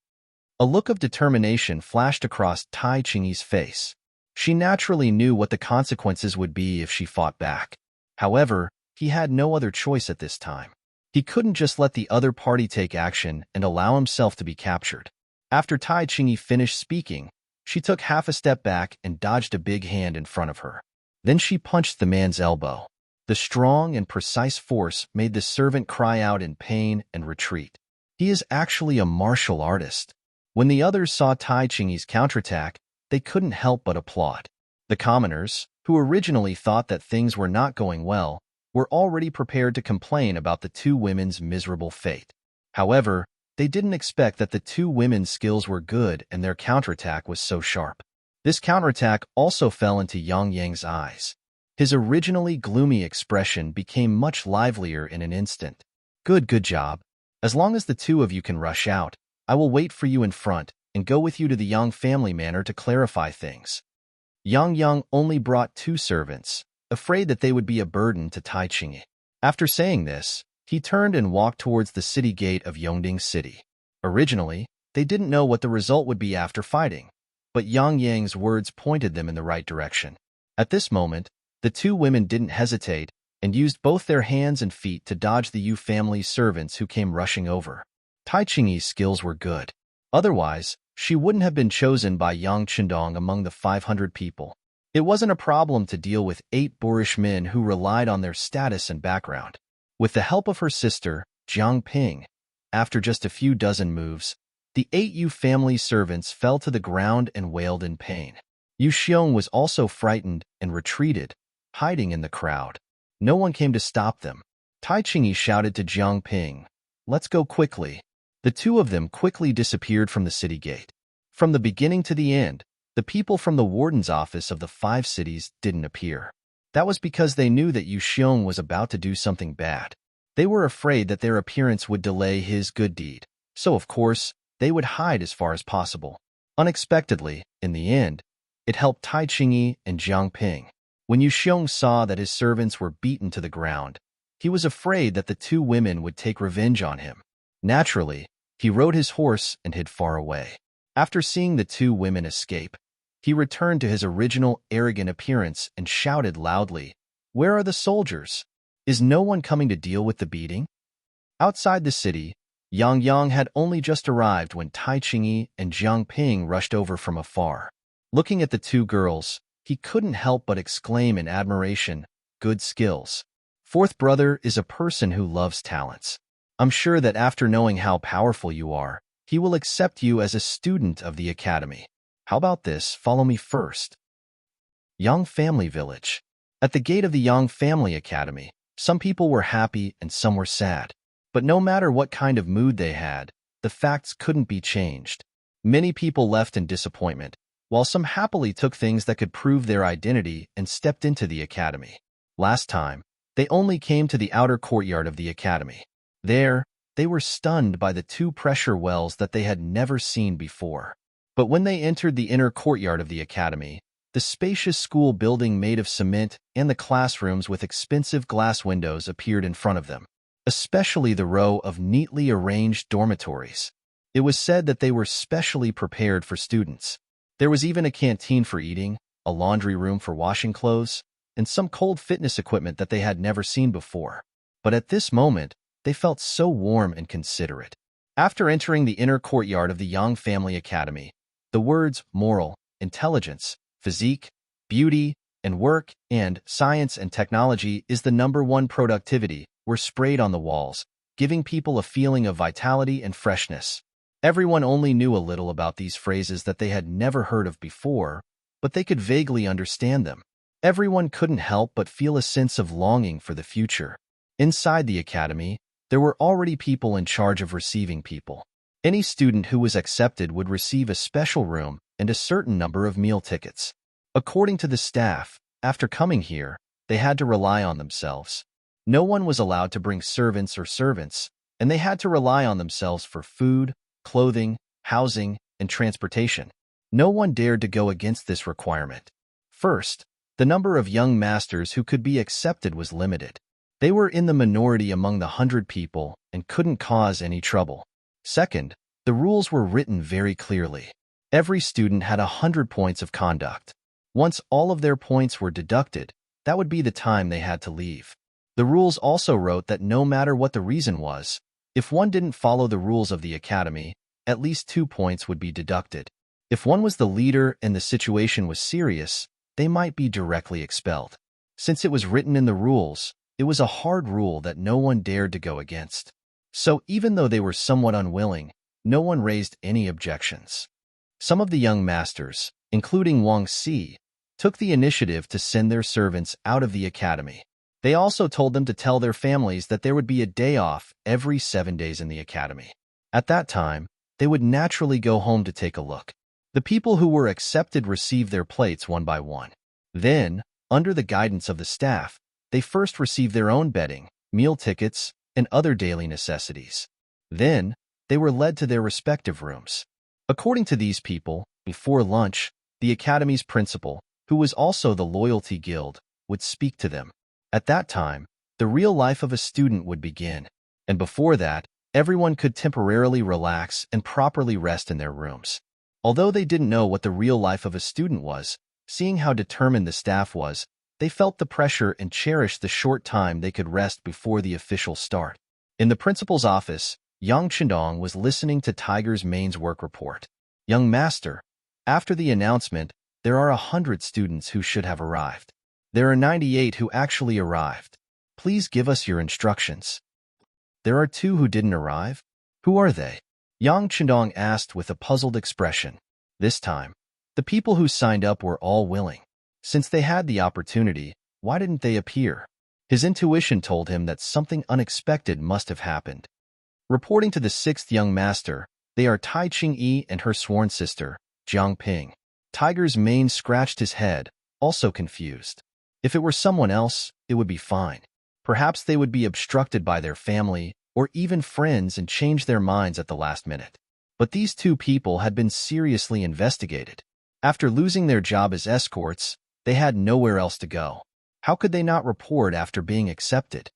[SPEAKER 1] A look of determination flashed across Tai Chingy's face. She naturally knew what the consequences would be if she fought back. However, he had no other choice at this time. He couldn't just let the other party take action and allow himself to be captured. After Tai Chingy finished speaking, she took half a step back and dodged a big hand in front of her. Then she punched the man's elbow. The strong and precise force made the servant cry out in pain and retreat. He is actually a martial artist. When the others saw Tai Chingy's counterattack, they couldn't help but applaud. The commoners, who originally thought that things were not going well, were already prepared to complain about the 2 women's miserable fate. However, they didn't expect that the 2 women's skills were good and their counterattack was so sharp. This counterattack also fell into Yang Yang's eyes. His originally gloomy expression became much livelier in an instant. Good job. As long as the 2 of you can rush out, I will wait for you in front and go with you to the Yang family manor to clarify things." Yang Yang only brought 2 servants, afraid that they would be a burden to Tai Chingy. After saying this, he turned and walked towards the city gate of Yongding City. Originally, they didn't know what the result would be after fighting, but Yang Yang's words pointed them in the right direction. At this moment, the 2 women didn't hesitate and used both their hands and feet to dodge the Yu family's servants who came rushing over. Tai Chingy's skills were good. Otherwise, she wouldn't have been chosen by Yang Chendong among the 500 people. It wasn't a problem to deal with 8 boorish men who relied on their status and background. With the help of her sister, Jiang Ping, after just a few dozen moves, the 8 Yu family servants fell to the ground and wailed in pain. Yu Xiong was also frightened and retreated, hiding in the crowd. No one came to stop them. Tai Chingy shouted to Jiang Ping, "Let's go quickly." The 2 of them quickly disappeared from the city gate. From the beginning to the end, the people from the warden's office of the 5 cities didn't appear. That was because they knew that Yu Xiong was about to do something bad. They were afraid that their appearance would delay his good deed, so of course, they would hide as far as possible. Unexpectedly, in the end, it helped Tai Chingy and Jiang Ping. When Yu Xiong saw that his servants were beaten to the ground, he was afraid that the two women would take revenge on him. Naturally, he rode his horse and hid far away. After seeing the two women escape, he returned to his original arrogant appearance and shouted loudly, "Where are the soldiers? Is no one coming to deal with the beating?" Outside the city, Yang Yang had only just arrived when Tai Chingyi and Jiang Ping rushed over from afar. Looking at the two girls, he couldn't help but exclaim in admiration, "Good skills. Fourth brother is a person who loves talents. I'm sure that after knowing how powerful you are, he will accept you as a student of the academy. How about this? Follow me first." Yang Family Village. At the gate of the Yang Family Academy, some people were happy and some were sad. But no matter what kind of mood they had, the facts couldn't be changed. Many people left in disappointment, while some happily took things that could prove their identity and stepped into the academy. Last time, they only came to the outer courtyard of the academy. There, they were stunned by the two pressure wells that they had never seen before. But when they entered the inner courtyard of the academy, the spacious school building made of cement and the classrooms with expensive glass windows appeared in front of them, especially the row of neatly arranged dormitories. It was said that they were specially prepared for students. There was even a canteen for eating, a laundry room for washing clothes, and some cold fitness equipment that they had never seen before. But at this moment, they felt so warm and considerate. After entering the inner courtyard of the Yang Family Academy, the words moral, intelligence, physique, beauty, and work, and science and technology is the #1 productivity were sprayed on the walls, giving people a feeling of vitality and freshness. Everyone only knew a little about these phrases that they had never heard of before, but they could vaguely understand them. Everyone couldn't help but feel a sense of longing for the future. Inside the academy, there were already people in charge of receiving people. Any student who was accepted would receive a special room and a certain number of meal tickets. According to the staff, after coming here, they had to rely on themselves. No one was allowed to bring servants, and they had to rely on themselves for food, clothing, housing, and transportation. No one dared to go against this requirement. First, the number of young masters who could be accepted was limited. They were in the minority among the 100 people and couldn't cause any trouble. Second, the rules were written very clearly. Every student had 100 points of conduct. Once all of their points were deducted, that would be the time they had to leave. The rules also wrote that no matter what the reason was, if one didn't follow the rules of the academy, at least 2 points would be deducted. If one was the leader and the situation was serious, they might be directly expelled. Since it was written in the rules, it was a hard rule that no one dared to go against. So even though they were somewhat unwilling, no one raised any objections. Some of the young masters, including Wang Si, took the initiative to send their servants out of the academy. They also told them to tell their families that there would be a day off every 7 days in the academy. At that time, they would naturally go home to take a look. The people who were accepted received their plates one by one. Then, under the guidance of the staff, they first received their own bedding, meal tickets, and other daily necessities. Then, they were led to their respective rooms. According to these people, before lunch, the academy's principal, who was also the loyalty guild, would speak to them. At that time, the real life of a student would begin, and before that, everyone could temporarily relax and properly rest in their rooms. Although they didn't know what the real life of a student was, seeing how determined the staff was, they felt the pressure and cherished the short time they could rest before the official start. In the principal's office, Yang Chendong was listening to Tiger's Main's work report. "Young master, after the announcement, there are 100 students who should have arrived. There are 98 who actually arrived. Please give us your instructions." "There are 2 who didn't arrive? Who are they?" Yang Chendong asked with a puzzled expression. This time, the people who signed up were all willing. Since they had the opportunity, why didn't they appear? His intuition told him that something unexpected must have happened. Reporting to the 6th young master, they are Tai Chingyi and her sworn sister, Jiang Ping. Tiger's Mane scratched his head, also confused. If it were someone else, it would be fine. Perhaps they would be obstructed by their family or even friends and change their minds at the last minute. But these 2 people had been seriously investigated. After losing their job as escorts, They had nowhere else to go. How could they not report after being accepted?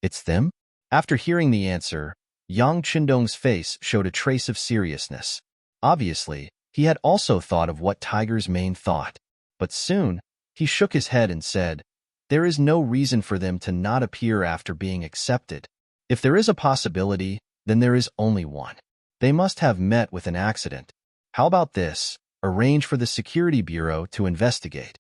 [SPEAKER 1] It's them? After hearing the answer, Yang Qindong's face showed a trace of seriousness. Obviously, he had also thought of what Tiger's Mane thought. But soon, he shook his head and said, there is no reason for them to not appear after being accepted. If there is a possibility, then there is only one. They must have met with an accident. How about this? Arrange for the Security Bureau to investigate.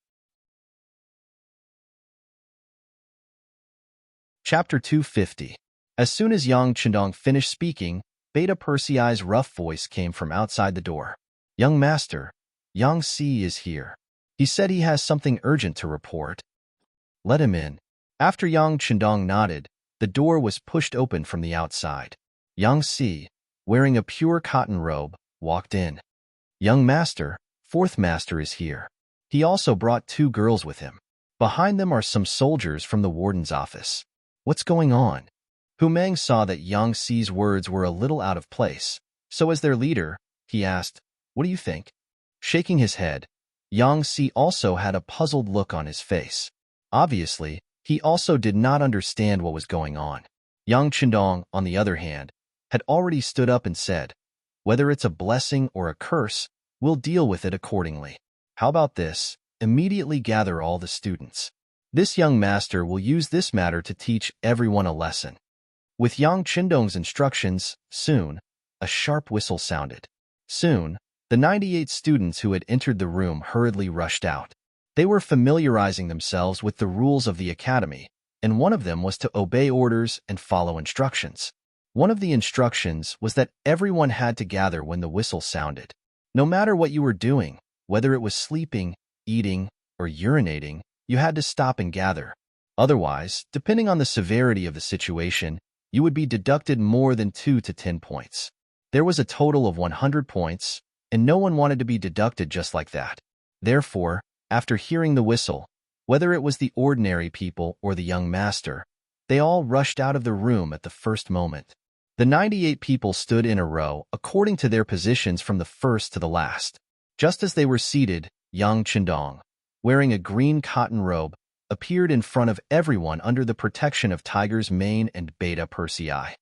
[SPEAKER 1] Chapter 250. As soon as Yang Qindong finished speaking, Beta Persei's rough voice came from outside the door. Young master, Yang Si is here. He said he has something urgent to report. Let him in. After Yang Qindong nodded, the door was pushed open from the outside. Yang Si, wearing a pure cotton robe, walked in. Young master, fourth master is here. He also brought 2 girls with him. Behind them are some soldiers from the warden's office. What's going on? Hu Meng saw that Yang Si's words were a little out of place, so as their leader, he asked, what do you think? Shaking his head, Yang Si also had a puzzled look on his face. Obviously, he also did not understand what was going on. Yang Qindong, on the other hand, had already stood up and said, whether it's a blessing or a curse, we'll deal with it accordingly. How about this? Immediately gather all the students. This young master will use this matter to teach everyone a lesson. With Yang Qindong's instructions, soon, a sharp whistle sounded. Soon, the 98 students who had entered the room hurriedly rushed out. They were familiarizing themselves with the rules of the academy, and one of them was to obey orders and follow instructions. One of the instructions was that everyone had to gather when the whistle sounded. No matter what you were doing, whether it was sleeping, eating, or urinating, you had to stop and gather. Otherwise, depending on the severity of the situation, you would be deducted more than 2 to 10 points. There was a total of 100 points, and no one wanted to be deducted just like that. Therefore, after hearing the whistle, whether it was the ordinary people or the young master, they all rushed out of the room at the first moment. The 98 people stood in a row according to their positions from the first to the last. Just as they were seated, Yang Qindong, wearing a green cotton robe, appeared in front of everyone under the protection of Tiger's Mane and Beta Persei.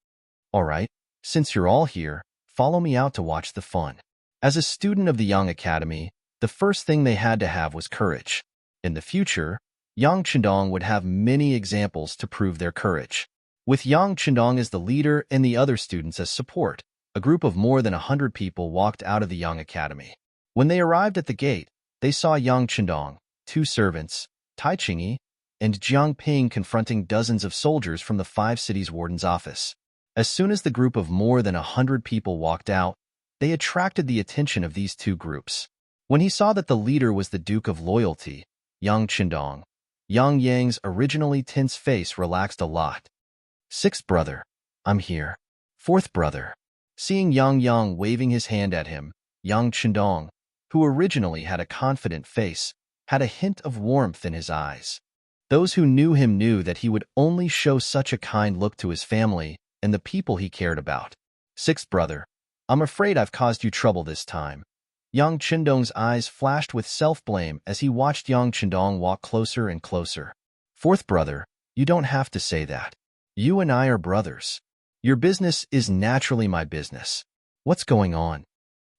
[SPEAKER 1] All right, since you're all here, follow me out to watch the fun. As a student of the Yang Academy, the first thing they had to have was courage. In the future, Yang Qindong would have many examples to prove their courage. With Yang Qindong as the leader and the other students as support, a group of more than 100 people walked out of the Yang Academy. When they arrived at the gate, they saw Yang Qindong, 2 servants, Tai Qingyi, and Jiang Ping confronting dozens of soldiers from the 5 cities warden's office. As soon as the group of more than 100 people walked out, they attracted the attention of these 2 groups. When he saw that the leader was the Duke of Loyalty, Yang Qindong, Yang Yang's originally tense face relaxed a lot. 6th brother, I'm here. 4th brother. Seeing Yang Yang waving his hand at him, Yang Qindong, who originally had a confident face, had a hint of warmth in his eyes. Those who knew him knew that he would only show such a kind look to his family and the people he cared about. 6th brother, I'm afraid I've caused you trouble this time. Yang Qindong's eyes flashed with self-blame as he watched Yang Qindong walk closer and closer. 4th brother, you don't have to say that. You and I are brothers. Your business is naturally my business. What's going on?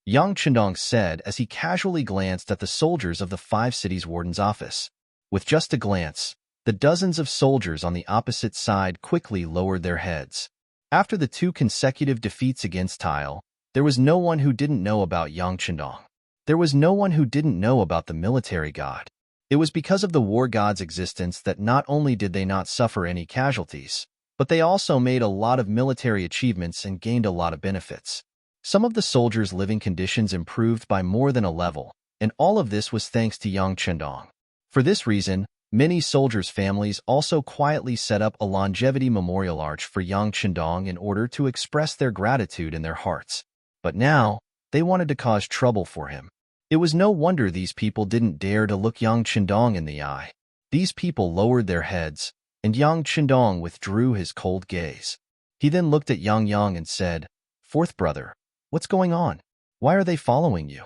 [SPEAKER 1] Yang Qindong said as he casually glanced at the soldiers of the 5 cities warden's office. With just a glance, the dozens of soldiers on the opposite side quickly lowered their heads. After the 2 consecutive defeats against Tile, there was no one who didn't know about Yang Qindong. There was no one who didn't know about the military god. It was because of the war god's existence that not only did they not suffer any casualties, but they also made a lot of military achievements and gained a lot of benefits. Some of the soldiers' living conditions improved by more than a level, and all of this was thanks to Yang Qindong. For this reason, many soldiers' families also quietly set up a longevity memorial arch for Yang Qindong in order to express their gratitude in their hearts. But now, they wanted to cause trouble for him. It was no wonder these people didn't dare to look Yang Qindong in the eye. These people lowered their heads, and Yang Qindong withdrew his cold gaze. He then looked at Yang Yang and said, 4th brother, what's going on? Why are they following you?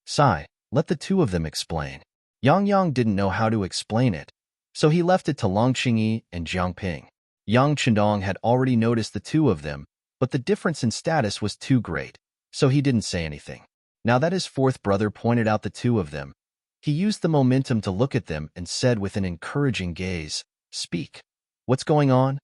[SPEAKER 1] Sai, let the 2 of them explain. Yang Yang didn't know how to explain it, so he left it to Long Qingyi and Jiang Ping. Yang Chendong had already noticed the two of them, but the difference in status was too great, so he didn't say anything. Now that his fourth brother pointed out the two of them, he used the momentum to look at them and said with an encouraging gaze, "Speak. What's going on?"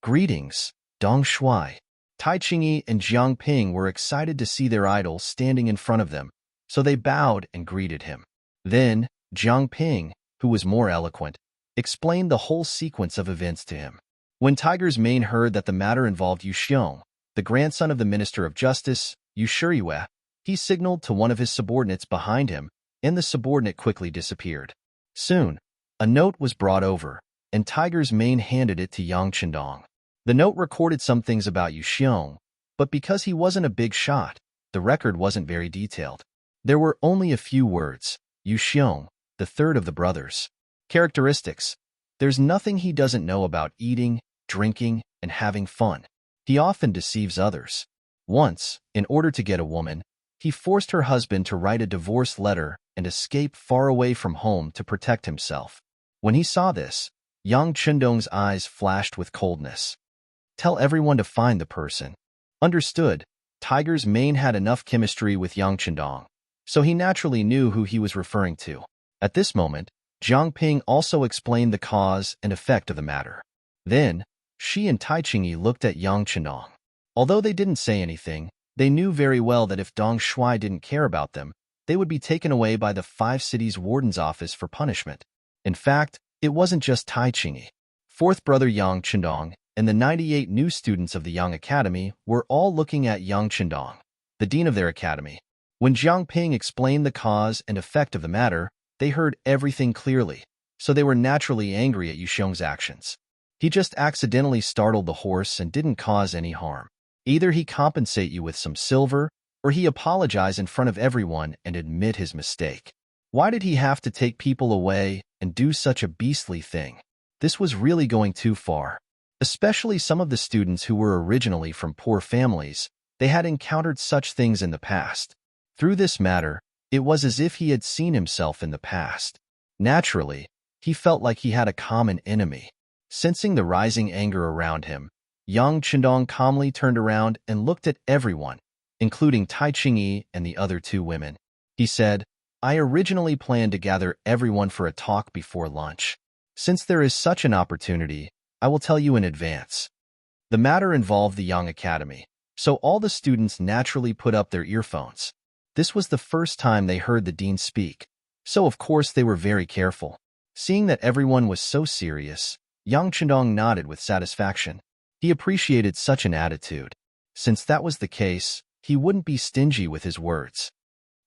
[SPEAKER 1] "Greetings, Dong Shuai." Tai Qingyi and Jiang Ping were excited to see their idol standing in front of them, so they bowed and greeted him. Then, Jiang Ping, who was more eloquent, explained the whole sequence of events to him. When Tiger's Mane heard that the matter involved Yu Xiong, the grandson of the Minister of Justice, Yu Shiyue, he signaled to one of his subordinates behind him, and the subordinate quickly disappeared. Soon, a note was brought over, and Tiger's Mane handed it to Yang Chendong. The note recorded some things about Yu Xiong, but because he wasn't a big shot, the record wasn't very detailed. There were only a few words. Yu Xiong, the third of the brothers. Characteristics. There's nothing he doesn't know about eating, drinking, and having fun. He often deceives others. Once, in order to get a woman, he forced her husband to write a divorce letter and escape far away from home to protect himself. When he saw this, Yang Chendong's eyes flashed with coldness. Tell everyone to find the person. Understood, Tiger's Mane had enough chemistry with Yang Chendong, so he naturally knew who he was referring to. At this moment, Jiang Ping also explained the cause and effect of the matter. Then, she and Tai Qingyi looked at Yang Chendong. Although they didn't say anything, they knew very well that if Dong Shuai didn't care about them, they would be taken away by the 5 cities warden's office for punishment. In fact, it wasn't just Tai Qingyi. Fourth brother Yang Chendong and the 98 new students of the Yang Academy were all looking at Yang Chendong, the dean of their academy. When Jiang Ping explained the cause and effect of the matter, they heard everything clearly, so they were naturally angry at Yu Xiong's actions. He just accidentally startled the horse and didn't cause any harm. Either he compensate you with some silver, or he apologize in front of everyone and admit his mistake. Why did he have to take people away and do such a beastly thing? This was really going too far. Especially some of the students who were originally from poor families, they had encountered such things in the past. Through this matter, it was as if he had seen himself in the past. Naturally, he felt like he had a common enemy. Sensing the rising anger around him, Yang Chendong calmly turned around and looked at everyone, including Tai Qingyi and the other 2 women. He said, "I originally planned to gather everyone for a talk before lunch. Since there is such an opportunity, I will tell you in advance." The matter involved the Yang Academy, so all the students naturally put up their earphones. This was the first time they heard the dean speak, so of course they were very careful. Seeing that everyone was so serious, Yang Chendong nodded with satisfaction. He appreciated such an attitude. Since that was the case, he wouldn't be stingy with his words.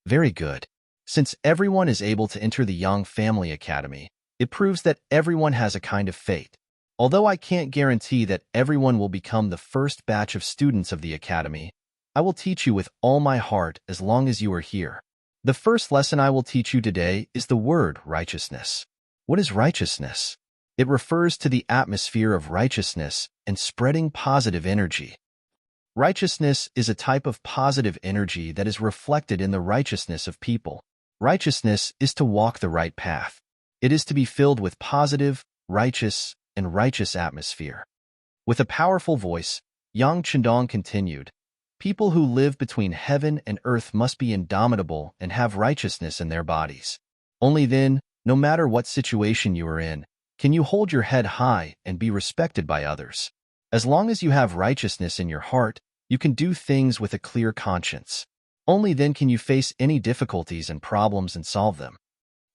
[SPEAKER 1] Very good. Since everyone is able to enter the Yang Family Academy, it proves that everyone has a kind of fate. Although I can't guarantee that everyone will become the first batch of students of the academy, I will teach you with all my heart as long as you are here. The first lesson I will teach you today is the word righteousness. What is righteousness? It refers to the atmosphere of righteousness and spreading positive energy. Righteousness is a type of positive energy that is reflected in the righteousness of people. Righteousness is to walk the right path. It is to be filled with positive, righteous, and righteous atmosphere. With a powerful voice, Yang Chendong continued, "People who live between heaven and earth must be indomitable and have righteousness in their bodies. Only then, no matter what situation you are in, can you hold your head high and be respected by others. As long as you have righteousness in your heart, you can do things with a clear conscience. Only then can you face any difficulties and problems and solve them."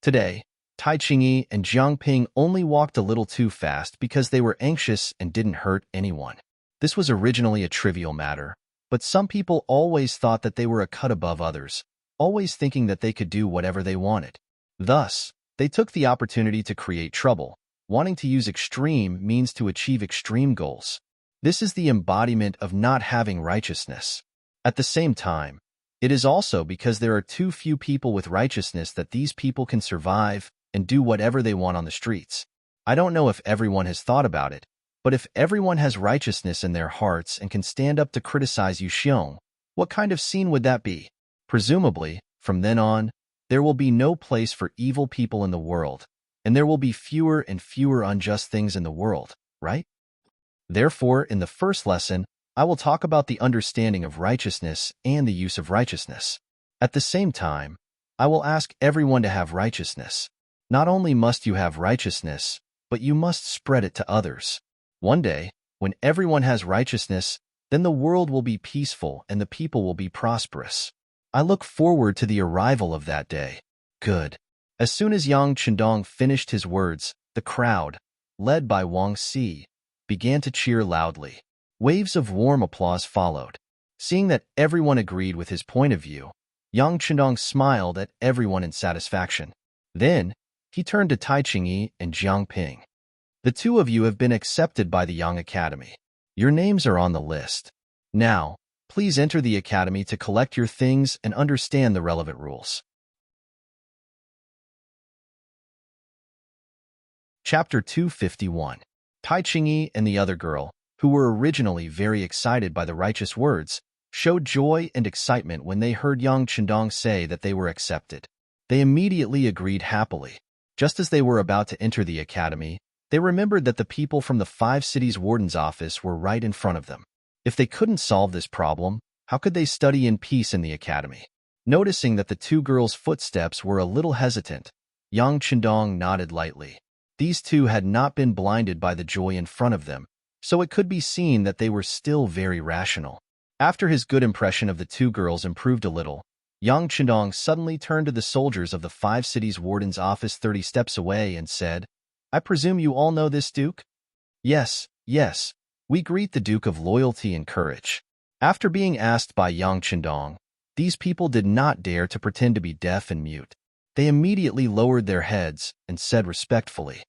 [SPEAKER 1] Today, Tai Qingyi and Jiang Ping only walked a little too fast because they were anxious and didn't hurt anyone. This was originally a trivial matter, but some people always thought that they were a cut above others, always thinking that they could do whatever they wanted. Thus, they took the opportunity to create trouble, wanting to use extreme means to achieve extreme goals. This is the embodiment of not having righteousness. At the same time, it is also because there are too few people with righteousness that these people can survive and do whatever they want on the streets. I don't know if everyone has thought about it, but if everyone has righteousness in their hearts and can stand up to criticize Yu Xiong, what kind of scene would that be? Presumably, from then on, there will be no place for evil people in the world, and there will be fewer and fewer unjust things in the world, right? Therefore, in the first lesson, I will talk about the understanding of righteousness and the use of righteousness. At the same time, I will ask everyone to have righteousness. Not only must you have righteousness, but you must spread it to others. One day, when everyone has righteousness, then the world will be peaceful and the people will be prosperous. I look forward to the arrival of that day. Good. As soon as Yang Chendong finished his words, the crowd, led by Wang Si, began to cheer loudly. Waves of warm applause followed. Seeing that everyone agreed with his point of view, Yang Chendong smiled at everyone in satisfaction. Then, he turned to Tai Chingyi and Jiang Ping. The two of you have been accepted by the Yang Academy. Your names are on the list. Now, please enter the academy to collect your things and understand the relevant rules. Chapter 251. Tai Chingyi and the other girl, who were originally very excited by the righteous words, showed joy and excitement when they heard Yang Chendong say that they were accepted. They immediately agreed happily. Just as they were about to enter the academy, they remembered that the people from the 5 cities warden's office were right in front of them. If they couldn't solve this problem, how could they study in peace in the academy? Noticing that the two girls' footsteps were a little hesitant, Yang Chendong nodded lightly. These two had not been blinded by the joy in front of them, so it could be seen that they were still very rational. After his good impression of the two girls improved a little, Yang Chendong suddenly turned to the soldiers of the 5 cities warden's office 30 steps away and said, "I presume you all know this Duke?" Yes, we greet the Duke of Loyalty and Courage." After being asked by Yang Chendong, these people did not dare to pretend to be deaf and mute. They immediately lowered their heads and said respectfully,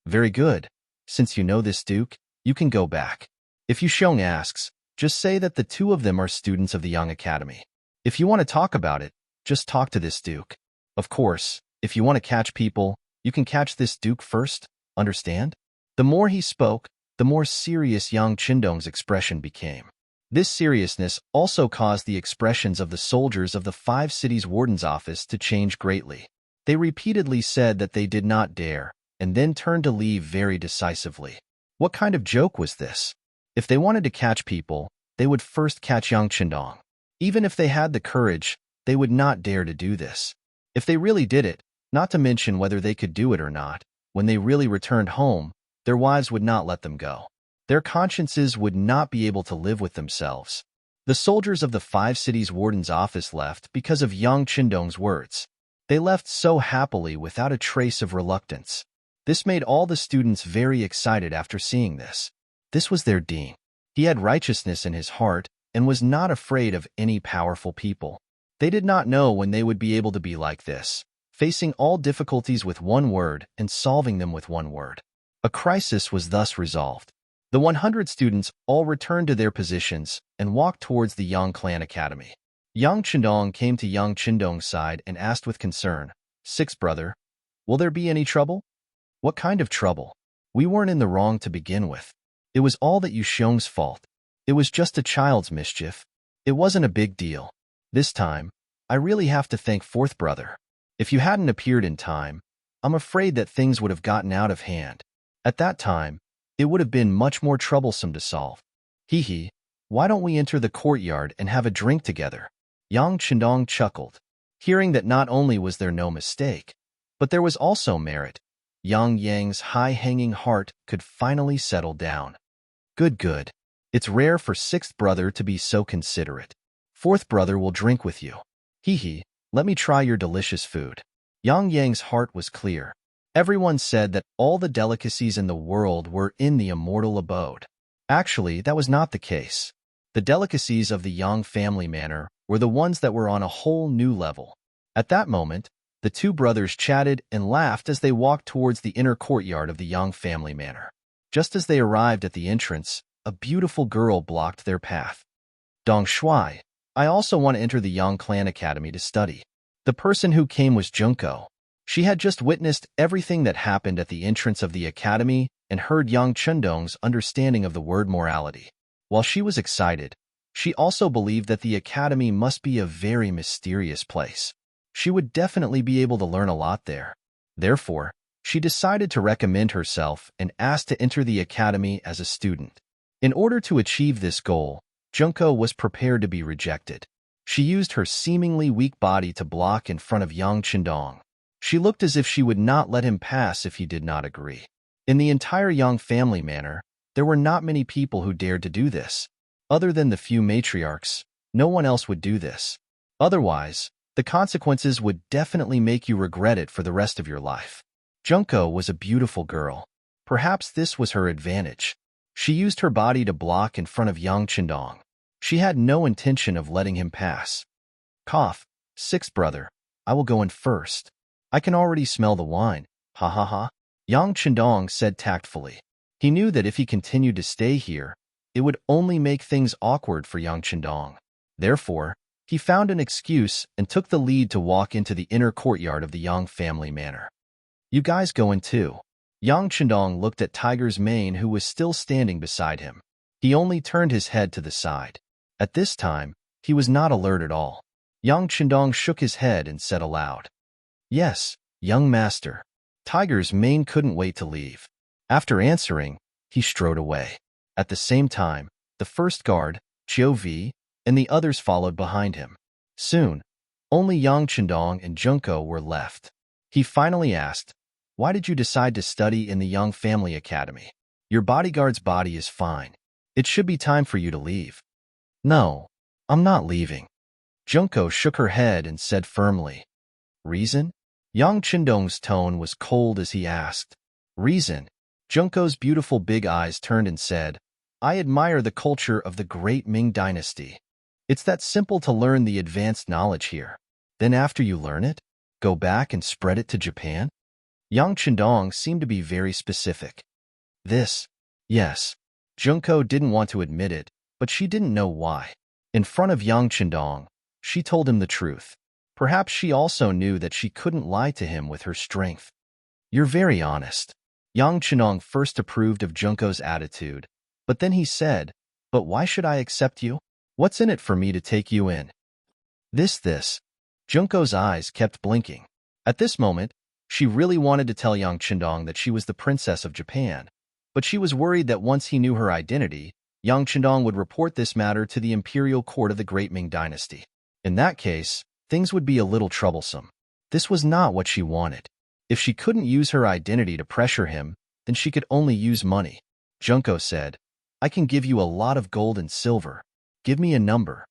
[SPEAKER 1] "Very good. Since you know this Duke, you can go back. If Yuxiong asks, just say that the two of them are students of the Yang Academy. If you want to talk about it, just talk to this Duke. Of course, if you want to catch people, you can catch this Duke first, understand?" The more he spoke, the more serious Yang Chendong's expression became. This seriousness also caused the expressions of the soldiers of the 5 cities warden's office to change greatly. They repeatedly said that they did not dare, and then turned to leave very decisively. What kind of joke was this? If they wanted to catch people, they would first catch Yang Chendong. Even if they had the courage, they would not dare to do this. If they really did it, not to mention whether they could do it or not, when they really returned home, their wives would not let them go. Their consciences would not be able to live with themselves. The soldiers of the 5 cities warden's office left because of Yang Chendong's words. They left so happily without a trace of reluctance. This made all the students very excited after seeing this. This was their dean. He had righteousness in his heart and was not afraid of any powerful people. They did not know when they would be able to be like this, facing all difficulties with one word and solving them with one word. A crisis was thus resolved. The 100 students all returned to their positions and walked towards the Yang Clan Academy. Yang Chendong came to Yang Chendong's side and asked with concern, "Sixth brother, will there be any trouble?" "What kind of trouble? We weren't in the wrong to begin with. It was all that Yuxiong's fault. It was just a child's mischief. It wasn't a big deal. This time, I really have to thank fourth brother. If you hadn't appeared in time, I'm afraid that things would have gotten out of hand. At that time, it would have been much more troublesome to solve. Hee, why don't we enter the courtyard and have a drink together?" Yang Chendong chuckled. Hearing that not only was there no mistake, but there was also merit, Yang Yang's high-hanging heart could finally settle down. Good. It's rare for sixth brother to be so considerate. Fourth brother will drink with you. Hee, let me try your delicious food. Yang Yang's heart was clear. Everyone said that all the delicacies in the world were in the immortal abode. Actually, that was not the case. The delicacies of the Yang family manor were the ones that were on a whole new level. At that moment, the two brothers chatted and laughed as they walked towards the inner courtyard of the Yang family manor. Just as they arrived at the entrance, a beautiful girl blocked their path. "Dong Shuai, I also want to enter the Yang Clan Academy to study." The person who came was Junko. She had just witnessed everything that happened at the entrance of the academy and heard Yang Chendong's understanding of the word morality. While she was excited, she also believed that the academy must be a very mysterious place. She would definitely be able to learn a lot there. Therefore, she decided to recommend herself and asked to enter the academy as a student. In order to achieve this goal, Junko was prepared to be rejected. She used her seemingly weak body to block in front of Yang Chendong. She looked as if she would not let him pass if he did not agree. In the entire Yang family manor, there were not many people who dared to do this. Other than the few matriarchs, no one else would do this. Otherwise, the consequences would definitely make you regret it for the rest of your life. Junko was a beautiful girl. Perhaps this was her advantage. She used her body to block in front of Yang Chendong. She had no intention of letting him pass. Cough, sixth brother, I will go in first. I can already smell the wine, ha ha ha. Yang Chendong said tactfully. He knew that if he continued to stay here, it would only make things awkward for Yang Chendong. Therefore, he found an excuse and took the lead to walk into the inner courtyard of the Yang family manor. You guys go in too. Yang Chendong looked at Tiger's mane, who was still standing beside him. He only turned his head to the side. At this time, he was not alert at all. Yang Chendong shook his head and said aloud, Yes, young master. Tiger's mane couldn't wait to leave. After answering, he strode away. At the same time, the first guard, Chiu Vi, and the others followed behind him. Soon, only Yang Chendong and Junko were left. He finally asked, Why did you decide to study in the Yang Family Academy? Your bodyguard's body is fine. It should be time for you to leave. No, I'm not leaving. Junko shook her head and said firmly. Reason? Yang Chendong's tone was cold as he asked. Reason? Junko's beautiful big eyes turned and said, I admire the culture of the great Ming dynasty. It's that simple to learn the advanced knowledge here. Then after you learn it, go back and spread it to Japan? Yang Chendong seemed to be very specific. Yes. Junko didn't want to admit it, but she didn't know why. In front of Yang Chendong, she told him the truth. Perhaps she also knew that she couldn't lie to him with her strength. You're very honest. Yang Chendong first approved of Junko's attitude, but then he said, But why should I accept you? What's in it for me to take you in? This. Junko's eyes kept blinking. At this moment, she really wanted to tell Yang Chendong that she was the princess of Japan, but she was worried that once he knew her identity, Yang Chendong would report this matter to the imperial court of the Great Ming dynasty. In that case, things would be a little troublesome. This was not what she wanted. If she couldn't use her identity to pressure him, then she could only use money. Junko said, I can give you a lot of gold and silver. Give me a number.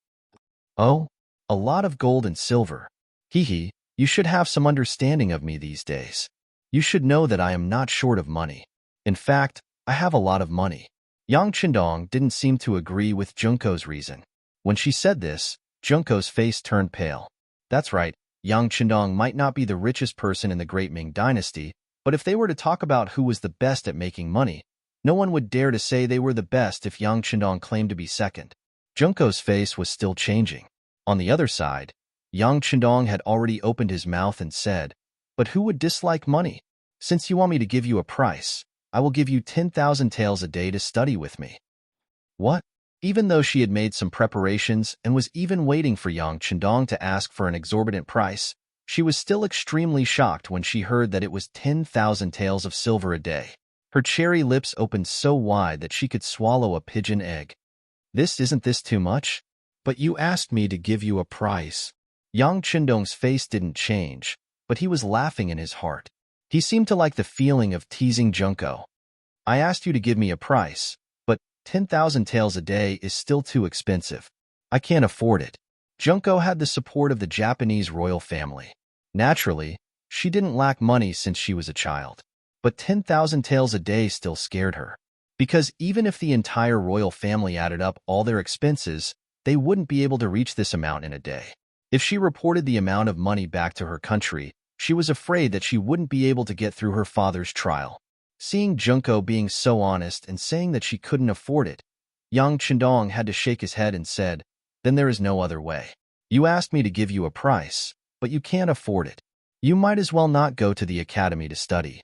[SPEAKER 1] Oh, a lot of gold and silver. Hee, you should have some understanding of me these days. You should know that I am not short of money. In fact, I have a lot of money. Yang Chendong didn't seem to agree with Junko's reason. When she said this, Junko's face turned pale. That's right, Yang Chendong might not be the richest person in the Great Ming dynasty, but if they were to talk about who was the best at making money, no one would dare to say they were the best if Yang Chendong claimed to be second. Junko's face was still changing. On the other side, Yang Chendong had already opened his mouth and said, But who would dislike money? Since you want me to give you a price, I will give you 10,000 taels a day to study with me. What? Even though she had made some preparations and was even waiting for Yang Chendong to ask for an exorbitant price, she was still extremely shocked when she heard that it was 10,000 taels of silver a day. Her cherry lips opened so wide that she could swallow a pigeon egg. Isn't this too much? But you asked me to give you a price. Yang Chendong's face didn't change, but he was laughing in his heart. He seemed to like the feeling of teasing Junko. I asked you to give me a price, but 10,000 taels a day is still too expensive. I can't afford it. Junko had the support of the Japanese royal family. Naturally, she didn't lack money since she was a child. But 10,000 taels a day still scared her. Because even if the entire royal family added up all their expenses, they wouldn't be able to reach this amount in a day. If she reported the amount of money back to her country, she was afraid that she wouldn't be able to get through her father's trial. Seeing Junko being so honest and saying that she couldn't afford it, Yang Chendong had to shake his head and said, Then there is no other way. You asked me to give you a price, but you can't afford it. You might as well not go to the academy to study.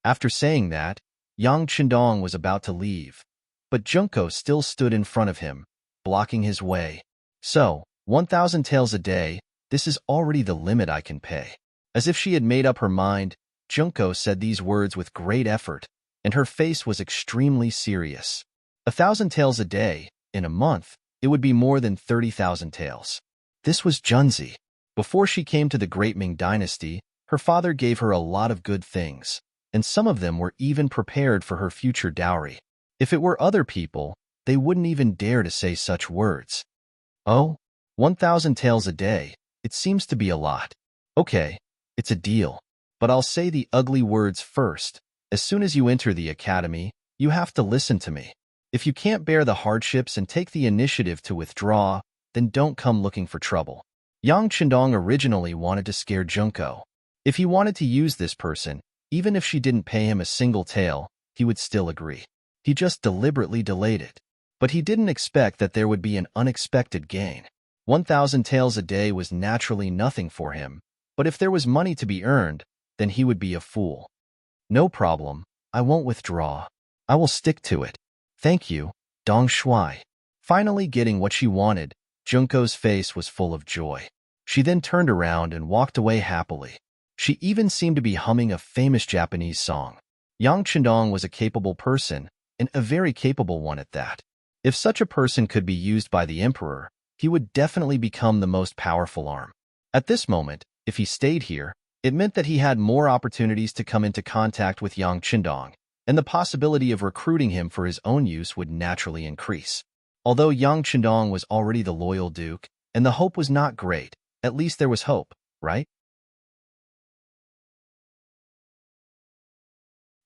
[SPEAKER 1] After saying that, Yang Chendong was about to leave, but Junko still stood in front of him, blocking his way. So, 1,000 taels a day, This is already the limit I can pay. As if she had made up her mind, Junko said these words with great effort, and her face was extremely serious. 1,000 taels a day, in a month, it would be more than 30,000 taels. This was Junzi. Before she came to the Great Ming Dynasty, her father gave her a lot of good things, and some of them were even prepared for her future dowry. If it were other people, they wouldn't even dare to say such words. Oh, 1,000 taels a day, it seems to be a lot. Okay, it's a deal. But I'll say the ugly words first. As soon as you enter the academy, you have to listen to me. If you can't bear the hardships and take the initiative to withdraw, then don't come looking for trouble. Yang Chendong originally wanted to scare Junko. If he wanted to use this person, even if she didn't pay him a single tael, he would still agree. He just deliberately delayed it. But he didn't expect that there would be an unexpected gain. 1,000 taels a day was naturally nothing for him, but if there was money to be earned, then he would be a fool. No problem, I won't withdraw. I will stick to it. Thank you, Dong Shuai. Finally getting what she wanted, Junko's face was full of joy. She then turned around and walked away happily. She even seemed to be humming a famous Japanese song. Yang Chendong was a capable person, and a very capable one at that. If such a person could be used by the emperor, he would definitely become the most powerful arm. At this moment, if he stayed here, it meant that he had more opportunities to come into contact with Yang Chendong, and the possibility of recruiting him for his own use would naturally increase. Although Yang Chendong was already the loyal duke, and the hope was not great, at least there was hope, right?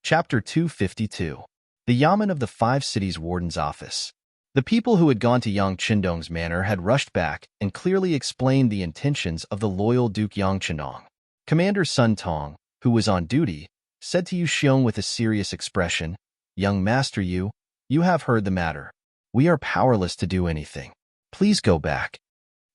[SPEAKER 1] Chapter 252. The Yamen of the Five Cities Warden's Office. The people who had gone to Yang Chendong's manor had rushed back and clearly explained the intentions of the loyal Duke Yang Chendong. Commander Sun Tong, who was on duty, said to Yu Xiong with a serious expression, "Young Master Yu, you have heard the matter. We are powerless to do anything. Please go back."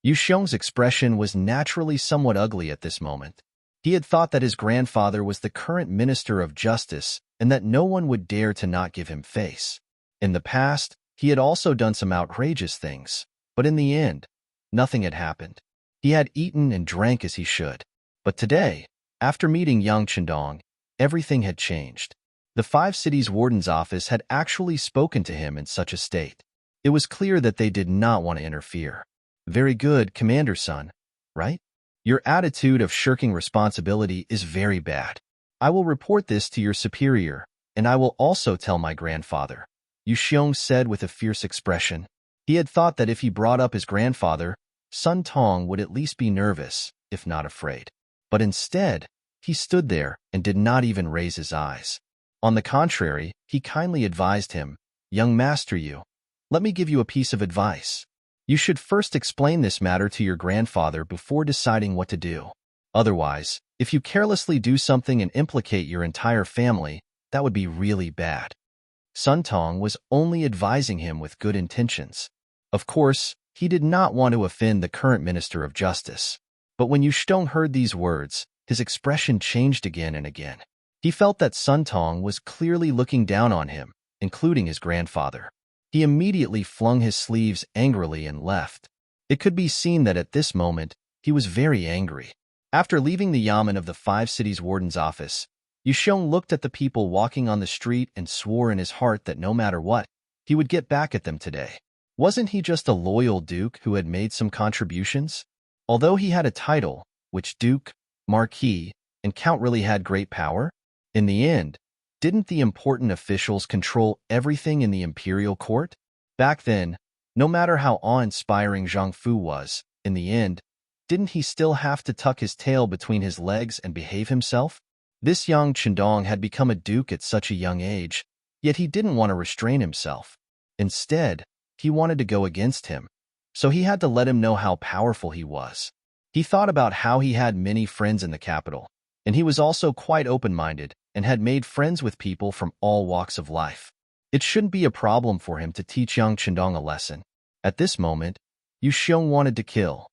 [SPEAKER 1] Yu Xiong's expression was naturally somewhat ugly at this moment. He had thought that his grandfather was the current Minister of Justice and that no one would dare to not give him face. In the past, he had also done some outrageous things, but in the end, nothing had happened. He had eaten and drank as he should. But today, after meeting Yang Chendong, everything had changed. The Five Cities Warden's office had actually spoken to him in such a state. It was clear that they did not want to interfere. Very good, Commander Sun, right? Your attitude of shirking responsibility is very bad. I will report this to your superior, and I will also tell my grandfather, Yu Xiong said with a fierce expression. He had thought that if he brought up his grandfather, Sun Tong would at least be nervous, if not afraid. But instead, he stood there and did not even raise his eyes. On the contrary, he kindly advised him, "Young Master Yu, let me give you a piece of advice. You should first explain this matter to your grandfather before deciding what to do. Otherwise, if you carelessly do something and implicate your entire family, that would be really bad." Sun Tong was only advising him with good intentions. Of course, he did not want to offend the current Minister of Justice. But when Yu Xiong heard these words, his expression changed again and again. He felt that Sun Tong was clearly looking down on him, including his grandfather. He immediately flung his sleeves angrily and left. It could be seen that at this moment, he was very angry. After leaving the Yamen of the Five Cities Warden's office, Yu Xiong looked at the people walking on the street and swore in his heart that no matter what, he would get back at them today. Wasn't he just a loyal duke who had made some contributions? Although he had a title, which duke, marquis, and count really had great power, in the end, didn't the important officials control everything in the imperial court? Back then, no matter how awe-inspiring Zhang Fu was, in the end, didn't he still have to tuck his tail between his legs and behave himself? This Yang Chendong had become a duke at such a young age, yet he didn't want to restrain himself. Instead, he wanted to go against him, so he had to let him know how powerful he was. He thought about how he had many friends in the capital, and he was also quite open-minded and had made friends with people from all walks of life. It shouldn't be a problem for him to teach Yang Chendong a lesson. At this moment, Yu Xiong wanted to kill.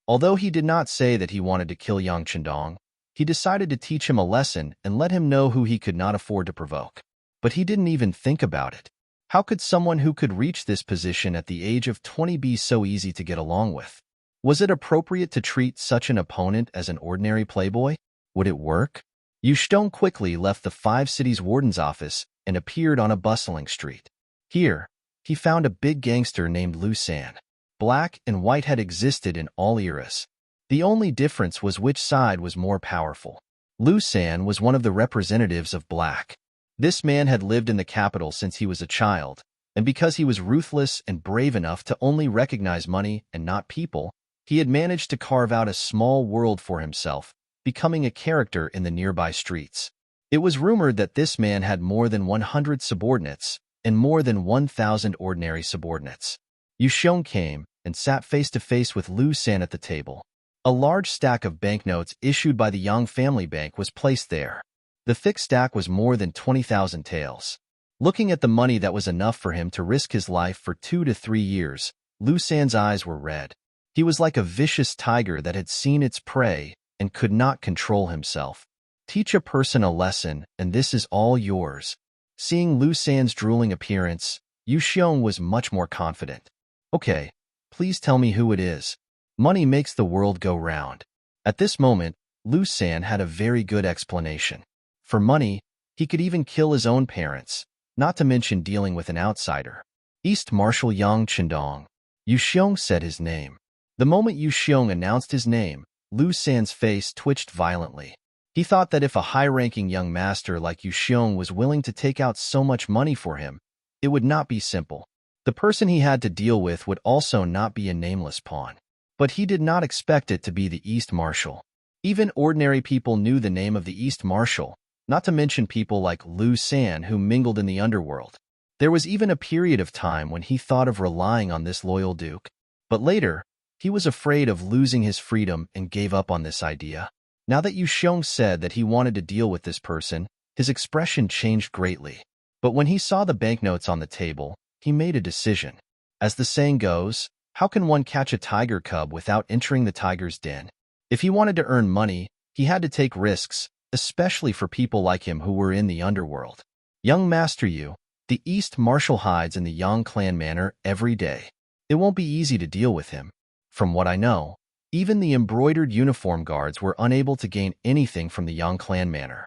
[SPEAKER 1] Although he did not say that he wanted to kill Yang Chendong, he decided to teach him a lesson and let him know who he could not afford to provoke. But he didn't even think about it. How could someone who could reach this position at the age of 20 be so easy to get along with? Was it appropriate to treat such an opponent as an ordinary playboy? Would it work? Yu Shtong quickly left the Five Cities Warden's office and appeared on a bustling street. Here, he found a big gangster named Lu San. Black and white had existed in all eras. The only difference was which side was more powerful. Lu San was one of the representatives of black. This man had lived in the capital since he was a child, and because he was ruthless and brave enough to only recognize money and not people, he had managed to carve out a small world for himself, becoming a character in the nearby streets. It was rumored that this man had more than 100 subordinates and more than 1,000 ordinary subordinates. Yu Xiong came and sat face to face with Lu San at the table. A large stack of banknotes issued by the Yang family bank was placed there. The thick stack was more than 20,000 taels. Looking at the money that was enough for him to risk his life for 2 to 3 years, Lu San's eyes were red. He was like a vicious tiger that had seen its prey and could not control himself. Teach a person a lesson, and this is all yours. Seeing Lu San's drooling appearance, Yu Xiong was much more confident. Okay, please tell me who it is. Money makes the world go round. At this moment, Lu San had a very good explanation. For money, he could even kill his own parents, not to mention dealing with an outsider. East Marshal Yang Chendong. Yu Xiong said his name. The moment Yu Xiong announced his name, Lu San's face twitched violently. He thought that if a high-ranking young master like Yu Xiong was willing to take out so much money for him, it would not be simple. The person he had to deal with would also not be a nameless pawn. But he did not expect it to be the East Marshal. Even ordinary people knew the name of the East Marshal, not to mention people like Lu San who mingled in the underworld. There was even a period of time when he thought of relying on this loyal duke. But later, he was afraid of losing his freedom and gave up on this idea. Now that Yu Xiong said that he wanted to deal with this person, his expression changed greatly. But when he saw the banknotes on the table, he made a decision. As the saying goes, how can one catch a tiger cub without entering the tiger's den? If he wanted to earn money, he had to take risks, especially for people like him who were in the underworld. Young Master Yu, the East Marshal hides in the Yang clan manor every day. It won't be easy to deal with him. From what I know, even the embroidered uniform guards were unable to gain anything from the Yang clan manor.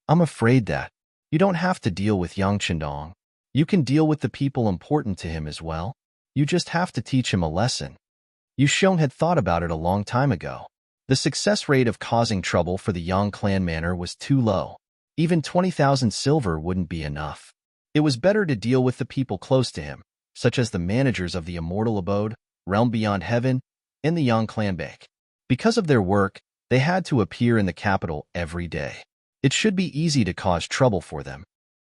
[SPEAKER 1] I'm afraid that you don't have to deal with Yang Chendong. You can deal with the people important to him as well. You just have to teach him a lesson. Yu Xiong had thought about it a long time ago. The success rate of causing trouble for the Yang clan manor was too low. Even 20,000 silver wouldn't be enough. It was better to deal with the people close to him, such as the managers of the Immortal Abode, Realm Beyond Heaven, and the Yang clan bank. Because of their work, they had to appear in the capital every day. It should be easy to cause trouble for them.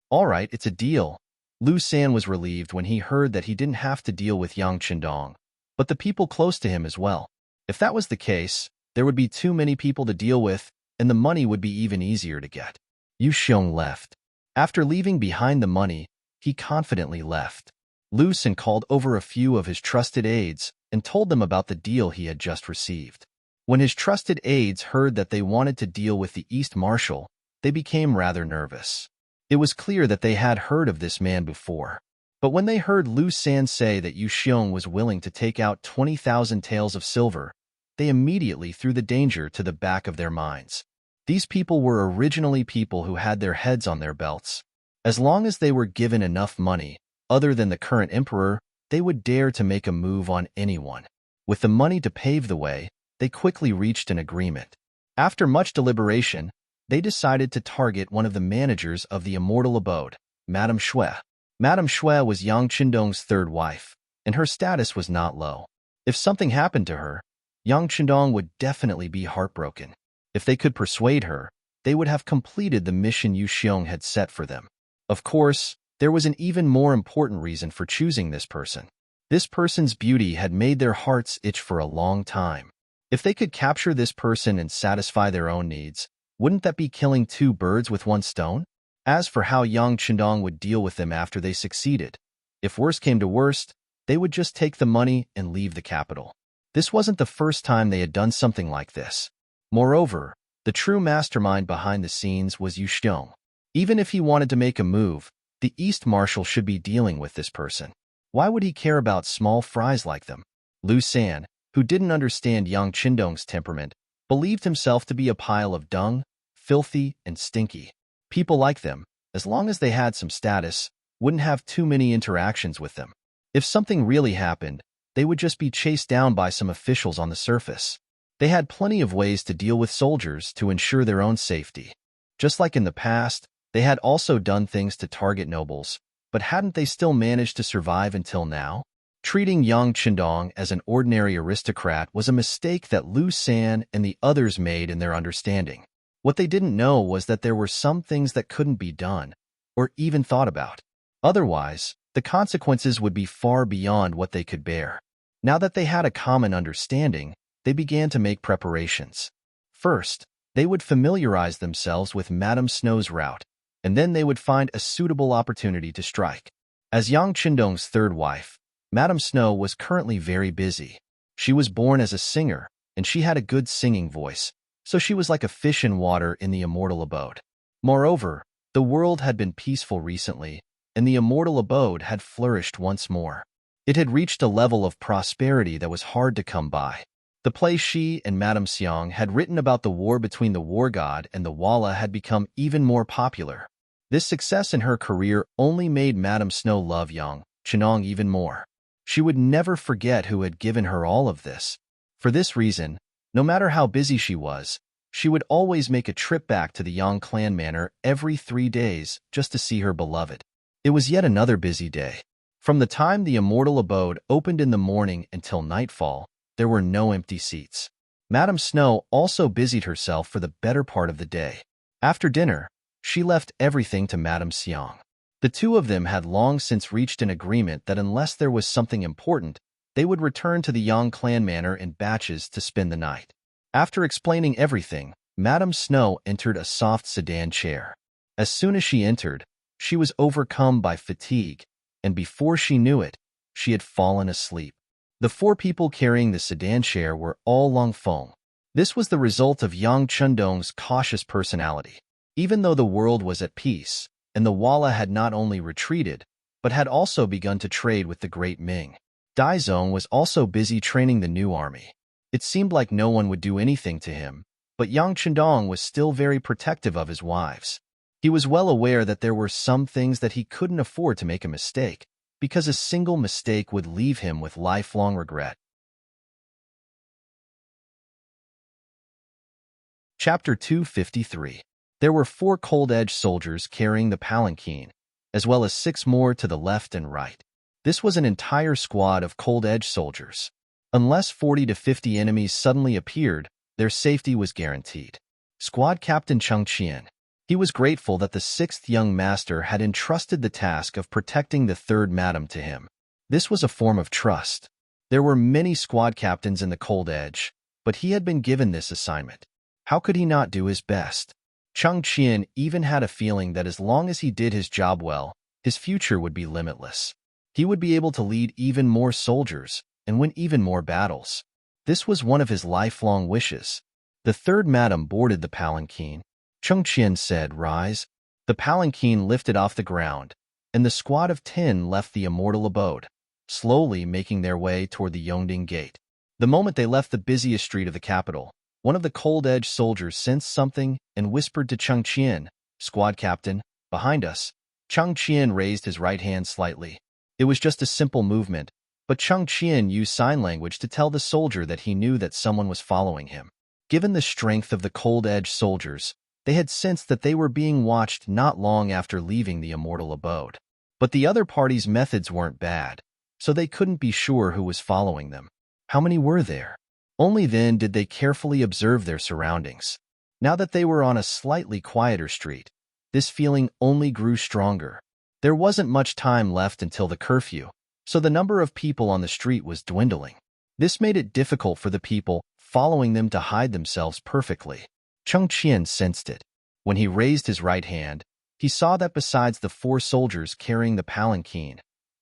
[SPEAKER 1] All right, it's a deal. Lu San was relieved when he heard that he didn't have to deal with Yang Chendong, but the people close to him as well. If that was the case, there would be too many people to deal with, and the money would be even easier to get. Yu Xiong left. After leaving behind the money, he confidently left. Lu San called over a few of his trusted aides and told them about the deal he had just received. When his trusted aides heard that they wanted to deal with the East Marshal, they became rather nervous. It was clear that they had heard of this man before. But when they heard Lu San say that Yu Xiong was willing to take out 20,000 taels of silver, they immediately threw the danger to the back of their minds. These people were originally people who had their heads on their belts. As long as they were given enough money, other than the current emperor, they would dare to make a move on anyone. With the money to pave the way, they quickly reached an agreement. After much deliberation, they decided to target one of the managers of the Immortal Abode, Madame Shui. Madame Shui was Yang Chendong's third wife, and her status was not low. If something happened to her, Yang Chendong would definitely be heartbroken. If they could persuade her, they would have completed the mission Yu Xiong had set for them. Of course, there was an even more important reason for choosing this person. This person's beauty had made their hearts itch for a long time. If they could capture this person and satisfy their own needs, wouldn't that be killing two birds with one stone? As for how Yang Chendong would deal with them after they succeeded, if worst came to worst, they would just take the money and leave the capital. This wasn't the first time they had done something like this. Moreover, the true mastermind behind the scenes was Yu Xiong. Even if he wanted to make a move, the East Marshal should be dealing with this person. Why would he care about small fries like them? Lu San, who didn't understand young Qindong's temperament, believed himself to be a pile of dung, filthy and stinky. People like them, as long as they had some status, wouldn't have too many interactions with them. If something really happened, they would just be chased down by some officials on the surface. They had plenty of ways to deal with soldiers to ensure their own safety. Just like in the past, they had also done things to target nobles, but hadn't they still managed to survive until now? Treating young Qindong as an ordinary aristocrat was a mistake that Lu San and the others made in their understanding. What they didn't know was that there were some things that couldn't be done, or even thought about. Otherwise, the consequences would be far beyond what they could bear. Now that they had a common understanding, they began to make preparations. First, they would familiarize themselves with Madame Snow's route, and then they would find a suitable opportunity to strike. As Yang Qindong's third wife, Madame Snow was currently very busy. She was born as a singer, and she had a good singing voice, so she was like a fish in water in the immortal abode. Moreover, the world had been peaceful recently, and the immortal abode had flourished once more. It had reached a level of prosperity that was hard to come by. The play she and Madame Xiang had written about the war between the war god and the Walla had become even more popular. This success in her career only made Madame Snow love Yang Qindong even more. She would never forget who had given her all of this. For this reason, no matter how busy she was, she would always make a trip back to the Yang clan manor every 3 days just to see her beloved. It was yet another busy day. From the time the immortal abode opened in the morning until nightfall, there were no empty seats. Madame Snow also busied herself for the better part of the day. After dinner, she left everything to Madame Xiang. The two of them had long since reached an agreement that unless there was something important, they would return to the Yang clan manor in batches to spend the night. After explaining everything, Madame Snow entered a soft sedan chair. As soon as she entered, she was overcome by fatigue, and before she knew it, she had fallen asleep. The 4 people carrying the sedan chair were all Long Feng. This was the result of Yang Qindong's cautious personality. Even though the world was at peace, and the Walla had not only retreated, but had also begun to trade with the great Ming, Daizong was also busy training the new army. It seemed like no one would do anything to him, but Yang Qindong was still very protective of his wives. He was well aware that there were some things that he couldn't afford to make a mistake, because a single mistake would leave him with lifelong regret. Chapter 253. There were 4 cold-edged soldiers carrying the palanquin, as well as 6 more to the left and right. This was an entire squad of cold-edged soldiers. Unless 40 to 50 enemies suddenly appeared, their safety was guaranteed. Squad Captain Cheng Qian. He was grateful that the 6th young master had entrusted the task of protecting the 3rd madam to him. This was a form of trust. There were many squad captains in the Cold Edge, but he had been given this assignment. How could he not do his best? Cheng Qian even had a feeling that as long as he did his job well, his future would be limitless. He would be able to lead even more soldiers and win even more battles. This was one of his lifelong wishes. The 3rd madam boarded the palanquin. Cheng Qian said, "Rise." The palanquin lifted off the ground, and the squad of 10 left the immortal abode, slowly making their way toward the Yongding Gate. The moment they left the busiest street of the capital, one of the cold-edged soldiers sensed something and whispered to Cheng Qian, "Squad captain, behind us." Cheng Qian raised his right hand slightly. It was just a simple movement, but Cheng Qian used sign language to tell the soldier that he knew that someone was following him. Given the strength of the cold-edged soldiers, they had sensed that they were being watched not long after leaving the immortal abode. But the other party's methods weren't bad, so they couldn't be sure who was following them. How many were there? Only then did they carefully observe their surroundings. Now that they were on a slightly quieter street, this feeling only grew stronger. There wasn't much time left until the curfew, so the number of people on the street was dwindling. This made it difficult for the people following them to hide themselves perfectly. Cheng Qian sensed it. When he raised his right hand, he saw that besides the 4 soldiers carrying the palanquin,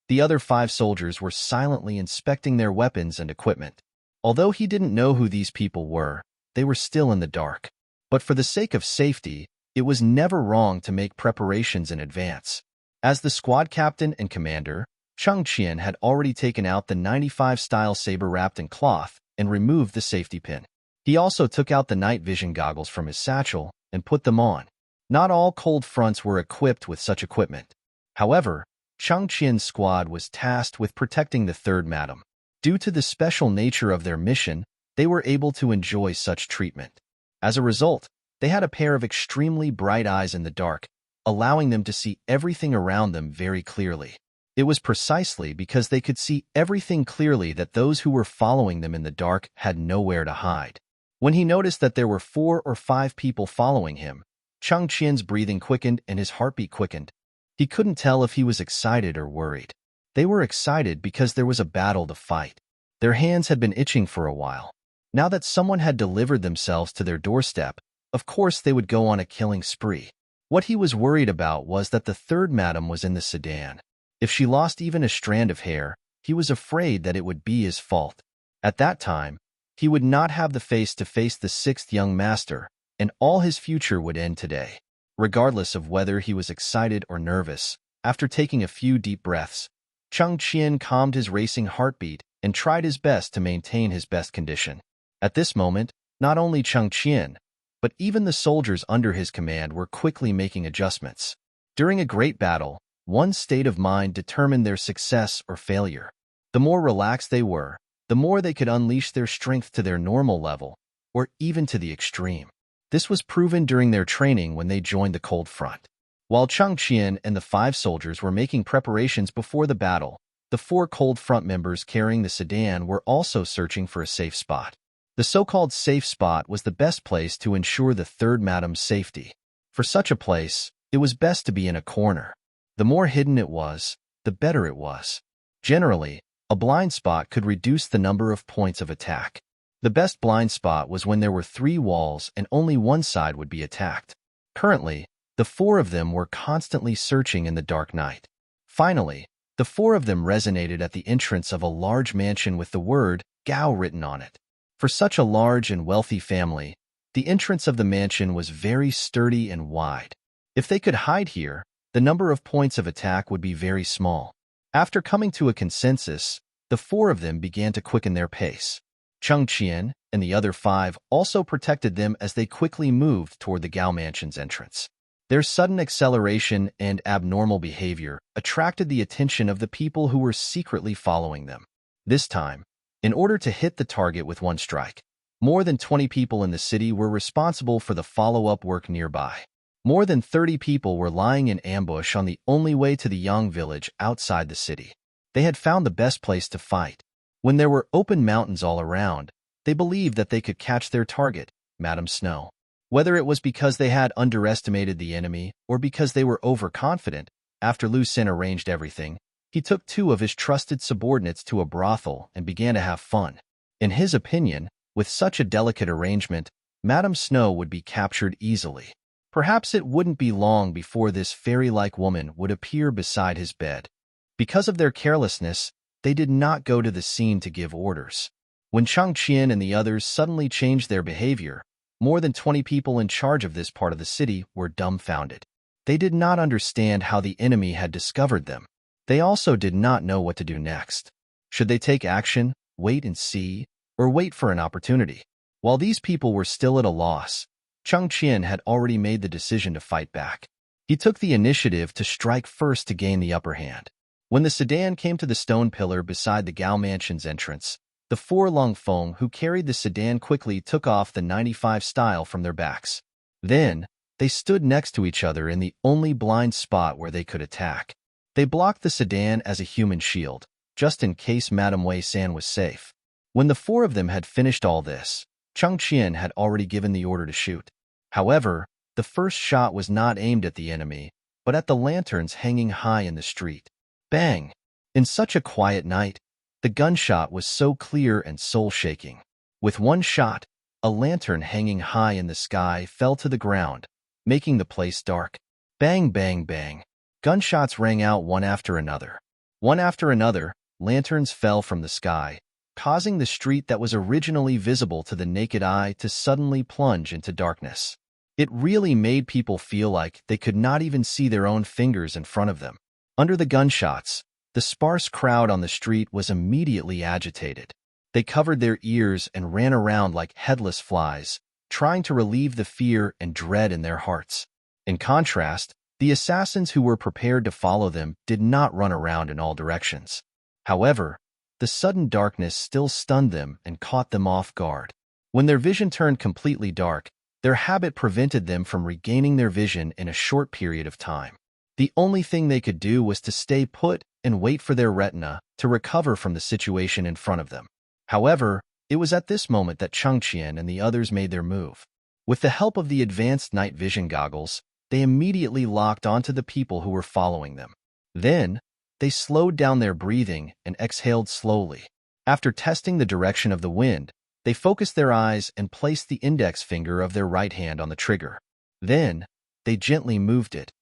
[SPEAKER 1] the other 5 soldiers were silently inspecting their weapons and equipment. Although he didn't know who these people were, they were still in the dark. But for the sake of safety, it was never wrong to make preparations in advance. As the squad captain and commander, Cheng Qian had already taken out the 95 style saber wrapped in cloth and removed the safety pin. He also took out the night vision goggles from his satchel and put them on. Not all cold fronts were equipped with such equipment. However, Chang Qian's squad was tasked with protecting the third madam. Due to the special nature of their mission, they were able to enjoy such treatment. As a result, they had a pair of extremely bright eyes in the dark, allowing them to see everything around them very clearly. It was precisely because they could see everything clearly that those who were following them in the dark had nowhere to hide. When he noticed that there were 4 or 5 people following him, Chang Qian's breathing quickened and his heartbeat quickened. He couldn't tell if he was excited or worried. They were excited because there was a battle to fight. Their hands had been itching for a while. Now that someone had delivered themselves to their doorstep, of course they would go on a killing spree. What he was worried about was that the third madam was in the sedan. If she lost even a strand of hair, he was afraid that it would be his fault. At that time, he would not have the face to face the 6th young master, and all his future would end today. Regardless of whether he was excited or nervous, after taking a few deep breaths, Chang Qian calmed his racing heartbeat and tried his best to maintain his best condition. At this moment, not only Chang Qian, but even the soldiers under his command were quickly making adjustments. During a great battle, one's state of mind determined their success or failure. The more relaxed they were, the more they could unleash their strength to their normal level, or even to the extreme. This was proven during their training when they joined the cold front. While Chang Qian and the 5 soldiers were making preparations before the battle, the 4 cold front members carrying the sedan were also searching for a safe spot. The so-called safe spot was the best place to ensure the third madam's safety. For such a place, it was best to be in a corner. The more hidden it was, the better it was. Generally, a blind spot could reduce the number of points of attack. The best blind spot was when there were 3 walls and only one side would be attacked. Currently, the 4 of them were constantly searching in the dark night. Finally, the 4 of them resonated at the entrance of a large mansion with the word Gao written on it. For such a large and wealthy family, the entrance of the mansion was very sturdy and wide. If they could hide here, the number of points of attack would be very small. After coming to a consensus, the 4 of them began to quicken their pace. Chang Qian and the other 5 also protected them as they quickly moved toward the Gao mansion's entrance. Their sudden acceleration and abnormal behavior attracted the attention of the people who were secretly following them. This time, in order to hit the target with one strike, more than 20 people in the city were responsible for the follow-up work nearby. More than 30 people were lying in ambush on the only way to the Yang village outside the city. They had found the best place to fight. When there were open mountains all around, they believed that they could catch their target, Madame Snow. Whether it was because they had underestimated the enemy or because they were overconfident, after Lu Xin arranged everything, he took 2 of his trusted subordinates to a brothel and began to have fun. In his opinion, with such a delicate arrangement, Madame Snow would be captured easily. Perhaps it wouldn't be long before this fairy-like woman would appear beside his bed. Because of their carelessness, they did not go to the scene to give orders. When Chang Qian and the others suddenly changed their behavior, more than 20 people in charge of this part of the city were dumbfounded. They did not understand how the enemy had discovered them. They also did not know what to do next. Should they take action, wait and see, or wait for an opportunity? While these people were still at a loss, Chang Qian had already made the decision to fight back. He took the initiative to strike first to gain the upper hand. When the sedan came to the stone pillar beside the Gao mansion's entrance, the 4 Long Feng who carried the sedan quickly took off the 95 style from their backs. Then, they stood next to each other in the only blind spot where they could attack. They blocked the sedan as a human shield, just in case Madame Wei San was safe. When the 4 of them had finished all this, Chang Qian had already given the order to shoot. However, the first shot was not aimed at the enemy, but at the lanterns hanging high in the street. Bang! In such a quiet night, the gunshot was so clear and soul-shaking. With one shot, a lantern hanging high in the sky fell to the ground, making the place dark. Bang, bang, bang. Gunshots rang out one after another. One after another, lanterns fell from the sky, causing the street that was originally visible to the naked eye to suddenly plunge into darkness. It really made people feel like they could not even see their own fingers in front of them. Under the gunshots, the sparse crowd on the street was immediately agitated. They covered their ears and ran around like headless flies, trying to relieve the fear and dread in their hearts. In contrast, the assassins who were prepared to follow them did not run around in all directions. However, the sudden darkness still stunned them and caught them off guard. When their vision turned completely dark, their habit prevented them from regaining their vision in a short period of time. The only thing they could do was to stay put and wait for their retina to recover from the situation in front of them. However, it was at this moment that Changqian and the others made their move. With the help of the advanced night vision goggles, they immediately locked onto the people who were following them. Then, they slowed down their breathing and exhaled slowly. After testing the direction of the wind, they focused their eyes and placed the index finger of their right hand on the trigger. Then, they gently moved it.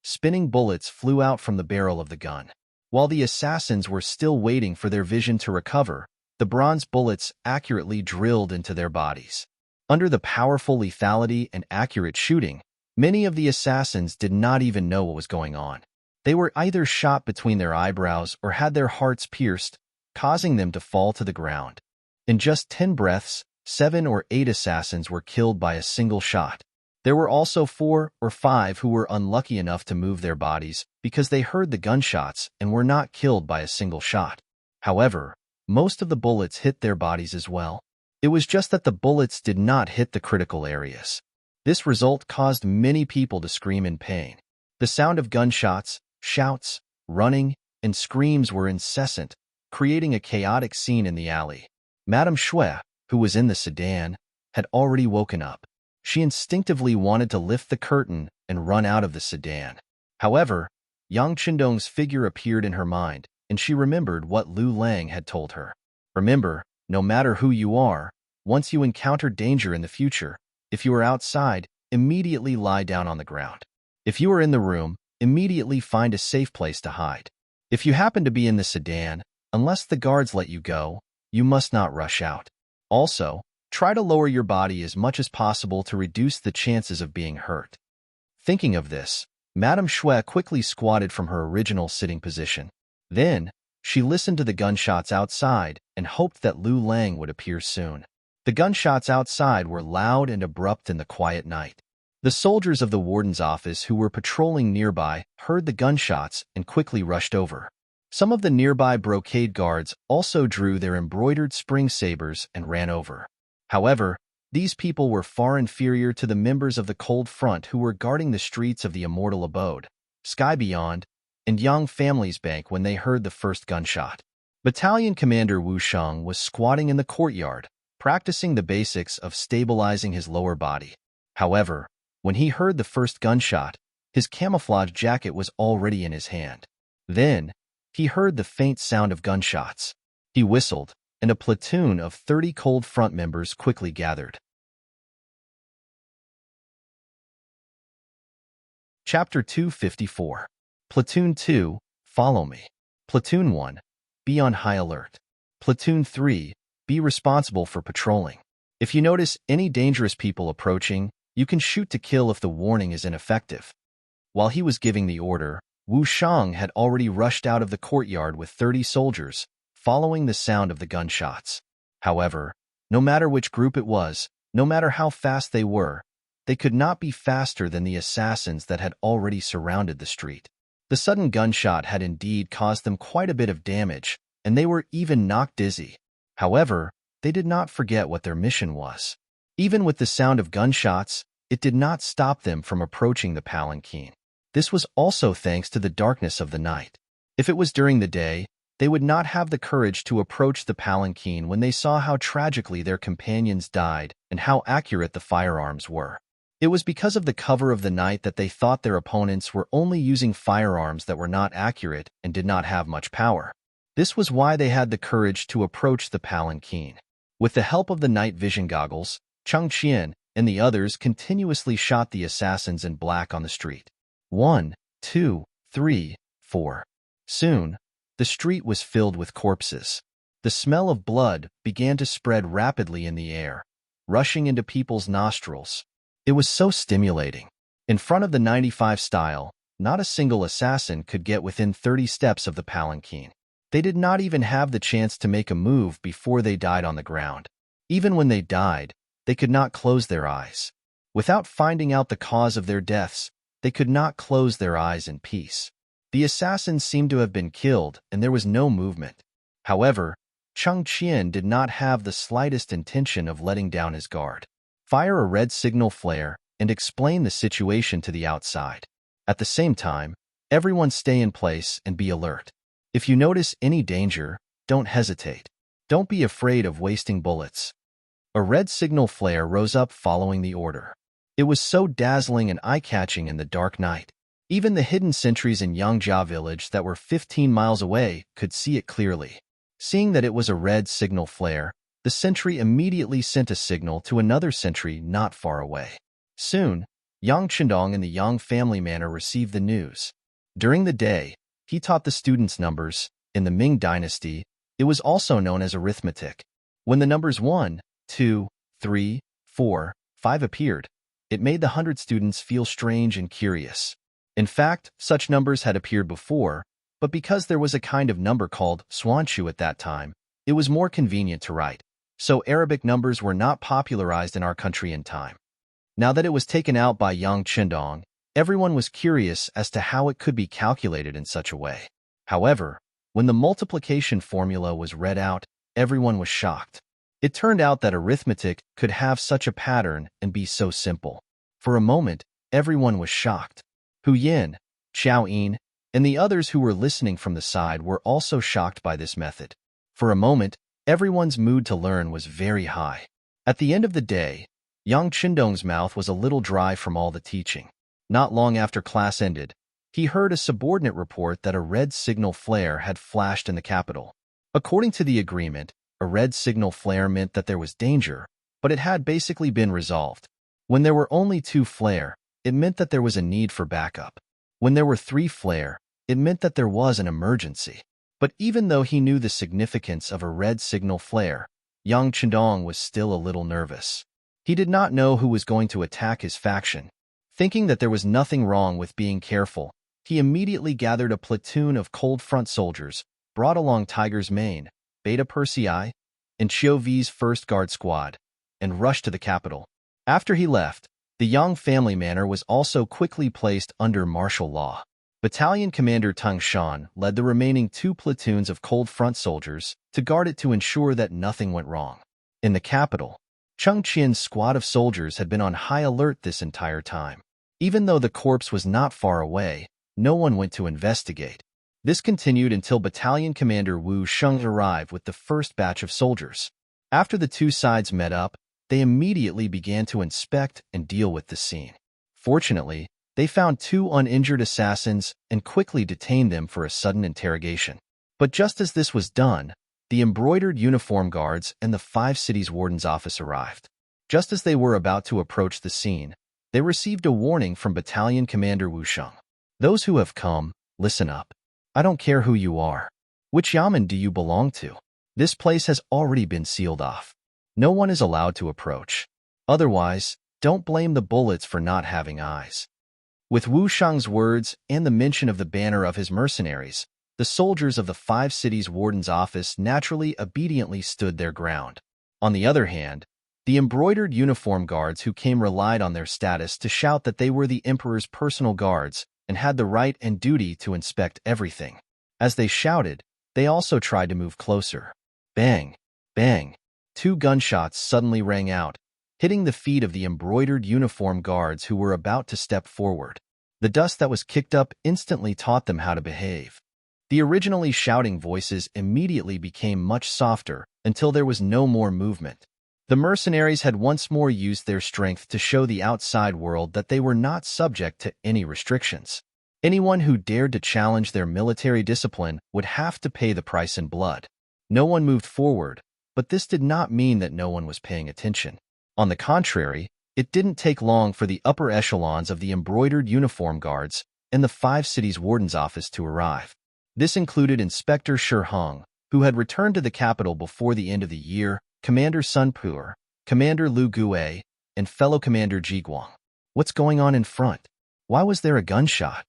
[SPEAKER 1] Spinning bullets flew out from the barrel of the gun. While the assassins were still waiting for their vision to recover, the bronze bullets accurately drilled into their bodies. Under the powerful lethality and accurate shooting, many of the assassins did not even know what was going on. They were either shot between their eyebrows or had their hearts pierced, causing them to fall to the ground. In just 10 breaths, 7 or 8 assassins were killed by a single shot. There were also 4 or 5 who were unlucky enough to move their bodies because they heard the gunshots and were not killed by a single shot. However, most of the bullets hit their bodies as well. It was just that the bullets did not hit the critical areas. This result caused many people to scream in pain. The sound of gunshots, shouts, running, and screams were incessant, creating a chaotic scene in the alley. Madame Shui, who was in the sedan, had already woken up. She instinctively wanted to lift the curtain and run out of the sedan. However, Yang Qindong's figure appeared in her mind, and she remembered what Lu Lang had told her. Remember, no matter who you are, once you encounter danger in the future, if you are outside, immediately lie down on the ground. If you are in the room, immediately find a safe place to hide. If you happen to be in the sedan, unless the guards let you go, you must not rush out. Also, try to lower your body as much as possible to reduce the chances of being hurt. Thinking of this, Madame Shui quickly squatted from her original sitting position. Then, she listened to the gunshots outside and hoped that Lu Lang would appear soon. The gunshots outside were loud and abrupt in the quiet night. The soldiers of the warden's office who were patrolling nearby heard the gunshots and quickly rushed over. Some of the nearby brocade guards also drew their embroidered spring sabers and ran over. However, these people were far inferior to the members of the Cold Front who were guarding the streets of the Immortal Abode, Sky Beyond, and Yang Family's Bank when they heard the first gunshot. Battalion Commander Wu Sheng was squatting in the courtyard, practicing the basics of stabilizing his lower body. However, when he heard the first gunshot, his camouflage jacket was already in his hand. Then, he heard the faint sound of gunshots. He whistled, and a platoon of 30 Cold Front members quickly gathered. Chapter 254. Platoon 2, follow me. Platoon 1, be on high alert. Platoon 3, be responsible for patrolling. If you notice any dangerous people approaching, you can shoot to kill if the warning is ineffective. While he was giving the order, Wu Sheng had already rushed out of the courtyard with 30 soldiers, following the sound of the gunshots. However, no matter which group it was, no matter how fast they were, they could not be faster than the assassins that had already surrounded the street. The sudden gunshot had indeed caused them quite a bit of damage, and they were even knocked dizzy. However, they did not forget what their mission was. Even with the sound of gunshots, it did not stop them from approaching the palanquin. This was also thanks to the darkness of the night. If it was during the day, they would not have the courage to approach the palanquin when they saw how tragically their companions died and how accurate the firearms were. It was because of the cover of the night that they thought their opponents were only using firearms that were not accurate and did not have much power. This was why they had the courage to approach the palanquin. With the help of the night vision goggles, Changqian and the others continuously shot the assassins in black on the street. 1, 2, 3, 4. Soon, the street was filled with corpses. The smell of blood began to spread rapidly in the air, rushing into people's nostrils. It was so stimulating. In front of the 95 style, not a single assassin could get within 30 steps of the palanquin. They did not even have the chance to make a move before they died on the ground. Even when they died, they could not close their eyes. Without finding out the cause of their deaths, they could not close their eyes in peace. The assassins seemed to have been killed, and there was no movement. However, Cheng Qian did not have the slightest intention of letting down his guard. Fire a red signal flare and explain the situation to the outside. At the same time, everyone stay in place and be alert. If you notice any danger, don't hesitate. Don't be afraid of wasting bullets. A red signal flare rose up following the order. It was so dazzling and eye-catching in the dark night. Even the hidden sentries in Yangjia village that were 15 miles away could see it clearly. Seeing that it was a red signal flare, the sentry immediately sent a signal to another sentry not far away. Soon, Yang Chendong and the Yang family manor received the news. During the day, he taught the students numbers. In the Ming dynasty, it was also known as arithmetic. When the numbers 1, 2, 3, 4, 5 appeared, it made the 100 students feel strange and curious. In fact, such numbers had appeared before, but because there was a kind of number called Swanshu at that time, it was more convenient to write. So Arabic numbers were not popularized in our country in time. Now that it was taken out by Yang Chendong, everyone was curious as to how it could be calculated in such a way. However, when the multiplication formula was read out, everyone was shocked. It turned out that arithmetic could have such a pattern and be so simple. For a moment, everyone was shocked. Hu Yin, Xiao Yin, and the others who were listening from the side were also shocked by this method. For a moment, everyone's mood to learn was very high. At the end of the day, Yang Chendong's mouth was a little dry from all the teaching. Not long after class ended, he heard a subordinate report that a red signal flare had flashed in the capital. According to the agreement, a red signal flare meant that there was danger, but it had basically been resolved. When there were only 2 flare, it meant that there was a need for backup. When there were 3 flare, it meant that there was an emergency. But even though he knew the significance of a red signal flare, Yang Chendong was still a little nervous. He did not know who was going to attack his faction. Thinking that there was nothing wrong with being careful, he immediately gathered a platoon of cold front soldiers, brought along Tiger's Mane, Beta Persei, and Xiao V's first guard squad, and rushed to the capital. After he left, the Yang family manor was also quickly placed under martial law. Battalion Commander Teng Shan led the remaining 2 platoons of cold front soldiers to guard it to ensure that nothing went wrong. In the capital, Cheng Qian's squad of soldiers had been on high alert this entire time. Even though the corpse was not far away, no one went to investigate. This continued until Battalion Commander Wu Sheng arrived with the first batch of soldiers. After the 2 sides met up, they immediately began to inspect and deal with the scene. Fortunately, they found 2 uninjured assassins and quickly detained them for a sudden interrogation. But just as this was done, the embroidered uniform guards and the 5 cities warden's office arrived. Just as they were about to approach the scene, they received a warning from Battalion Commander Wu Sheng. Those who have come, listen up. I don't care who you are. Which yamen do you belong to? This place has already been sealed off. No one is allowed to approach. Otherwise, don't blame the bullets for not having eyes. With Wu Sheng's words and the mention of the banner of his mercenaries, the soldiers of the 5 cities warden's office naturally obediently stood their ground. On the other hand, the embroidered uniform guards who came relied on their status to shout that they were the emperor's personal guards and had the right and duty to inspect everything. As they shouted, they also tried to move closer. Bang! Bang! 2 gunshots suddenly rang out, hitting the feet of the embroidered uniform guards who were about to step forward. The dust that was kicked up instantly taught them how to behave. The originally shouting voices immediately became much softer until there was no more movement. The mercenaries had once more used their strength to show the outside world that they were not subject to any restrictions. Anyone who dared to challenge their military discipline would have to pay the price in blood. No one moved forward, but this did not mean that no one was paying attention. On the contrary, it didn't take long for the upper echelons of the embroidered uniform guards and the 5 cities warden's office to arrive. This included Inspector Shi Hong, who had returned to the capital before the end of the year, Commander Sun Puer, Commander Lu Gue, and fellow Commander Ji Guang. What's going on in front? Why was there a gunshot?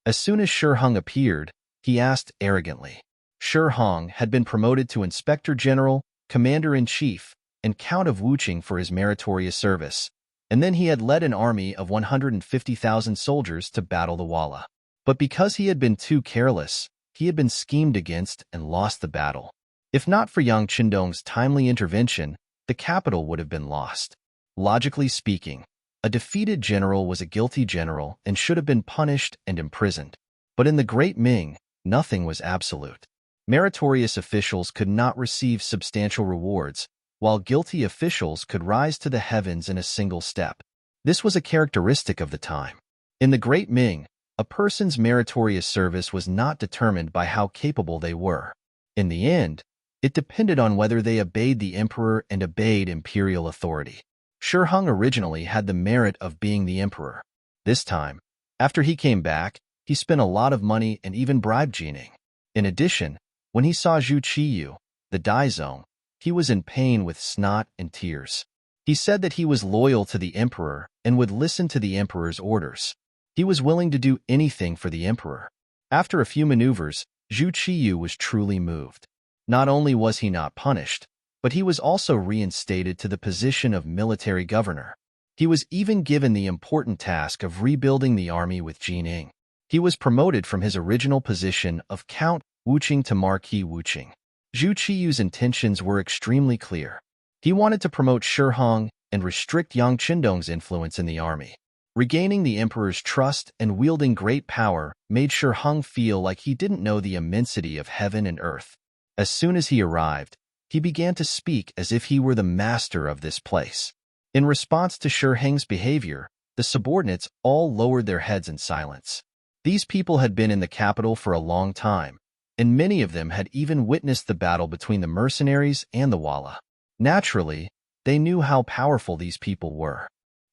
[SPEAKER 1] As soon as Shi Hong appeared, he asked arrogantly. Shi Hong had been promoted to Inspector General, Commander-in-Chief, and Count of Wuching for his meritorious service, and then he had led an army of 150,000 soldiers to battle the Walla. But because he had been too careless, he had been schemed against and lost the battle. If not for Yang Qindong's timely intervention, the capital would have been lost. Logically speaking, a defeated general was a guilty general and should have been punished and imprisoned. But in the Great Ming, nothing was absolute. Meritorious officials could not receive substantial rewards, while guilty officials could rise to the heavens in a single step. This was a characteristic of the time. In the Great Ming, a person's meritorious service was not determined by how capable they were. In the end, it depended on whether they obeyed the emperor and obeyed imperial authority. Shi Hong originally had the merit of being the emperor. This time, after he came back, he spent a lot of money and even bribed Jining. In addition, when he saw Zhu Qiyu, the Daizong, he was in pain with snot and tears. He said that he was loyal to the emperor and would listen to the emperor's orders. He was willing to do anything for the emperor. After a few maneuvers, Zhu Qiyu was truly moved. Not only was he not punished, but he was also reinstated to the position of military governor. He was even given the important task of rebuilding the army with Jining. He was promoted from his original position of Count Wuching to Marquis Wuching. Zhu Qiyu's intentions were extremely clear. He wanted to promote Shi Hong and restrict Yang Qindong's influence in the army. Regaining the emperor's trust and wielding great power made Shi Hong feel like he didn't know the immensity of heaven and earth. As soon as he arrived, he began to speak as if he were the master of this place. In response to Shi Hong's behavior, the subordinates all lowered their heads in silence. These people had been in the capital for a long time, and many of them had even witnessed the battle between the mercenaries and the Walla. Naturally, they knew how powerful these people were.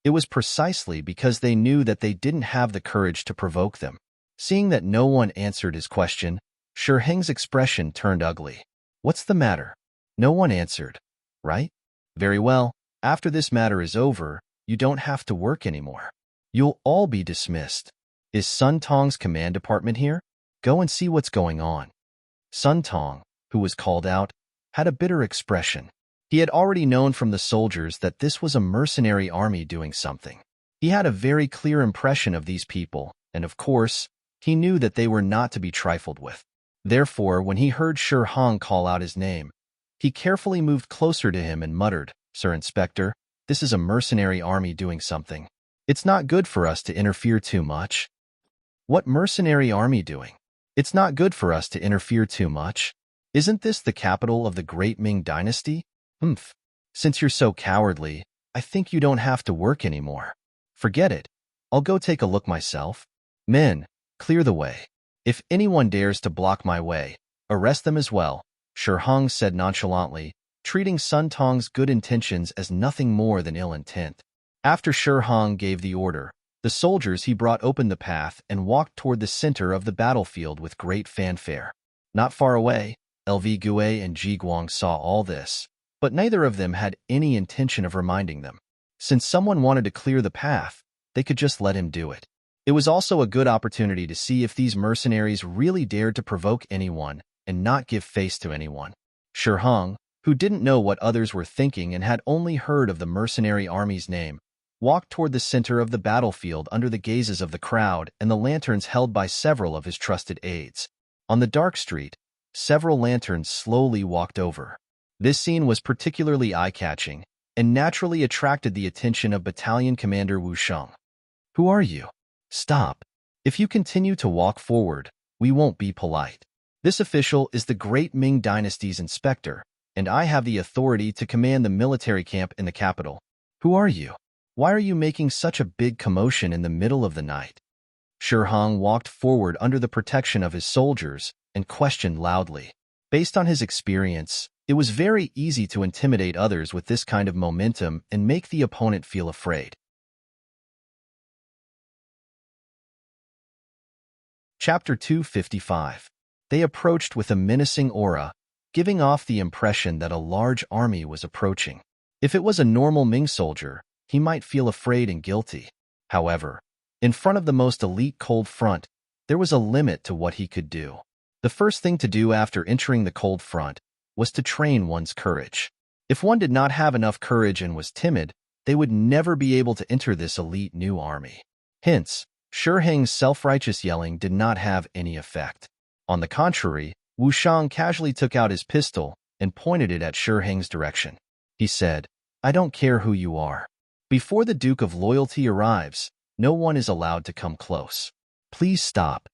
[SPEAKER 1] It was precisely because they knew that they didn't have the courage to provoke them. Seeing that no one answered his question, Shi Hong's expression turned ugly. "What's the matter?" No one answered, right? Very well, after this matter is over, you don't have to work anymore. You'll all be dismissed. Is Sun Tong's command department here? Go and see what's going on. Sun Tong, who was called out, had a bitter expression. He had already known from the soldiers that this was a mercenary army doing something. He had a very clear impression of these people, and of course, he knew that they were not to be trifled with. Therefore, when he heard Shi Hong call out his name, he carefully moved closer to him and muttered, "Sir Inspector, this is a mercenary army doing something. It's not good for us to interfere too much." "What mercenary army doing? It's not good for us to interfere too much. Isn't this the capital of the Great Ming Dynasty? Humph. Since you're so cowardly, I think you don't have to work anymore. Forget it. I'll go take a look myself. Men, clear the way. If anyone dares to block my way, arrest them as well," Shi Hong said nonchalantly, treating Sun Tong's good intentions as nothing more than ill intent. After Shi Hong gave the order, the soldiers he brought opened the path and walked toward the center of the battlefield with great fanfare. Not far away, LV Gue and Ji Guang saw all this, but neither of them had any intention of reminding them. Since someone wanted to clear the path, they could just let him do it. It was also a good opportunity to see if these mercenaries really dared to provoke anyone and not give face to anyone. Shi Hong, who didn't know what others were thinking and had only heard of the mercenary army's name, walked toward the center of the battlefield under the gazes of the crowd and the lanterns held by several of his trusted aides. On the dark street, several lanterns slowly walked over. This scene was particularly eye-catching and naturally attracted the attention of Battalion Commander Wu Sheng. "Who are you? Stop. If you continue to walk forward, we won't be polite. This official is the Great Ming Dynasty's inspector, and I have the authority to command the military camp in the capital. Who are you? Why are you making such a big commotion in the middle of the night?" Shi Hong walked forward under the protection of his soldiers and questioned loudly. Based on his experience, it was very easy to intimidate others with this kind of momentum and make the opponent feel afraid. Chapter 255. They approached with a menacing aura, giving off the impression that a large army was approaching. If it was a normal Ming soldier, he might feel afraid and guilty. However, in front of the most elite cold front, there was a limit to what he could do. The first thing to do after entering the cold front was to train one's courage. If one did not have enough courage and was timid, they would never be able to enter this elite new army. Hence, Shi Heng's self-righteous yelling did not have any effect. On the contrary, Wu Shang casually took out his pistol and pointed it at Shi Heng's direction. He said, "I don't care who you are. Before the Duke of Loyalty arrives, no one is allowed to come close. Please stop."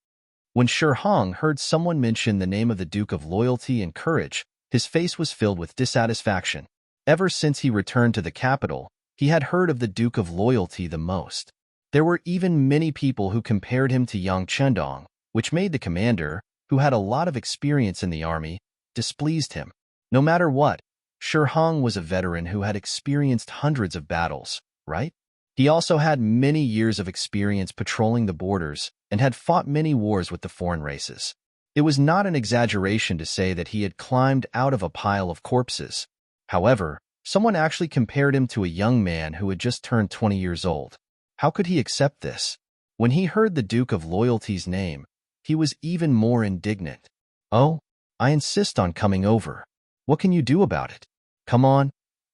[SPEAKER 1] When Shi Heng heard someone mention the name of the Duke of Loyalty and Courage, his face was filled with dissatisfaction. Ever since he returned to the capital, he had heard of the Duke of Loyalty the most. There were even many people who compared him to Yang Chendong, which made the commander, who had a lot of experience in the army, displeased him. No matter what, Shi Heng was a veteran who had experienced hundreds of battles, right? He also had many years of experience patrolling the borders and had fought many wars with the foreign races. It was not an exaggeration to say that he had climbed out of a pile of corpses. However, someone actually compared him to a young man who had just turned 20 years old. How could he accept this? When he heard the Duke of Loyalty's name, he was even more indignant. "Oh, I insist on coming over. What can you do about it? Come on,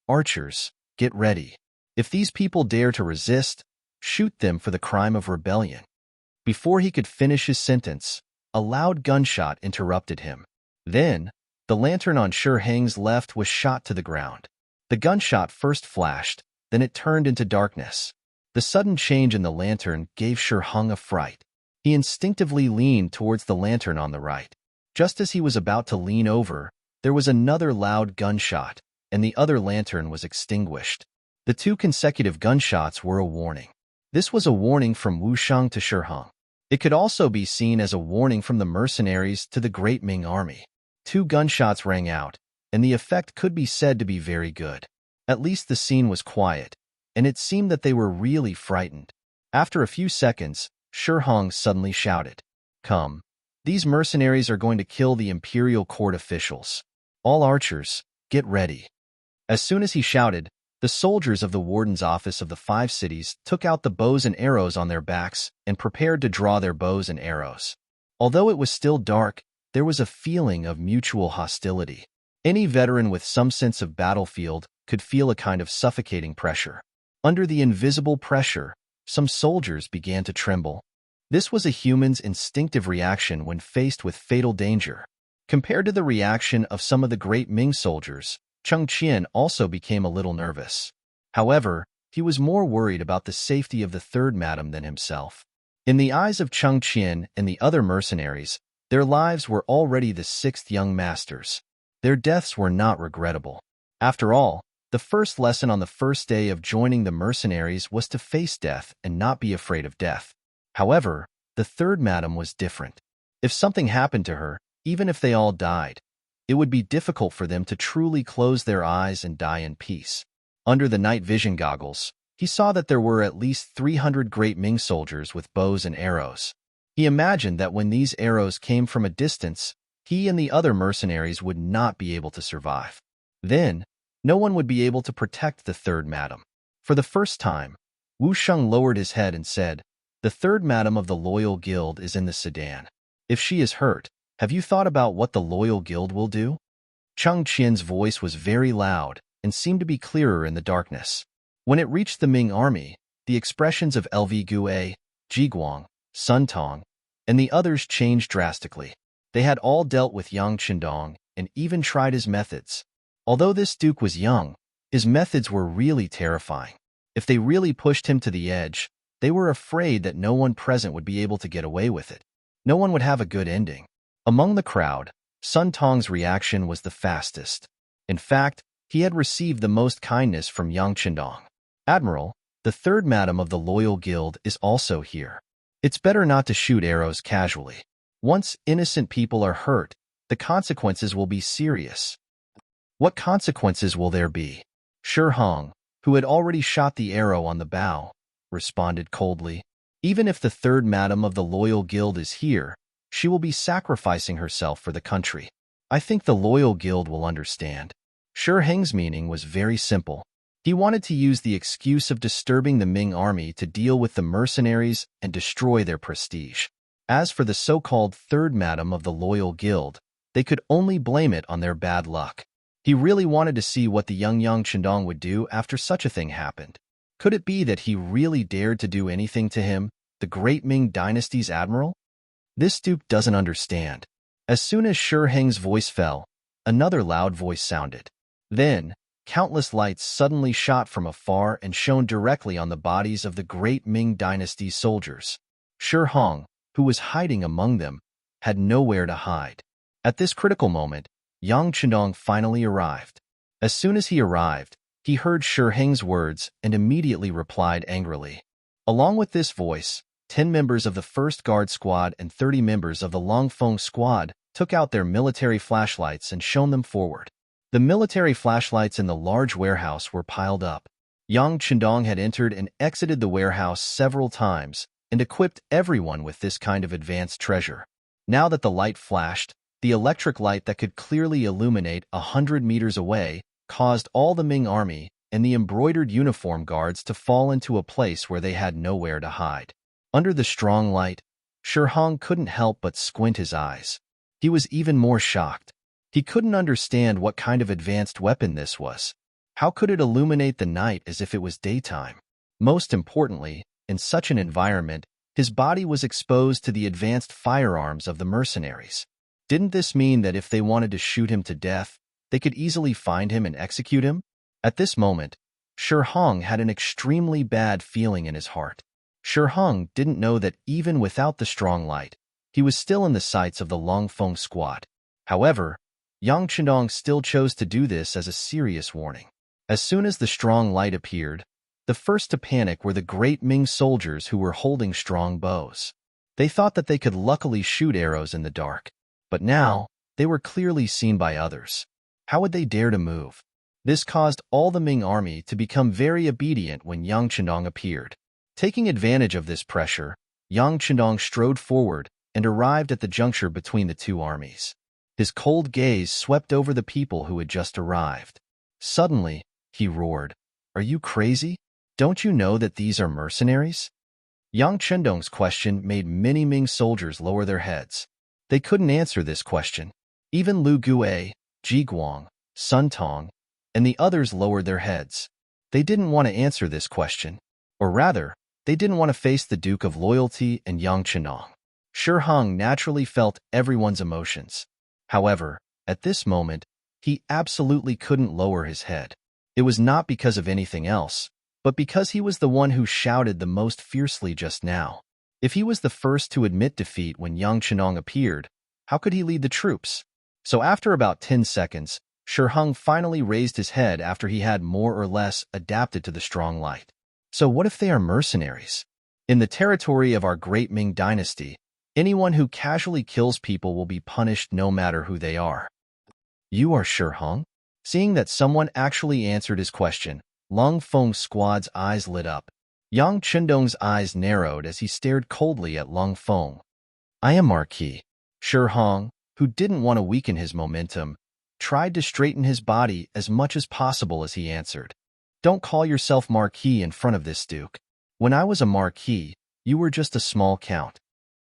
[SPEAKER 1] archers, get ready. If these people dare to resist, shoot them for the crime of rebellion." Before he could finish his sentence, a loud gunshot interrupted him. Then, the lantern on Shi Heng's left was shot to the ground. The gunshot first flashed, then it turned into darkness. The sudden change in the lantern gave Shi Heng a fright. He instinctively leaned towards the lantern on the right. Just as he was about to lean over, there was another loud gunshot, and the other lantern was extinguished. The two consecutive gunshots were a warning. This was a warning from Wu Shang to Shi Heng. It could also be seen as a warning from the mercenaries to the great Ming army. Two gunshots rang out, and the effect could be said to be very good. At least the scene was quiet, and it seemed that they were really frightened. After a few seconds, Shi Heng suddenly shouted, "Come, these mercenaries are going to kill the imperial court officials. All archers, get ready." As soon as he shouted, the soldiers of the warden's office of the 5 cities took out the bows and arrows on their backs and prepared to draw their bows and arrows. Although it was still dark, there was a feeling of mutual hostility. Any veteran with some sense of battlefield could feel a kind of suffocating pressure. Under the invisible pressure, some soldiers began to tremble. This was a human's instinctive reaction when faced with fatal danger. Compared to the reaction of some of the great Ming soldiers, Cheng Qian also became a little nervous. However, he was more worried about the safety of the third madam than himself. In the eyes of Cheng Qian and the other mercenaries, their lives were already the 6th young masters. Their deaths were not regrettable. After all, the first lesson on the first day of joining the mercenaries was to face death and not be afraid of death. However, the third madam was different. If something happened to her, even if they all died, it would be difficult for them to truly close their eyes and die in peace. Under the night vision goggles, he saw that there were at least 300 great Ming soldiers with bows and arrows. He imagined that when these arrows came from a distance, he and the other mercenaries would not be able to survive. Then, no one would be able to protect the third madam. For the first time, Wu Sheng lowered his head and said, "The third madam of the Loyal Guild is in the sedan. If she is hurt, have you thought about what the Loyal Guild will do?" Cheng Qian's voice was very loud and seemed to be clearer in the darkness. When it reached the Ming army, the expressions of LV Gue, Jiguang, Sun Tong, and the others changed drastically. They had all dealt with Yang Chendong and even tried his methods. Although this duke was young, his methods were really terrifying. If they really pushed him to the edge, they were afraid that no one present would be able to get away with it. No one would have a good ending. Among the crowd, Sun Tong's reaction was the fastest. In fact, he had received the most kindness from Yang Chendong. "Admiral, the third madam of the Loyal Guild is also here. It's better not to shoot arrows casually. Once innocent people are hurt, the consequences will be serious." "What consequences will there be?" Shi Heng, who had already shot the arrow on the bow, responded coldly. "Even if the third madam of the Loyal Guild is here, she will be sacrificing herself for the country. I think the Loyal Guild will understand." Shi Heng's meaning was very simple. He wanted to use the excuse of disturbing the Ming army to deal with the mercenaries and destroy their prestige. As for the so-called third madam of the loyal guild, they could only blame it on their bad luck. He really wanted to see what the young Chandong would do after such a thing happened. Could it be that he really dared to do anything to him, the great Ming dynasty's admiral? This duke doesn't understand. As soon as Shi Heng's voice fell, another loud voice sounded. Then, countless lights suddenly shot from afar and shone directly on the bodies of the great Ming dynasty's soldiers. Shi Hong, who was hiding among them, had nowhere to hide. At this critical moment, Yang Chandong finally arrived. As soon as he arrived, he heard Shi Heng's words and immediately replied angrily. Along with this voice, 10 members of the 1st Guard Squad and 30 members of the Longfeng Squad took out their military flashlights and shone them forward. The military flashlights in the large warehouse were piled up. Yang Chandong had entered and exited the warehouse several times and equipped everyone with this kind of advanced treasure. Now that the light flashed, the electric light that could clearly illuminate 100 meters away caused all the Ming army and the embroidered uniform guards to fall into a place where they had nowhere to hide. Under the strong light, Shi Hong couldn't help but squint his eyes. He was even more shocked. He couldn't understand what kind of advanced weapon this was. How could it illuminate the night as if it was daytime? Most importantly, in such an environment, his body was exposed to the advanced firearms of the mercenaries. Didn't this mean that if they wanted to shoot him to death, they could easily find him and execute him? At this moment, Shi Hong had an extremely bad feeling in his heart. Shi Hong didn't know that even without the strong light, he was still in the sights of the Longfeng Squad. However, Yang Chandong still chose to do this as a serious warning. As soon as the strong light appeared, the first to panic were the great Ming soldiers who were holding strong bows. They thought that they could luckily shoot arrows in the dark, but now they were clearly seen by others. How would they dare to move? This caused all the Ming army to become very obedient when Yang Chandong appeared. Taking advantage of this pressure, Yang Chandong strode forward and arrived at the juncture between the two armies. His cold gaze swept over the people who had just arrived. Suddenly, he roared, "Are you crazy? Don't you know that these are mercenaries?" Yang Chandong's question made many Ming soldiers lower their heads. They couldn't answer this question. Even Lu Gue, Ji Guang, Sun Tong, and the others lowered their heads. They didn't want to answer this question. Or rather, they didn't want to face the Duke of Loyalty and Yang Chandong. Shi Hong naturally felt everyone's emotions. However, at this moment, he absolutely couldn't lower his head. It was not because of anything else, but because he was the one who shouted the most fiercely just now. If he was the first to admit defeat when Yang Chandong appeared, how could he lead the troops? So after about 10 seconds, Shi Hong finally raised his head after he had more or less adapted to the strong light. So what if they are mercenaries? In the territory of our great Ming dynasty, anyone who casually kills people will be punished no matter who they are. You are Shi Hong? Seeing that someone actually answered his question, Longfeng Squad's eyes lit up. Yang Chandong's eyes narrowed as he stared coldly at Longfeng. I am Marquis. Shi Hong, who didn't want to weaken his momentum, tried to straighten his body as much as possible as he answered. Don't call yourself Marquis in front of this Duke. When I was a Marquis, you were just a small count.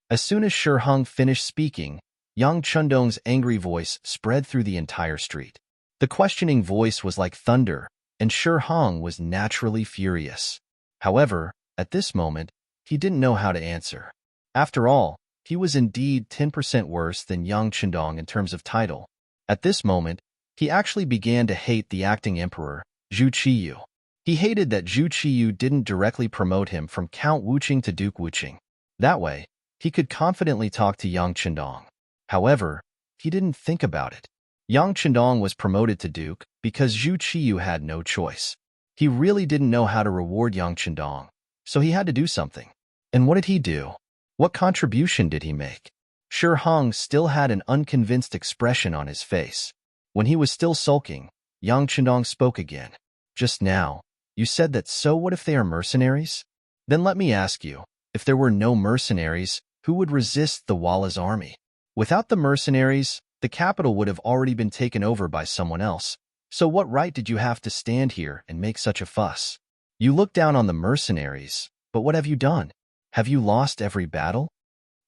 [SPEAKER 1] As soon as Shi Hong finished speaking, Yang Chandong's angry voice spread through the entire street. The questioning voice was like thunder, and Shi Hong was naturally furious. However, at this moment, he didn't know how to answer. After all, he was indeed 10% worse than Yang Chandong in terms of title. At this moment, he actually began to hate the acting emperor, Zhu Qiyu. He hated that Zhu Qiyu didn't directly promote him from Count Wuqing to Duke Wuqing. That way, he could confidently talk to Yang Chandong. However, he didn't think about it. Yang Chandong was promoted to Duke because Zhu Qiyu had no choice. He really didn't know how to reward Yang Chandong, so he had to do something. And what did he do? What contribution did he make? Shi Hong still had an unconvinced expression on his face. When he was still sulking, Yang Chandong spoke again. Just now, you said that so what if they are mercenaries? Then let me ask you, if there were no mercenaries, who would resist the Walla's army? Without the mercenaries, the capital would have already been taken over by someone else. So what right did you have to stand here and make such a fuss? You look down on the mercenaries, but what have you done? Have you lost every battle?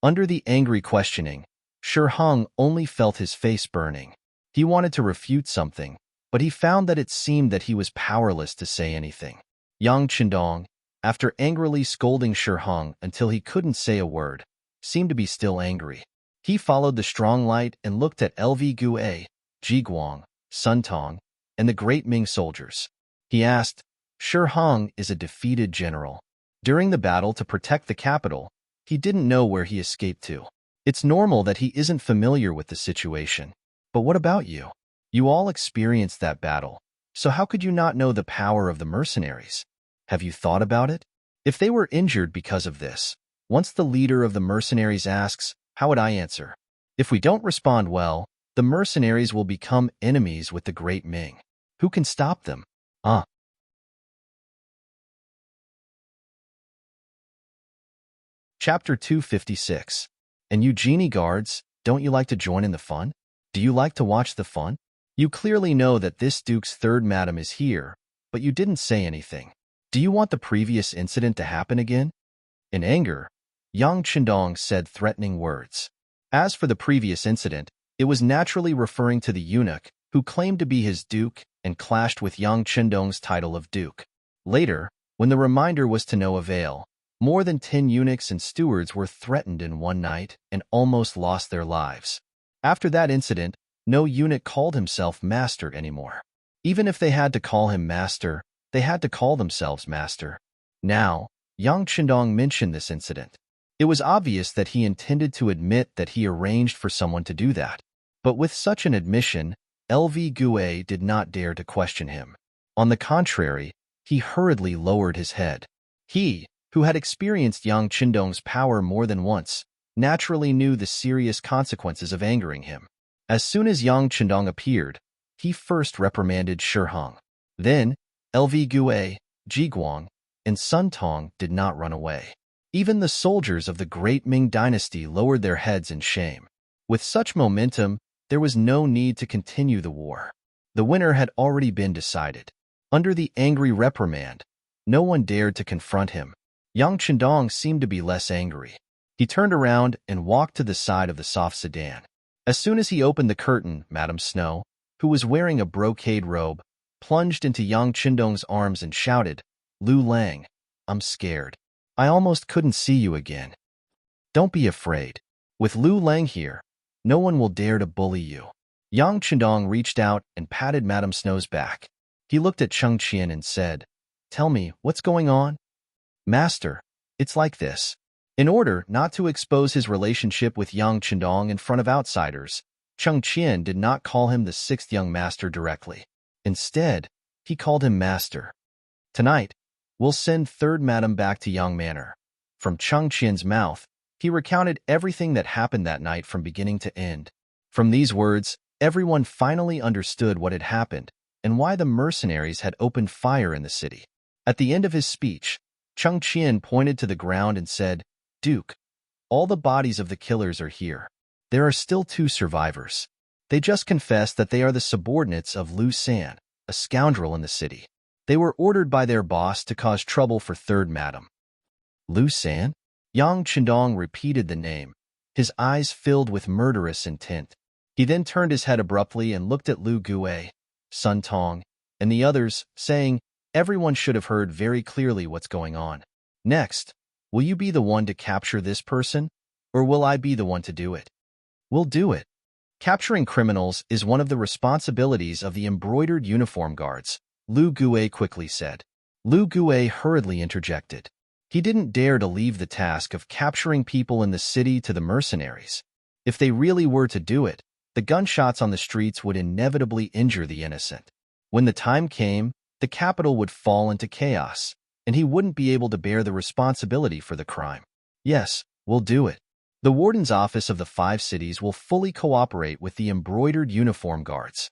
[SPEAKER 1] Under the angry questioning, Shi Hong only felt his face burning. He wanted to refute something, but he found that it seemed that he was powerless to say anything. Yang Qindong, after angrily scolding Shi Hong until he couldn't say a word, seemed to be still angry. He followed the strong light and looked at LV Gue, Jiguang, Sun Tong, and the great Ming soldiers. He asked, Shi Hong is a defeated general. During the battle to protect the capital, he didn't know where he escaped to. It's normal that he isn't familiar with the situation. But what about you? You all experienced that battle, so how could you not know the power of the mercenaries? Have you thought about it? If they were injured because of this, once the leader of the mercenaries asks, how would I answer? If we don't respond well, the mercenaries will become enemies with the great Ming. Who can stop them? Chapter 256. And you genie guards, don't you like to join in the fun? Do you like to watch the fun? You clearly know that this Duke's third madam is here, but you didn't say anything. Do you want the previous incident to happen again? In anger, Yang Qindong said threatening words. As for the previous incident, it was naturally referring to the eunuch who claimed to be his duke and clashed with Yang Qindong's title of duke. Later, when the reminder was to no avail, more than 10 eunuchs and stewards were threatened in one night and almost lost their lives. After that incident, no eunuch called himself master anymore. Even if they had to call him master, they had to call themselves master. Now, Yang Qindong mentioned this incident. It was obvious that he intended to admit that he arranged for someone to do that. But with such an admission, LV Gue did not dare to question him. On the contrary, he hurriedly lowered his head. He, who had experienced Yang Qindong's power more than once, naturally knew the serious consequences of angering him. As soon as Yang Qindong appeared, he first reprimanded Shi Hong. Then, LV Gue, Jiguang, and Sun Tong did not run away. Even the soldiers of the great Ming dynasty lowered their heads in shame. With such momentum, there was no need to continue the war. The winner had already been decided. Under the angry reprimand, no one dared to confront him. Yang Qindong seemed to be less angry. He turned around and walked to the side of the soft sedan. As soon as he opened the curtain, Madame Snow, who was wearing a brocade robe, plunged into Yang Qindong's arms and shouted, Lu Lang, I'm scared. I almost couldn't see you again. Don't be afraid. With Lu Lang here, no one will dare to bully you. Yang Qindong reached out and patted Madame Snow's back. He looked at Cheng Qian and said, Tell me, what's going on? Master, it's like this. In order not to expose his relationship with Yang Qindong in front of outsiders, Cheng Qian did not call him the sixth young master directly. Instead, he called him master. Tonight, we'll send third madam back to Yang Manor. From Cheng Qian's mouth, he recounted everything that happened that night from beginning to end. From these words, everyone finally understood what had happened and why the mercenaries had opened fire in the city. At the end of his speech, Cheng Qian pointed to the ground and said, Duke, all the bodies of the killers are here. There are still 2 survivors. They just confessed that they are the subordinates of Lu San, a scoundrel in the city. They were ordered by their boss to cause trouble for third madam. Lu San? Yang Qindong repeated the name, his eyes filled with murderous intent. He then turned his head abruptly and looked at Lu Gue, Sun Tong, and the others, saying, Everyone should have heard very clearly what's going on. Next, will you be the one to capture this person, or will I be the one to do it? We'll do it. Capturing criminals is one of the responsibilities of the embroidered uniform guards, Lu Gue quickly said. Lu Gue hurriedly interjected. He didn't dare to leave the task of capturing people in the city to the mercenaries. If they really were to do it, the gunshots on the streets would inevitably injure the innocent. When the time came, the capital would fall into chaos, and he wouldn't be able to bear the responsibility for the crime. Yes, we'll do it. The warden's office of the 5 cities will fully cooperate with the embroidered uniform guards.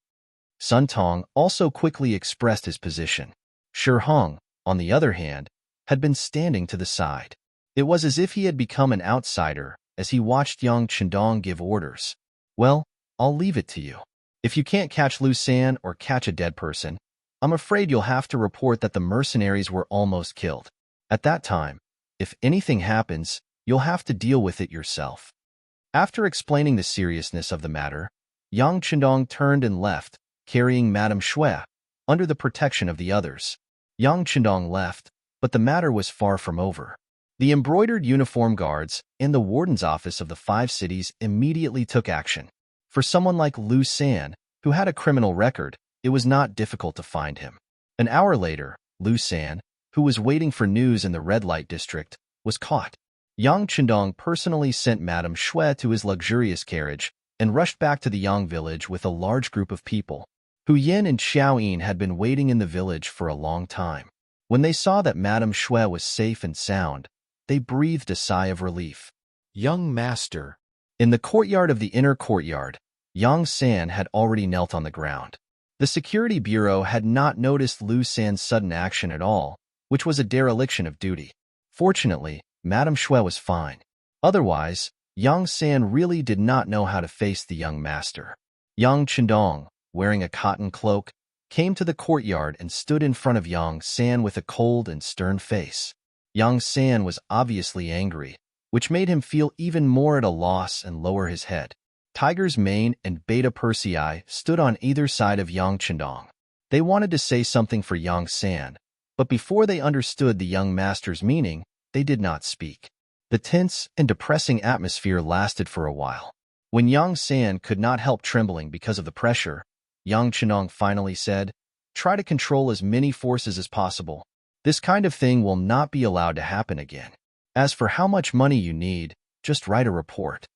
[SPEAKER 1] Sun Tong also quickly expressed his position. Shi Hong, on the other hand, had been standing to the side. It was as if he had become an outsider as he watched Yang Qindong give orders. Well, I'll leave it to you. If you can't catch Lu San or catch a dead person, I'm afraid you'll have to report that the mercenaries were almost killed. At that time, if anything happens, You'll have to deal with it yourself." After explaining the seriousness of the matter, Yang Chendong turned and left, carrying Madame Shui, under the protection of the others. Yang Chendong left, but the matter was far from over. The embroidered uniform guards and the warden's office of the 5 cities immediately took action. For someone like Lu San, who had a criminal record, it was not difficult to find him. An hour later, Lu San, who was waiting for news in the red light district, was caught. Yang Chendong personally sent Madame Shui to his luxurious carriage and rushed back to the Yang village with a large group of people. Hu Yin and Xiao Yin had been waiting in the village for a long time. When they saw that Madame Shui was safe and sound, they breathed a sigh of relief.
[SPEAKER 2] Young master.
[SPEAKER 1] In the courtyard of the inner courtyard, Yang San had already knelt on the ground. The security bureau had not noticed Lu San's sudden action at all, which was a dereliction of duty. Fortunately, Madame Shui was fine. Otherwise, Yang San really did not know how to face the young master. Yang Chendong, wearing a cotton cloak, came to the courtyard and stood in front of Yang San with a cold and stern face. Yang San was obviously angry, which made him feel even more at a loss and lower his head. Tiger's Mane and Beta Persei stood on either side of Yang Chendong. They wanted to say something for Yang San, but before they understood the young master's meaning, they did not speak. The tense and depressing atmosphere lasted for a while. When Yang San could not help trembling because of the pressure, Yang Chendong finally said, "Try to control as many forces as possible. This kind of thing will not be allowed to happen again. As for how much money you need, just write a report."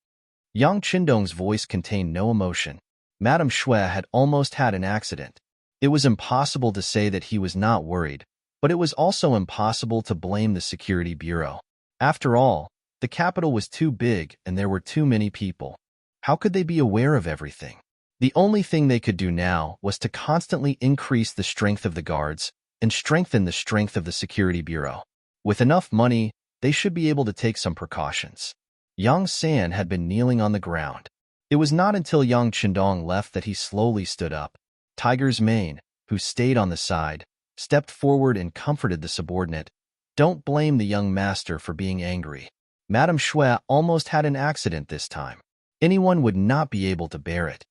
[SPEAKER 1] Yang Chendong's voice contained no emotion. Madame Shui had almost had an accident. It was impossible to say that he was not worried, but it was also impossible to blame the security bureau. After all, the capital was too big and there were too many people. How could they be aware of everything? The only thing they could do now was to constantly increase the strength of the guards and strengthen the strength of the security bureau. With enough money, they should be able to take some precautions. Yang San had been kneeling on the ground. It was not until Yang Chendong left that he slowly stood up. Tiger's Mane, who stayed on the side, stepped forward and comforted the subordinate. "Don't blame the young master for being angry. Madame Shui almost had an accident this time. Anyone would not be able to bear it."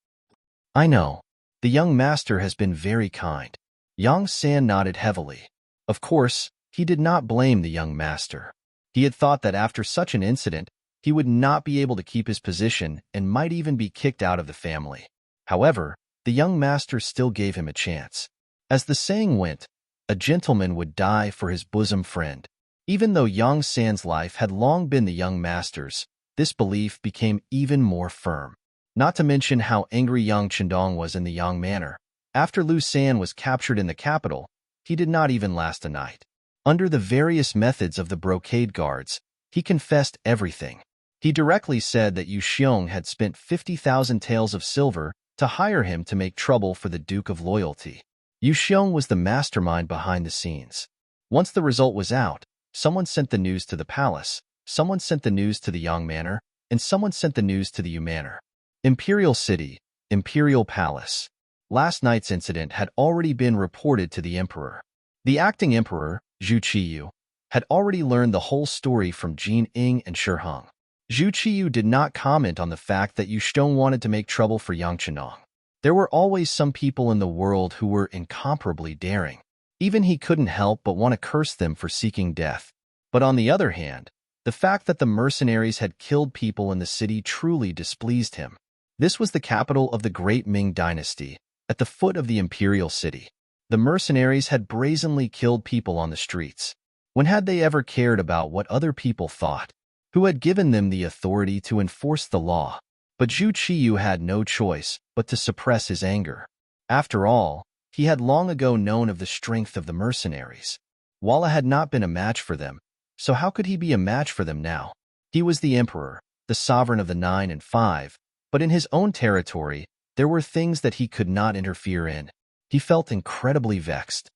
[SPEAKER 1] "I know. The young master has been very kind." Yang San nodded heavily. Of course, he did not blame the young master. He had thought that after such an incident, he would not be able to keep his position and might even be kicked out of the family. However, the young master still gave him a chance. As the saying went, a gentleman would die for his bosom friend. Even though Yang San's life had long been the young master's, this belief became even more firm. Not to mention how angry Yang Chendong was in the Yang manor. After Lu San was captured in the capital, he did not even last a night. Under the various methods of the brocade guards, he confessed everything. He directly said that Yu Xiong had spent 50,000 taels of silver to hire him to make trouble for the Duke of Loyalty. Yu Xiong was the mastermind behind the scenes. Once the result was out, someone sent the news to the palace, someone sent the news to the Yang Manor, and someone sent the news to the Yu Manor. Imperial City, Imperial Palace. Last night's incident had already been reported to the emperor. The acting emperor, Zhu Qiyu, had already learned the whole story from Jin Ying and Shi Heng. Zhu Qiyu did not comment on the fact that Yu Xiong wanted to make trouble for Yang Chendong. There were always some people in the world who were incomparably daring. Even he couldn't help but want to curse them for seeking death. But on the other hand, the fact that the mercenaries had killed people in the city truly displeased him. This was the capital of the great Ming dynasty, at the foot of the imperial city. The mercenaries had brazenly killed people on the streets. When had they ever cared about what other people thought? Who had given them the authority to enforce the law? But Zhu Qiyu had no choice but to suppress his anger. After all, he had long ago known of the strength of the mercenaries. Walla had not been a match for them, so how could he be a match for them now? He was the emperor, the sovereign of the 9 and 5, but in his own territory, there were things that he could not interfere in. He felt incredibly vexed.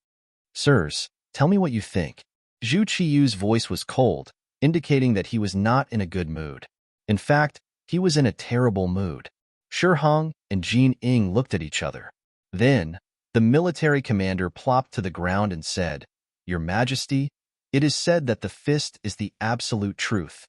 [SPEAKER 1] "Sirs, tell me what you think." Zhu Qiyu's voice was cold, indicating that he was not in a good mood. In fact, he was in a terrible mood. Shi Heng and Jin Ying looked at each other. Then, the military commander plopped to the ground and said, "Your Majesty, it is said that the fist is the absolute truth.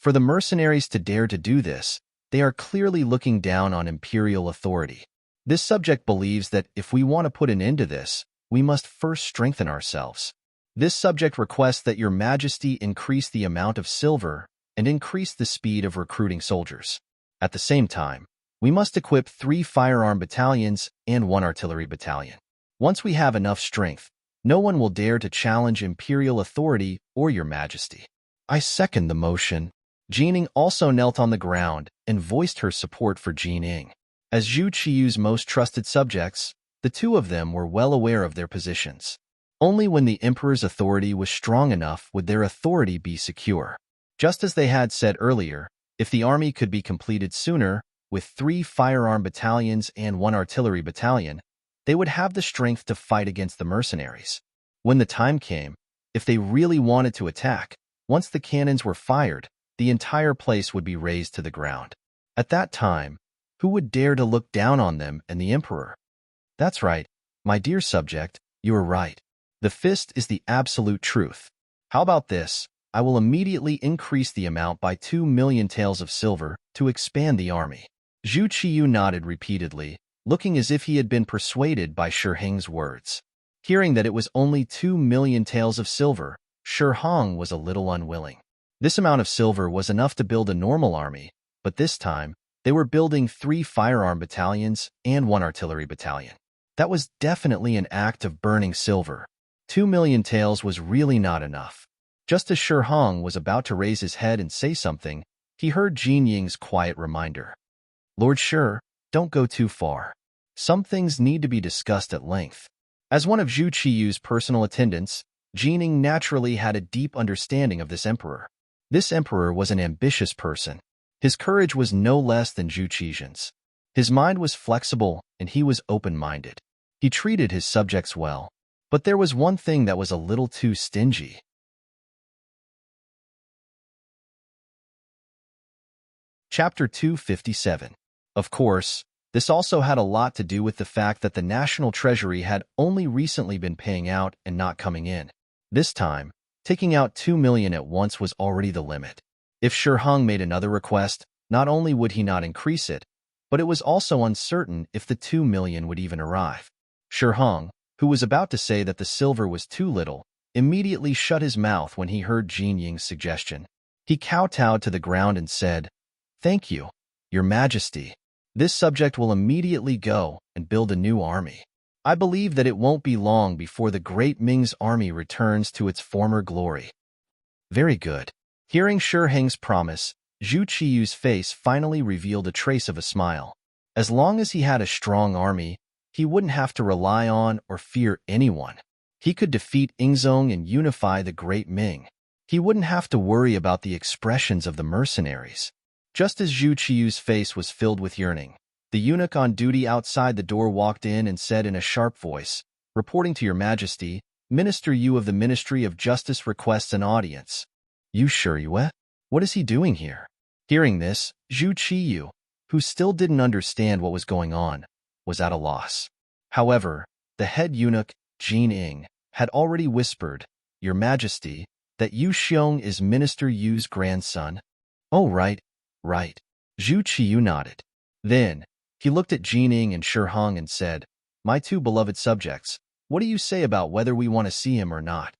[SPEAKER 1] For the mercenaries to dare to do this, they are clearly looking down on imperial authority. This subject believes that if we want to put an end to this, we must first strengthen ourselves. This subject requests that Your Majesty increase the amount of silver and increase the speed of recruiting soldiers. At the same time, we must equip 3 firearm battalions and 1 artillery battalion. Once we have enough strength, no one will dare to challenge imperial authority or Your Majesty. I second the motion. Jining also knelt on the ground and voiced her support for Jining. As Zhu Qiyu's most trusted subjects, the two of them were well aware of their positions. Only when the emperor's authority was strong enough would their authority be secure. Just as they had said earlier, if the army could be completed sooner, with 3 firearm battalions and 1 artillery battalion, they would have the strength to fight against the mercenaries. When the time came, if they really wanted to attack, once the cannons were fired, the entire place would be razed to the ground. At that time, who would dare to look down on them and the emperor? That's right, my dear subject, you are right. The fist is the absolute truth. How about this? I will immediately increase the amount by 2 million taels of silver to expand the army. Zhu Qiyu nodded repeatedly, looking as if he had been persuaded by Shi Heng's words. Hearing that it was only 2 million taels of silver, Shi Heng was a little unwilling. This amount of silver was enough to build a normal army, but this time, they were building 3 firearm battalions and 1 artillery battalion. That was definitely an act of burning silver. 2 million taels was really not enough. Just as Shi Heng was about to raise his head and say something, he heard Jin Ying's quiet reminder. Lord Shi, don't go too far. Some things need to be discussed at length. As one of Zhu Qiyu's personal attendants, Jining naturally had a deep understanding of this emperor. This emperor was an ambitious person. His courage was no less than Zhu Qiju's. His mind was flexible and he was open-minded. He treated his subjects well, but there was one thing that was a little too stingy. Chapter 257. Of course, this also had a lot to do with the fact that the national treasury had only recently been paying out and not coming in. This time, taking out 2 million at once was already the limit. If Shi Heng made another request, not only would he not increase it, but it was also uncertain if the 2 million would even arrive. Shi Heng, who was about to say that the silver was too little, immediately shut his mouth when he heard Jin Ying's suggestion. He kowtowed to the ground and said, Thank you, Your Majesty. This subject will immediately go and build a new army. I believe that it won't be long before the great Ming's army returns to its former glory. Very good. Hearing Shi Heng's promise, Zhu Qiyu's face finally revealed a trace of a smile. As long as he had a strong army, he wouldn't have to rely on or fear anyone. He could defeat Ingzong and unify the great Ming. He wouldn't have to worry about the expressions of the mercenaries. Just as Zhu Qiyu's face was filled with yearning, the eunuch on duty outside the door walked in and said in a sharp voice, Reporting to Your Majesty, Minister Yu of the Ministry of Justice requests an audience. Yu Shiyue? What is he doing here? Hearing this, Zhu Qiyu, who still didn't understand what was going on, was at a loss. However, the head eunuch, Jin Ying, had already whispered, Your Majesty, that Yu Xiong is Minister Yu's grandson. Oh, right. Zhu Qiyu nodded. Then, he looked at Jin Ying and Shi Heng and said, My 2 beloved subjects, what do you say about whether we want to see him or not?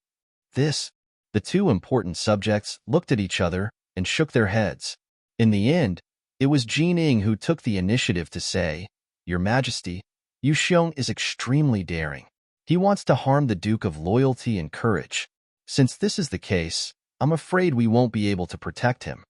[SPEAKER 1] The 2 important subjects looked at each other and shook their heads. In the end, it was Jin Ying who took the initiative to say, Your Majesty, Yu Xiong is extremely daring. He wants to harm the Duke of Loyalty and Courage. Since this is the case, I'm afraid we won't be able to protect him.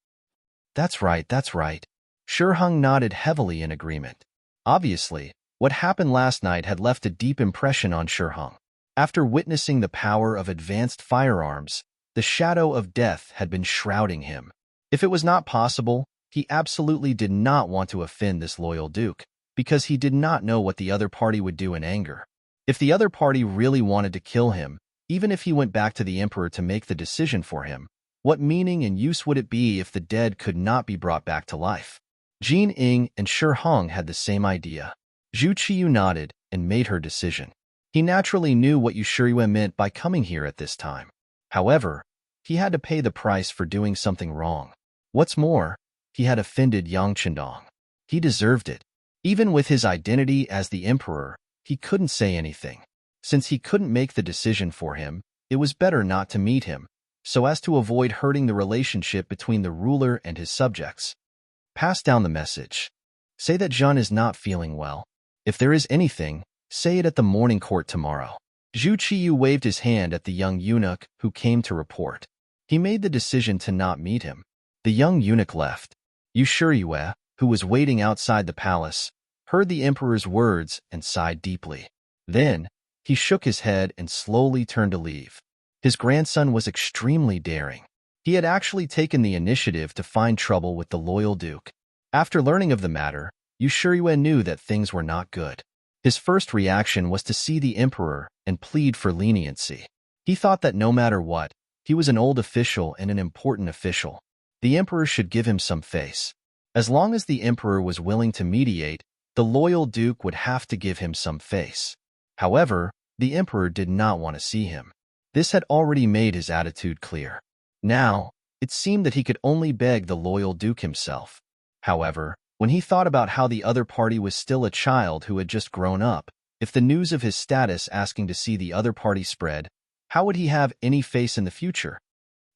[SPEAKER 1] That's right. Shi Heng nodded heavily in agreement. Obviously, what happened last night had left a deep impression on Shi Heng. After witnessing the power of advanced firearms, the shadow of death had been shrouding him. If it was not possible, he absolutely did not want to offend this loyal duke, because he did not know what the other party would do in anger. If the other party really wanted to kill him, even if he went back to the emperor to make the decision for him, what meaning and use would it be if the dead could not be brought back to life? Jin Ying and Shi Heng had the same idea. Zhu Qiyu nodded and made her decision. He naturally knew what Yu Shiyue meant by coming here at this time. However, he had to pay the price for doing something wrong. What's more, he had offended Yang Chendong. He deserved it. Even with his identity as the emperor, he couldn't say anything. Since he couldn't make the decision for him, it was better not to meet him, so as to avoid hurting the relationship between the ruler and his subjects. Pass down the message. Say that Zhun is not feeling well. If there is anything, say it at the morning court tomorrow. Zhu Qiyu waved his hand at the young eunuch who came to report. He made the decision to not meet him. The young eunuch left. Yu Shiyue, who was waiting outside the palace, heard the emperor's words and sighed deeply. Then, he shook his head and slowly turned to leave. His grandson was extremely daring. He had actually taken the initiative to find trouble with the loyal duke. After learning of the matter, Yu Shiyue knew that things were not good. His first reaction was to see the emperor and plead for leniency. He thought that no matter what, he was an old official and an important official. The emperor should give him some face. As long as the emperor was willing to mediate, the loyal duke would have to give him some face. However, the emperor did not want to see him. This had already made his attitude clear. Now, it seemed that he could only beg the loyal duke himself. However, when he thought about how the other party was still a child who had just grown up, if the news of his status asking to see the other party spread, how would he have any face in the future?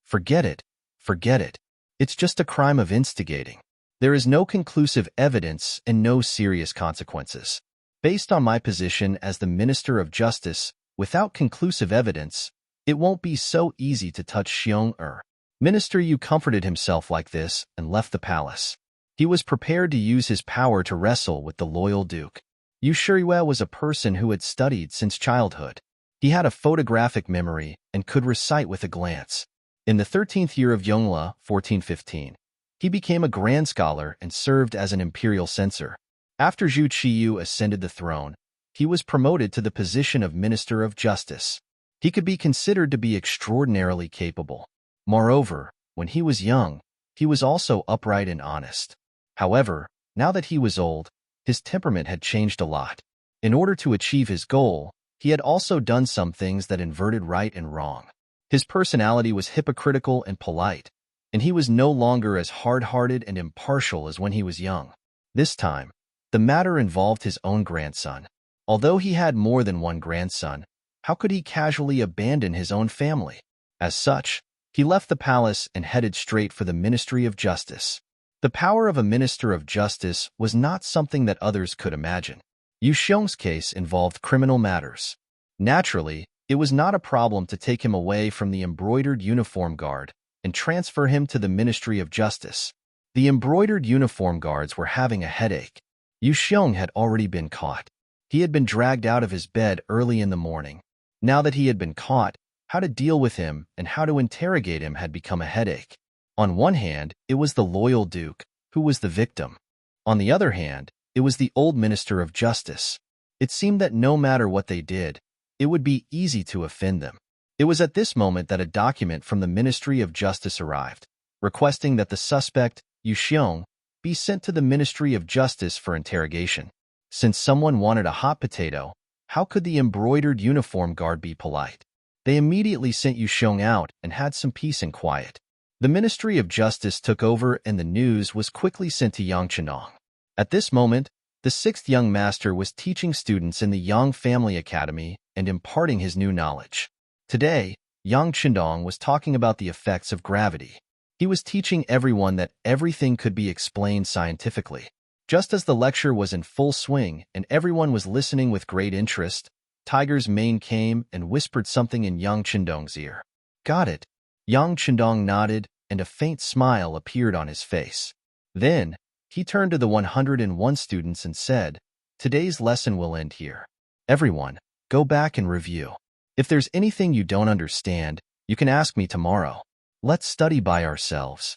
[SPEAKER 1] Forget it. Forget it. It's just a crime of instigating. There is no conclusive evidence and no serious consequences. Based on my position as the Minister of Justice, without conclusive evidence, it won't be so easy to touch Xiong. Minister Yu comforted himself like this and left the palace. He was prepared to use his power to wrestle with the loyal duke. Yu Shiyue was a person who had studied since childhood. He had a photographic memory and could recite with a glance. In the 13th year of Yongle, 1415, he became a grand scholar and served as an imperial censor. After Zhu Qiyu ascended the throne, he was promoted to the position of Minister of Justice. He could be considered to be extraordinarily capable. Moreover, when he was young, he was also upright and honest. However, now that he was old, his temperament had changed a lot. In order to achieve his goal, he had also done some things that inverted right and wrong. His personality was hypocritical and polite, and he was no longer as hard-hearted and impartial as when he was young. This time, the matter involved his own grandson. Although he had more than one grandson, how could he casually abandon his own family? As such, he left the palace and headed straight for the Ministry of Justice. The power of a Minister of Justice was not something that others could imagine. Yu Xiong's case involved criminal matters. Naturally, it was not a problem to take him away from the embroidered uniform guard and transfer him to the Ministry of Justice. The embroidered uniform guards were having a headache. Yu Xiong had already been caught. He had been dragged out of his bed early in the morning. Now that he had been caught, how to deal with him and how to interrogate him had become a headache. On one hand, it was the loyal duke, who was the victim. On the other hand, it was the old Minister of Justice. It seemed that no matter what they did, it would be easy to offend them. It was at this moment that a document from the Ministry of Justice arrived, requesting that the suspect, Yu Xiong, be sent to the Ministry of Justice for interrogation. Since someone wanted a hot potato, how could the embroidered uniform guard be polite? They immediately sent Yu Xiong out and had some peace and quiet. The Ministry of Justice took over and the news was quickly sent to Yang Chendong. At this moment, the sixth young master was teaching students in the Yang Family Academy and imparting his new knowledge. Today, Yang Chendong was talking about the effects of gravity. He was teaching everyone that everything could be explained scientifically. Just as the lecture was in full swing and everyone was listening with great interest, Tiger's mane came and whispered something in Yang Chendong's ear. Got it. Yang Chendong nodded, and a faint smile appeared on his face. Then, he turned to the 101 students and said, Today's lesson will end here. Everyone, go back and review. If there's anything you don't understand, you can ask me tomorrow. Let's study by ourselves.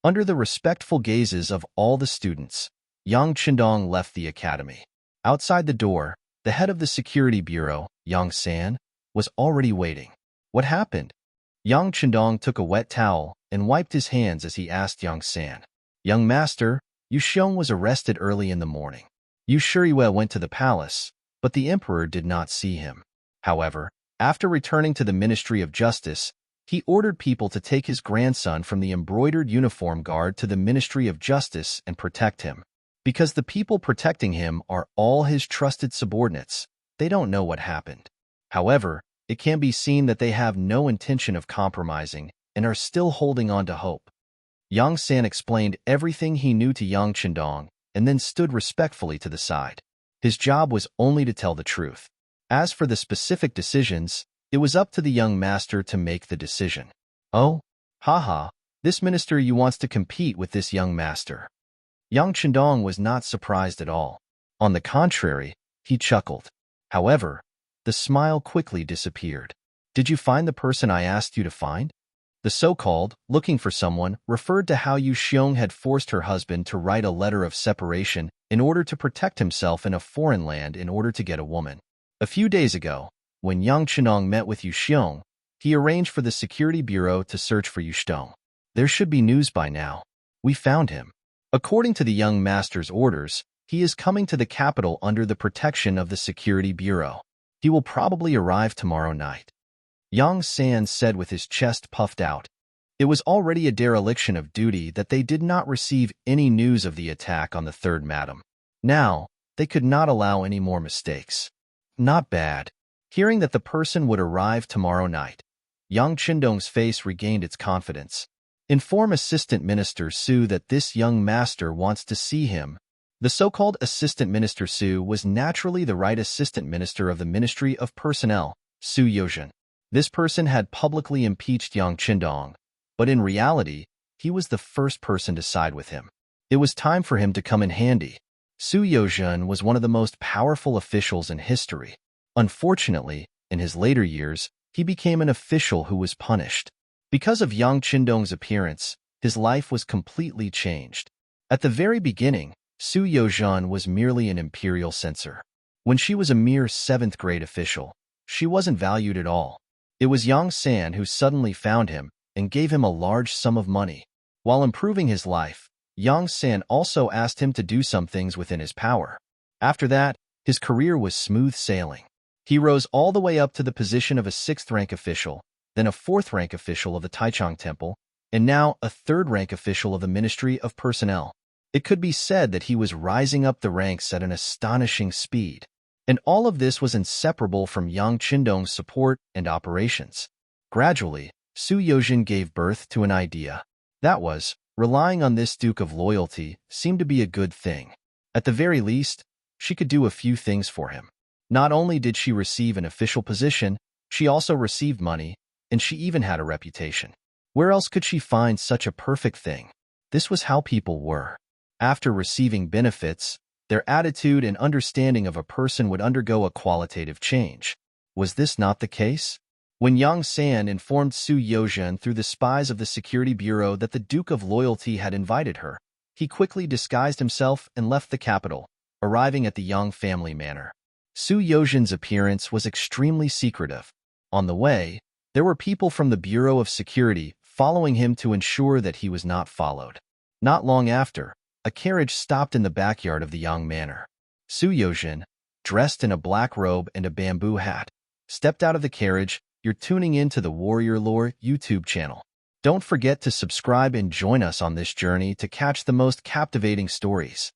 [SPEAKER 1] Under the respectful gazes of all the students, Yang Chendong left the academy. Outside the door, the head of the security bureau, Yang San, was already waiting. What happened? Yang Chendong took a wet towel and wiped his hands as he asked Yang San. Young master, Yu Xiong was arrested early in the morning. Yu Shiyue went to the palace, but the emperor did not see him. However, after returning to the Ministry of Justice, He ordered people to take his grandson from the embroidered uniform guard to the Ministry of Justice and protect him. Because the people protecting him are all his trusted subordinates, they don't know what happened. However, it can be seen that they have no intention of compromising and are still holding on to hope. Yang San explained everything he knew to Yang Chendong and then stood respectfully to the side. His job was only to tell the truth. As for the specific decisions, it was up to the young master to make the decision. Oh, haha, this minister you wants to compete with this young master. Yang Chendong was not surprised at all. On the contrary, he chuckled. However, the smile quickly disappeared. Did you find the person I asked you to find? The so-called looking for someone referred to how Yu Xiong had forced her husband to write a letter of separation in order to protect himself in a foreign land in order to get a woman. A few days ago, when Yang Chenong met with Yu Xiong, he arranged for the security bureau to search for Yu Xiong. There should be news by now. We found him. According to the young master's orders, he is coming to the capital under the protection of the security bureau. He will probably arrive tomorrow night. Yang San said with his chest puffed out. It was already a dereliction of duty that they did not receive any news of the attack on the third madam. Now, they could not allow any more mistakes. Not bad. Hearing that the person would arrive tomorrow night, Yang Chendong's face regained its confidence. Inform Assistant Minister Su that this young master wants to see him. The so-called Assistant Minister Su was naturally the right Assistant Minister of the Ministry of Personnel, Su Yozhen. This person had publicly impeached Yang Chendong, but in reality, he was the first person to side with him. It was time for him to come in handy. Su Yozhen was one of the most powerful officials in history. Unfortunately, in his later years, he became an official who was punished. Because of Yang Chendong's appearance, his life was completely changed. At the very beginning, Su Yozhen was merely an imperial censor. When she was a mere 7th-grade official, she wasn't valued at all. It was Yang San who suddenly found him and gave him a large sum of money. While improving his life, Yang San also asked him to do some things within his power. After that, his career was smooth sailing. He rose all the way up to the position of a 6th-rank official, then a 4th-rank official of the Taichung Temple, and now a 3rd-rank official of the Ministry of Personnel. It could be said that he was rising up the ranks at an astonishing speed. And all of this was inseparable from Yang Chendong's support and operations. Gradually, Su Yozhen gave birth to an idea. That was, relying on this Duke of Loyalty seemed to be a good thing. At the very least, she could do a few things for him. Not only did she receive an official position, she also received money, and she even had a reputation. Where else could she find such a perfect thing? This was how people were. After receiving benefits, their attitude and understanding of a person would undergo a qualitative change. Was this not the case? When Yang San informed Su Yozhen through the spies of the Security Bureau that the Duke of Loyalty had invited her, he quickly disguised himself and left the capital, arriving at the Yang family manor. Su Yozhen's appearance was extremely secretive. On the way, there were people from the Bureau of Security following him to ensure that he was not followed. Not long after, a carriage stopped in the backyard of the Yang manor. Su Yozhen, dressed in a black robe and a bamboo hat, stepped out of the carriage. You're tuning in to the Warrior Lore YouTube channel. Don't forget to subscribe and join us on this journey to catch the most captivating stories.